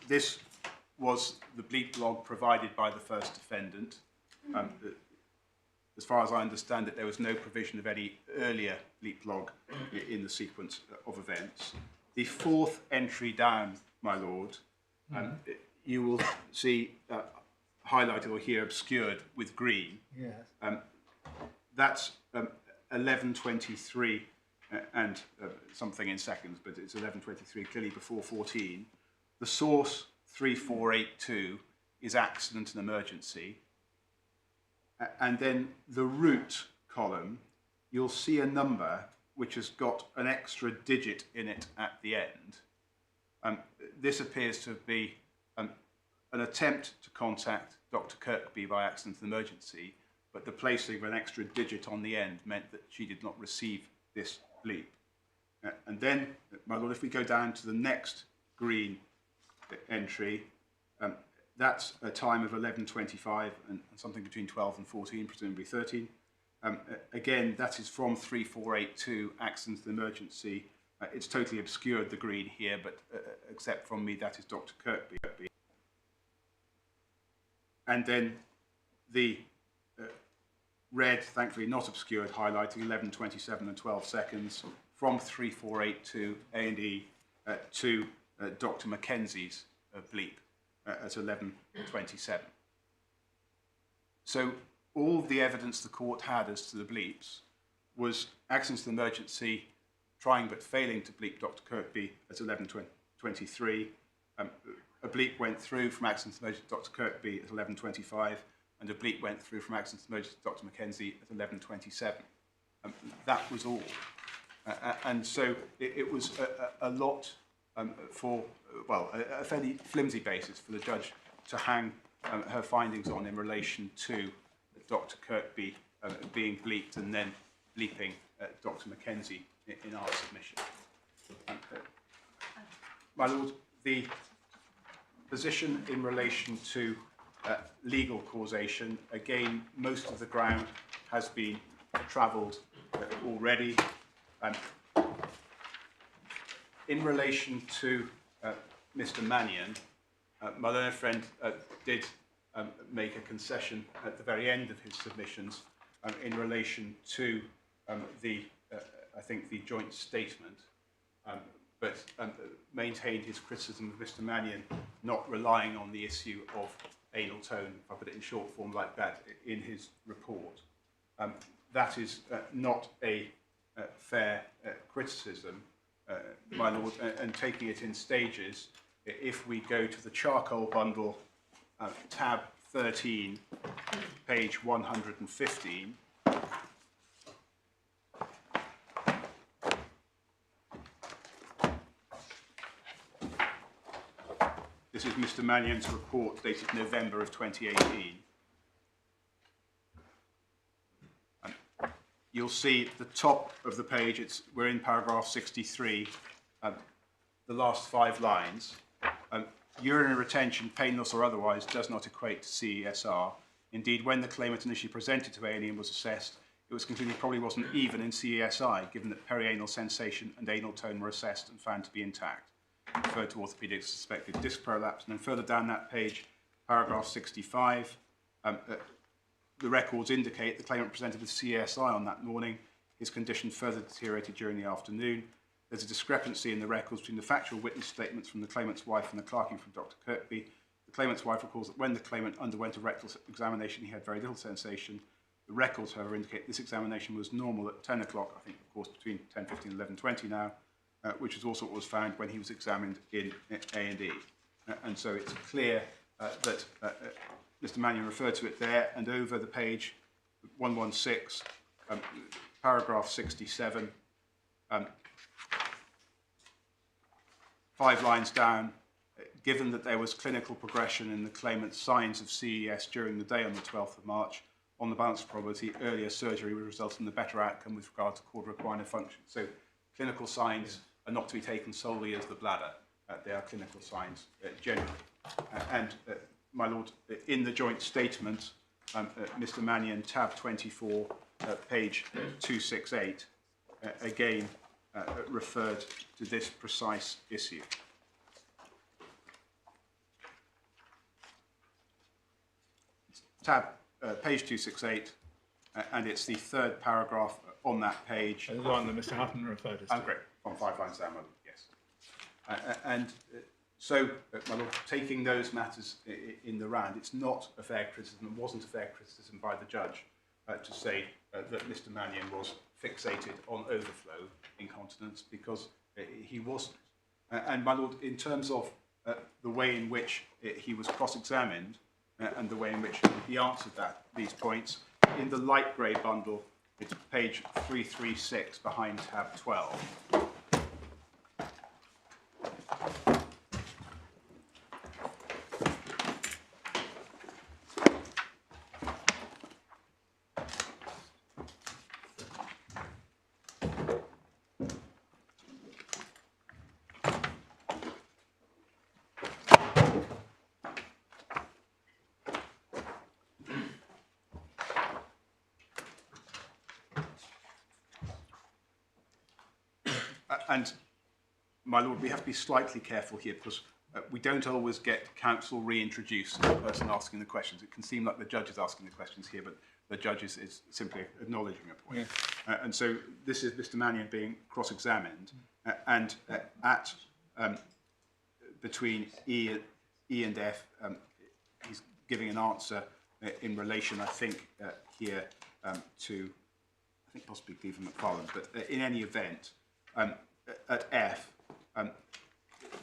This was the bleep log provided by the first defendant. As far as I understand it, there was no provision of any earlier bleep log in the sequence of events. The fourth entry down, my lord, you will see highlighted or here obscured with green. Yes. That's 11:23 and something in seconds, but it's 11:23, clearly before 14. The source 3482 is accident and emergency. And then the root column, you'll see a number which has got an extra digit in it at the end. This appears to be an attempt to contact Dr. Kirkby by accident and emergency, but the placing of an extra digit on the end meant that she did not receive this bleep. And then, my lord, if we go down to the next green entry, that's a time of 11:25 and something between 12 and 14, presumably 13. Again, that is from 3482, accident and emergency. It's totally obscured, the green here, but except from me, that is Dr. Kirkby. And then the red, thankfully not obscured, highlighting 11:27 and 12 seconds from 3482 A&E to Dr. Mackenzie's bleep at 11:27. So all of the evidence the court had as to the bleeps was accident and emergency trying but failing to bleep Dr. Kirkby at 11:23. A bleep went through from accident and emergency to Dr. Kirkby at 11:25, and a bleep went through from accident and emergency to Dr. Mackenzie at 11:27. That was all. And so it was a lot for, well, a fairly flimsy basis for the judge to hang her findings on in relation to Dr. Kirkby being bleeped and then bleeping Dr. Mackenzie in our submission. My lord, the position in relation to legal causation, again, most of the ground has been travelled already. In relation to Mr. Mannion, my learned friend did make a concession at the very end of his submissions in relation to I think the joint statement, but maintained his criticism of Mr. Mannion not relying on the issue of anal tone, if I put it in short form like that, in his report. That is not a fair criticism, my lord, and taking it in stages, if we go to the charcoal bundle, tab 13, page 115, this is Mr. Mannion's report dated November of 2018. You'll see at the top of the page, we're in paragraph 63, the last 5 lines. Urinary retention, painless or otherwise, does not equate to CESR. Indeed, when the claimant initially presented to A&E and was assessed, it was concluded he probably wasn't even in CESI, given that perianal sensation and anal tone were assessed and found to be intact. Referred to orthopaedic suspected disc prolapse. And then further down that page, paragraph 65, the records indicate the claimant presented with CESI on that morning. His condition further deteriorated during the afternoon. There's a discrepancy in the records between the factual witness statements from the claimant's wife and the clerking from Dr. Kirkby. The claimant's wife recalls that when the claimant underwent a rectal examination, he had very little sensation. The records, however, indicate this examination was normal at 10 o'clock, I think, of course, between 10:15 and 11:20 now, which is also what was found when he was examined in A&E. And so it's clear that Mr. Mannion referred to it there, and over the page 116, paragraph 67, 5 lines down, given that there was clinical progression in the claimant's signs of CES during the day on the 12th of March, on the balance of probability, earlier surgery would result in a better outcome with regard to cauda equina function. So clinical signs are not to be taken solely as the bladder. They are clinical signs generally. My lord, in the joint statement, Mr. Mannion, tab 24, page 268, again referred to this precise issue. Tab page 268, and it's the 3rd paragraph on that page. The one that Mr. Hutton referred us to. Great, on 5 lines down, yes. So, my lord, taking those matters in the round, it's not a fair criticism, it wasn't a fair criticism by the judge to say that Mr. Mannion was fixated on overflow incontinence, because he wasn't. And my lord, in terms of the way in which he was cross-examined and the way in which he answered these points, in the light grey bundle, it's page 336 behind tab 12. And, my lord, we have to be slightly careful here, because we don't always get counsel reintroduced to the person asking the questions. It can seem like the judge is asking the questions here, but the judge is simply acknowledging a point. Yeah. And so this is Mr. Mannion being cross-examined, and at between E and F, he's giving an answer in relation, I think, here to, I think possibly Cleveland McFarland, but in any event, at F,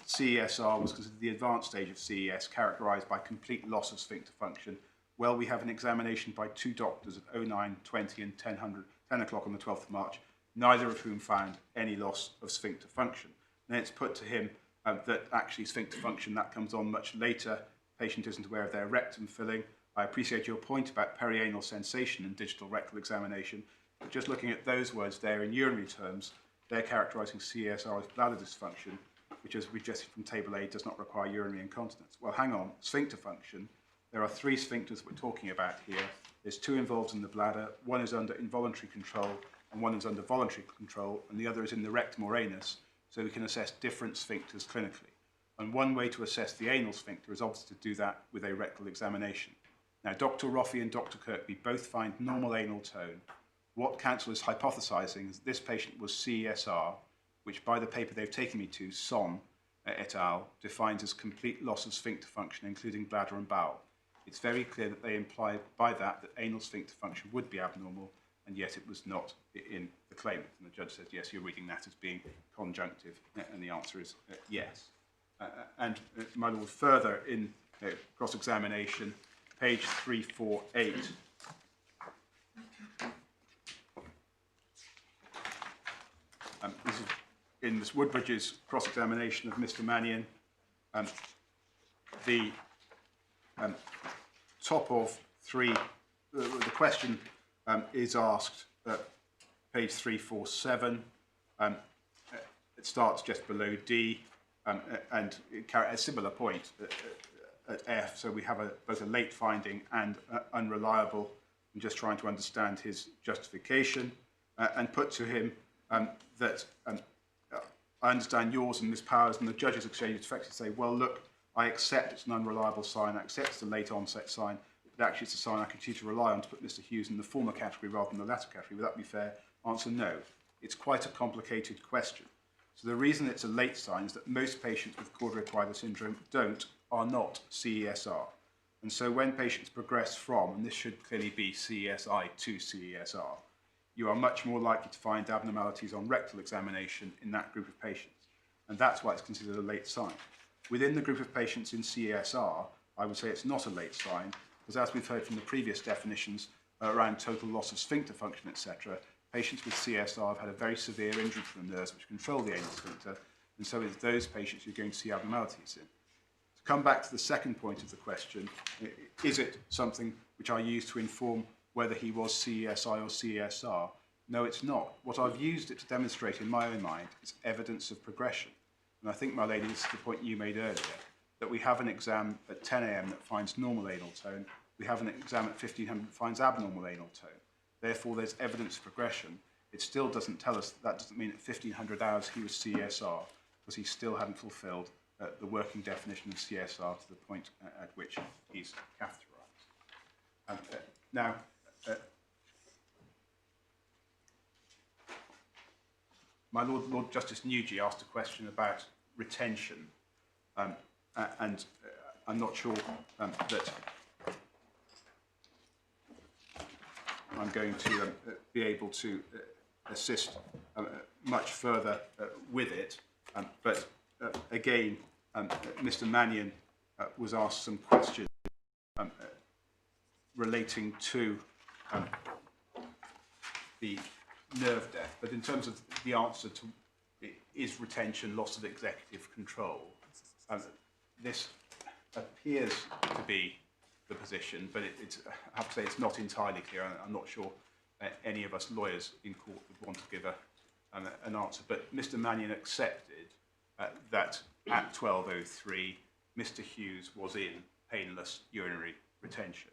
CESR was considered the advanced stage of CES, characterised by complete loss of sphincter function. Well, we have an examination by 2 doctors at 09:20 and 10 o'clock on the 12th of March, neither of whom found any loss of sphincter function. Then it's put to him that actually sphincter function, that comes on much later. Patient isn't aware of their rectum filling. I appreciate your point about perianal sensation and digital rectal examination, but just looking at those words there in urinary terms, they're characterising CESR as bladder dysfunction, which, as we suggested from Table A, does not require urinary incontinence. Well, hang on, sphincter function there are three sphincters we're talking about here. There's two involved in the bladder. One is under involuntary control and one is under voluntary control, and the other is in the rectum or anus, so we can assess different sphincters clinically. And one way to assess the anal sphincter is obviously to do that with a rectal examination. Now, Dr. Roffey and Dr. Kirkby both find normal anal tone. What counsel is hypothesizing is this patient was CESR, which by the paper they've taken me to, Son et al., defines as complete loss of sphincter function, including bladder and bowel. It's very clear that they imply by that anal sphincter function would be abnormal, and yet it was not in the claimant. And the judge says, yes, you're reading that as being conjunctive, and the answer is yes. My Lord, further in cross-examination, page 348. This is in Miss Woodbridge's cross-examination of Mr. Mannion. The top of three, the question is asked at page 347. It starts just below D, and it carries a similar point at F. So we have both a late finding and unreliable. I'm just trying to understand his justification and put to him that I understand yours and Ms. Powers and the judge's exchange effectively say, well, look, I accept it's an unreliable sign, I accept it's a late onset sign, but actually it's a sign I continue to rely on to put Mr. Hewes in the former category rather than the latter category. Would that be fair? Answer, no. It's quite a complicated question. So the reason it's a late sign is that most patients with cauda equina syndrome are not CESR. And so when patients progress from, and this should clearly be CESI to CESR, you are much more likely to find abnormalities on rectal examination in that group of patients. And that's why it's considered a late sign. Within the group of patients in CESR, I would say it's not a late sign, because as we've heard from the previous definitions around total loss of sphincter function, etc., patients with CSR have had a very severe injury to the nerves which control the anal sphincter, and so it's those patients you're going to see abnormalities in. To come back to the second point of the question, is it something which I use to inform whether he was CESI or CESR? No, it's not. What I've used it to demonstrate in my own mind is evidence of progression. And I think, my lady, this is the point you made earlier, that we have an exam at 10 a.m. that finds normal anal tone, we have an exam at 1500 that finds abnormal anal tone. Therefore, there's evidence of progression. It still doesn't tell us that doesn't mean at 1500 hours he was CESR, because he still hadn't fulfilled the working definition of CSR to the point at which he's catheterized. Now, my Lord Justice Nugee asked a question about retention, and I'm not sure that I'm going to be able to assist much further with it, but again, Mr. Mannion was asked some questions relating to the nerve death, but in terms of the answer to is retention loss of executive control, this appears to be the position, but I have to say it's not entirely clear. I'm not sure any of us lawyers in court would want to give an answer, but Mr. Mannion accepted that at 12:03 Mr. Hewes was in painless urinary retention.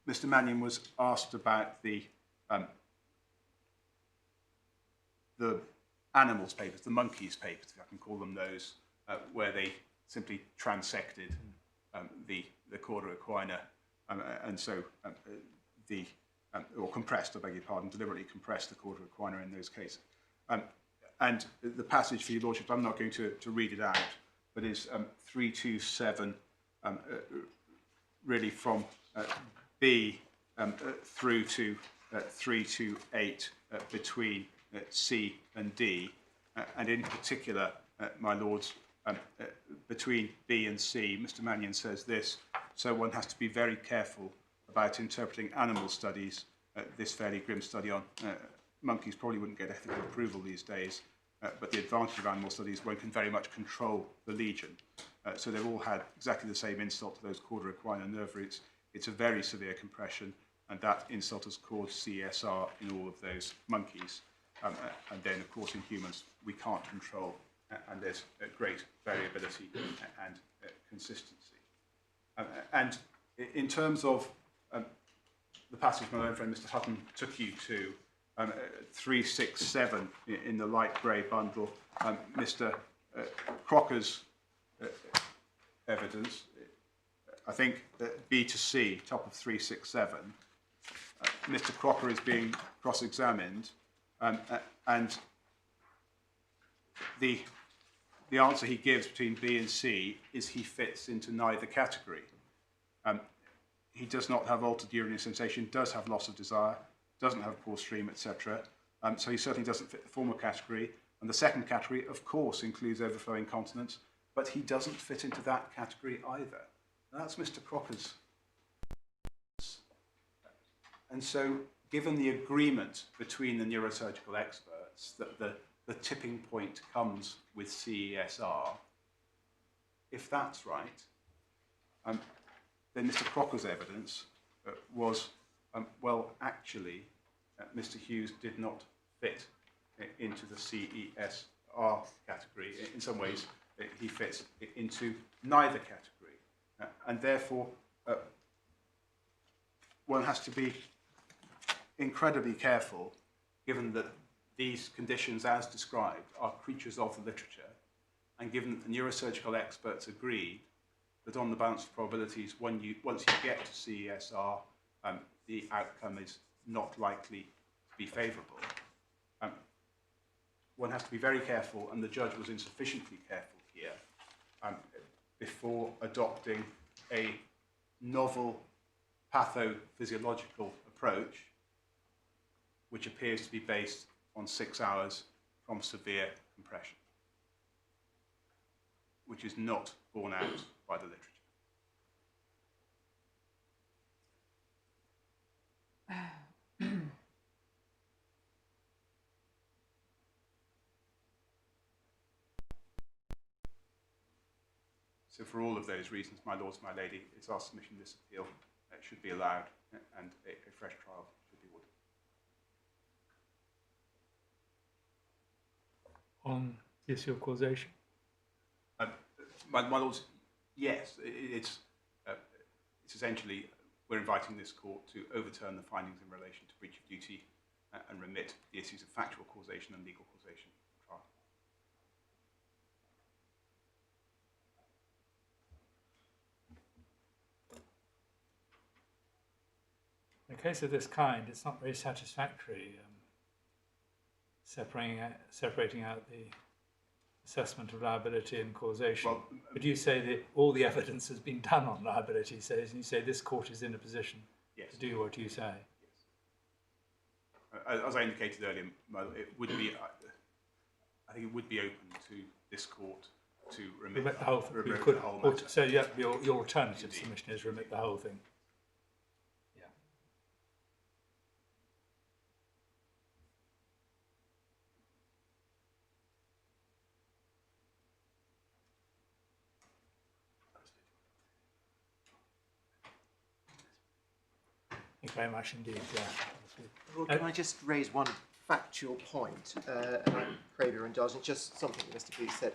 Mr. Mannion was asked about the animals papers, the monkeys papers, if I can call them those, where they simply transected the cauda equina, and so or compressed, I beg your pardon, deliberately compressed the cauda equina in those cases. And the passage for your lordship, I'm not going to read it out, but is 327, really from B through to 328 between C and D, and in particular, my lords, between B and C, Mr. Mannion says this: so one has to be very careful about interpreting animal studies. This fairly grim study on monkeys probably wouldn't get ethical approval these days, but the advantage of animal studies, one can very much control the lesion. So they've all had exactly the same insult to those cauda equina nerve roots. It's a very severe compression, and that insult has caused CSR in all of those monkeys. And then, of course, in humans, we can't control, and there's great variability and consistency. And in terms of the passage my own friend Mr. Hutton took you to, 367 in the light grey bundle, Mr. Crocker's evidence, I think that B to C, top of 367, Mr. Crocker is being cross-examined, and the answer he gives between B and C is he fits into neither category. He does not have altered urinary sensation, does have loss of desire, doesn't have poor stream, etc. So he certainly doesn't fit the former category. And the second category, of course, includes overflowing continence, but he doesn't fit into that category either. That's Mr. Crocker's. And so, given the agreement between the neurosurgical experts that the tipping point comes with CESR, if that's right, then Mr. Crocker's evidence was, well, actually, Mr. Hewes did not fit into the CESR category. In some ways, he fits into neither category. And therefore, one has to be incredibly careful, given that these conditions, as described, are creatures of the literature, and given that the neurosurgical experts agreed that on the balance of probabilities, once you get to CESR, the outcome is not likely to be favourable. One has to be very careful, and the judge was insufficiently careful here, before adopting a novel pathophysiological approach, which appears to be based on 6 hours from severe compression, which is not borne out by the literature. So for all of those reasons, my lords, my lady, it's our submission this appeal should be allowed, and a fresh trial should be ordered. On the issue of causation? My lords, yes, it's essentially, we're inviting this court to overturn the findings in relation to breach of duty and remit the issues of factual causation and legal causation for trial. In a case of this kind, it's not very satisfactory separating out the assessment of liability and causation. Well, but you say that all the evidence has been done on liability, so you say this court is in a position yes. to do what you say. Yes. As I indicated earlier, it would be, I think it would be open to this court to remit the whole thing. Remit Could, the whole matter. so your alternative Indeed. submission is remit the whole thing. Thank you very much indeed. Yeah. Well, can I just raise one factual point, and I crave your indulgence, just something that Mr. Booth said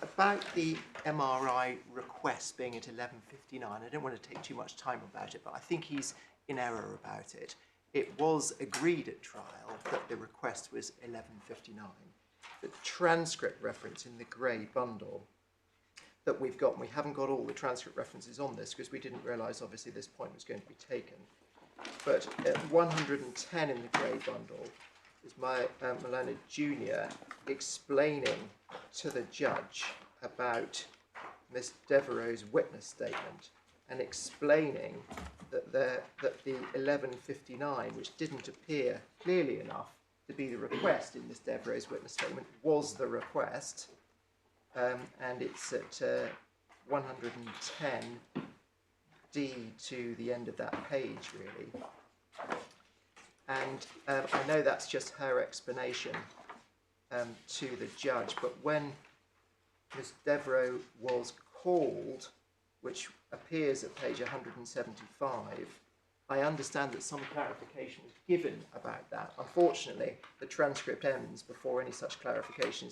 about the MRI request being at 11:59. I don't want to take too much time about it, but I think he's in error about it. It was agreed at trial that the request was 11:59. The transcript reference in the grey bundle that we've got, and we haven't got all the transcript references on this because we didn't realise obviously this point was going to be taken. But at 110 in the grey bundle is my Milana Jr. explaining to the judge about Miss Devereux's witness statement and explaining that the 11:59, which didn't appear clearly enough to be the request in Miss Devereux's witness statement, was the request, and it's at 110. D to the end of that page, really. And I know that's just her explanation to the judge, but when Miss Devereux was called, which appears at page 175, I understand that some clarification was given about that. Unfortunately, the transcript ends before any such clarification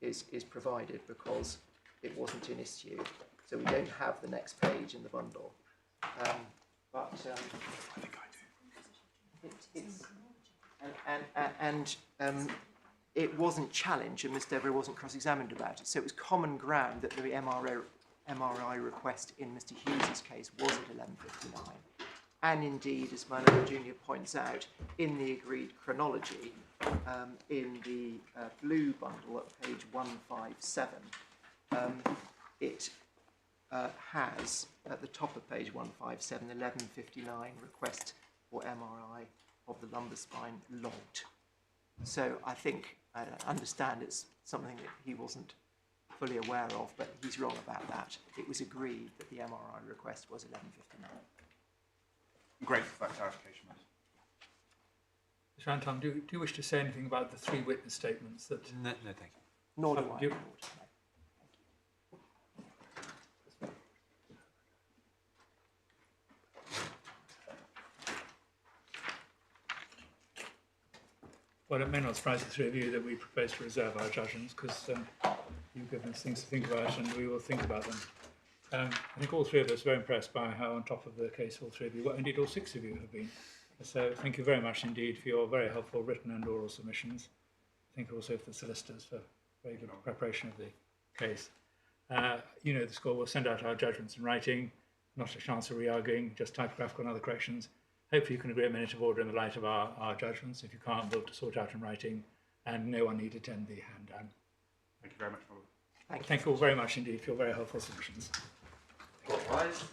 is provided because it wasn't in issue. so we don't have the next page in the bundle. But it wasn't challenged, and Miss Deborah wasn't cross-examined about it. So it was common ground that the MRI request in Mr. Hewes' case was at 11:59. And indeed, as my learned junior points out, in the agreed chronology, in the blue bundle at page 157, it has, at the top of page 157, 11:59 request for MRI of the lumbar spine logged. So I think, I understand it's something that he wasn't fully aware of, but he's wrong about that. It was agreed that the MRI request was 11:59. Great for that clarification. Mr. Anton, do you wish to say anything about the 3 witness statements that... No, no, thank you. Nor do I. Do you- Lord. No. Well, it may not surprise the 3 of you that we propose to reserve our judgments because you've given us things to think about and we will think about them. I think all 3 of us are very impressed by how on top of the case all 3 of you, well, indeed all 6 of you have been. So thank you very much indeed for your very helpful written and oral submissions. Thank you also for the solicitors for very good preparation of the case. You know the score. We'll send out our judgments in writing, not a chance of re-arguing, just typographical and other corrections. Hopefully you can agree a minute of order in the light of our judgments. If you can't, we'll sort out in writing, and no one need attend the hand down. Thank you very much, Robert. Thank you. Thank you all very much indeed for your very helpful submissions. Rise.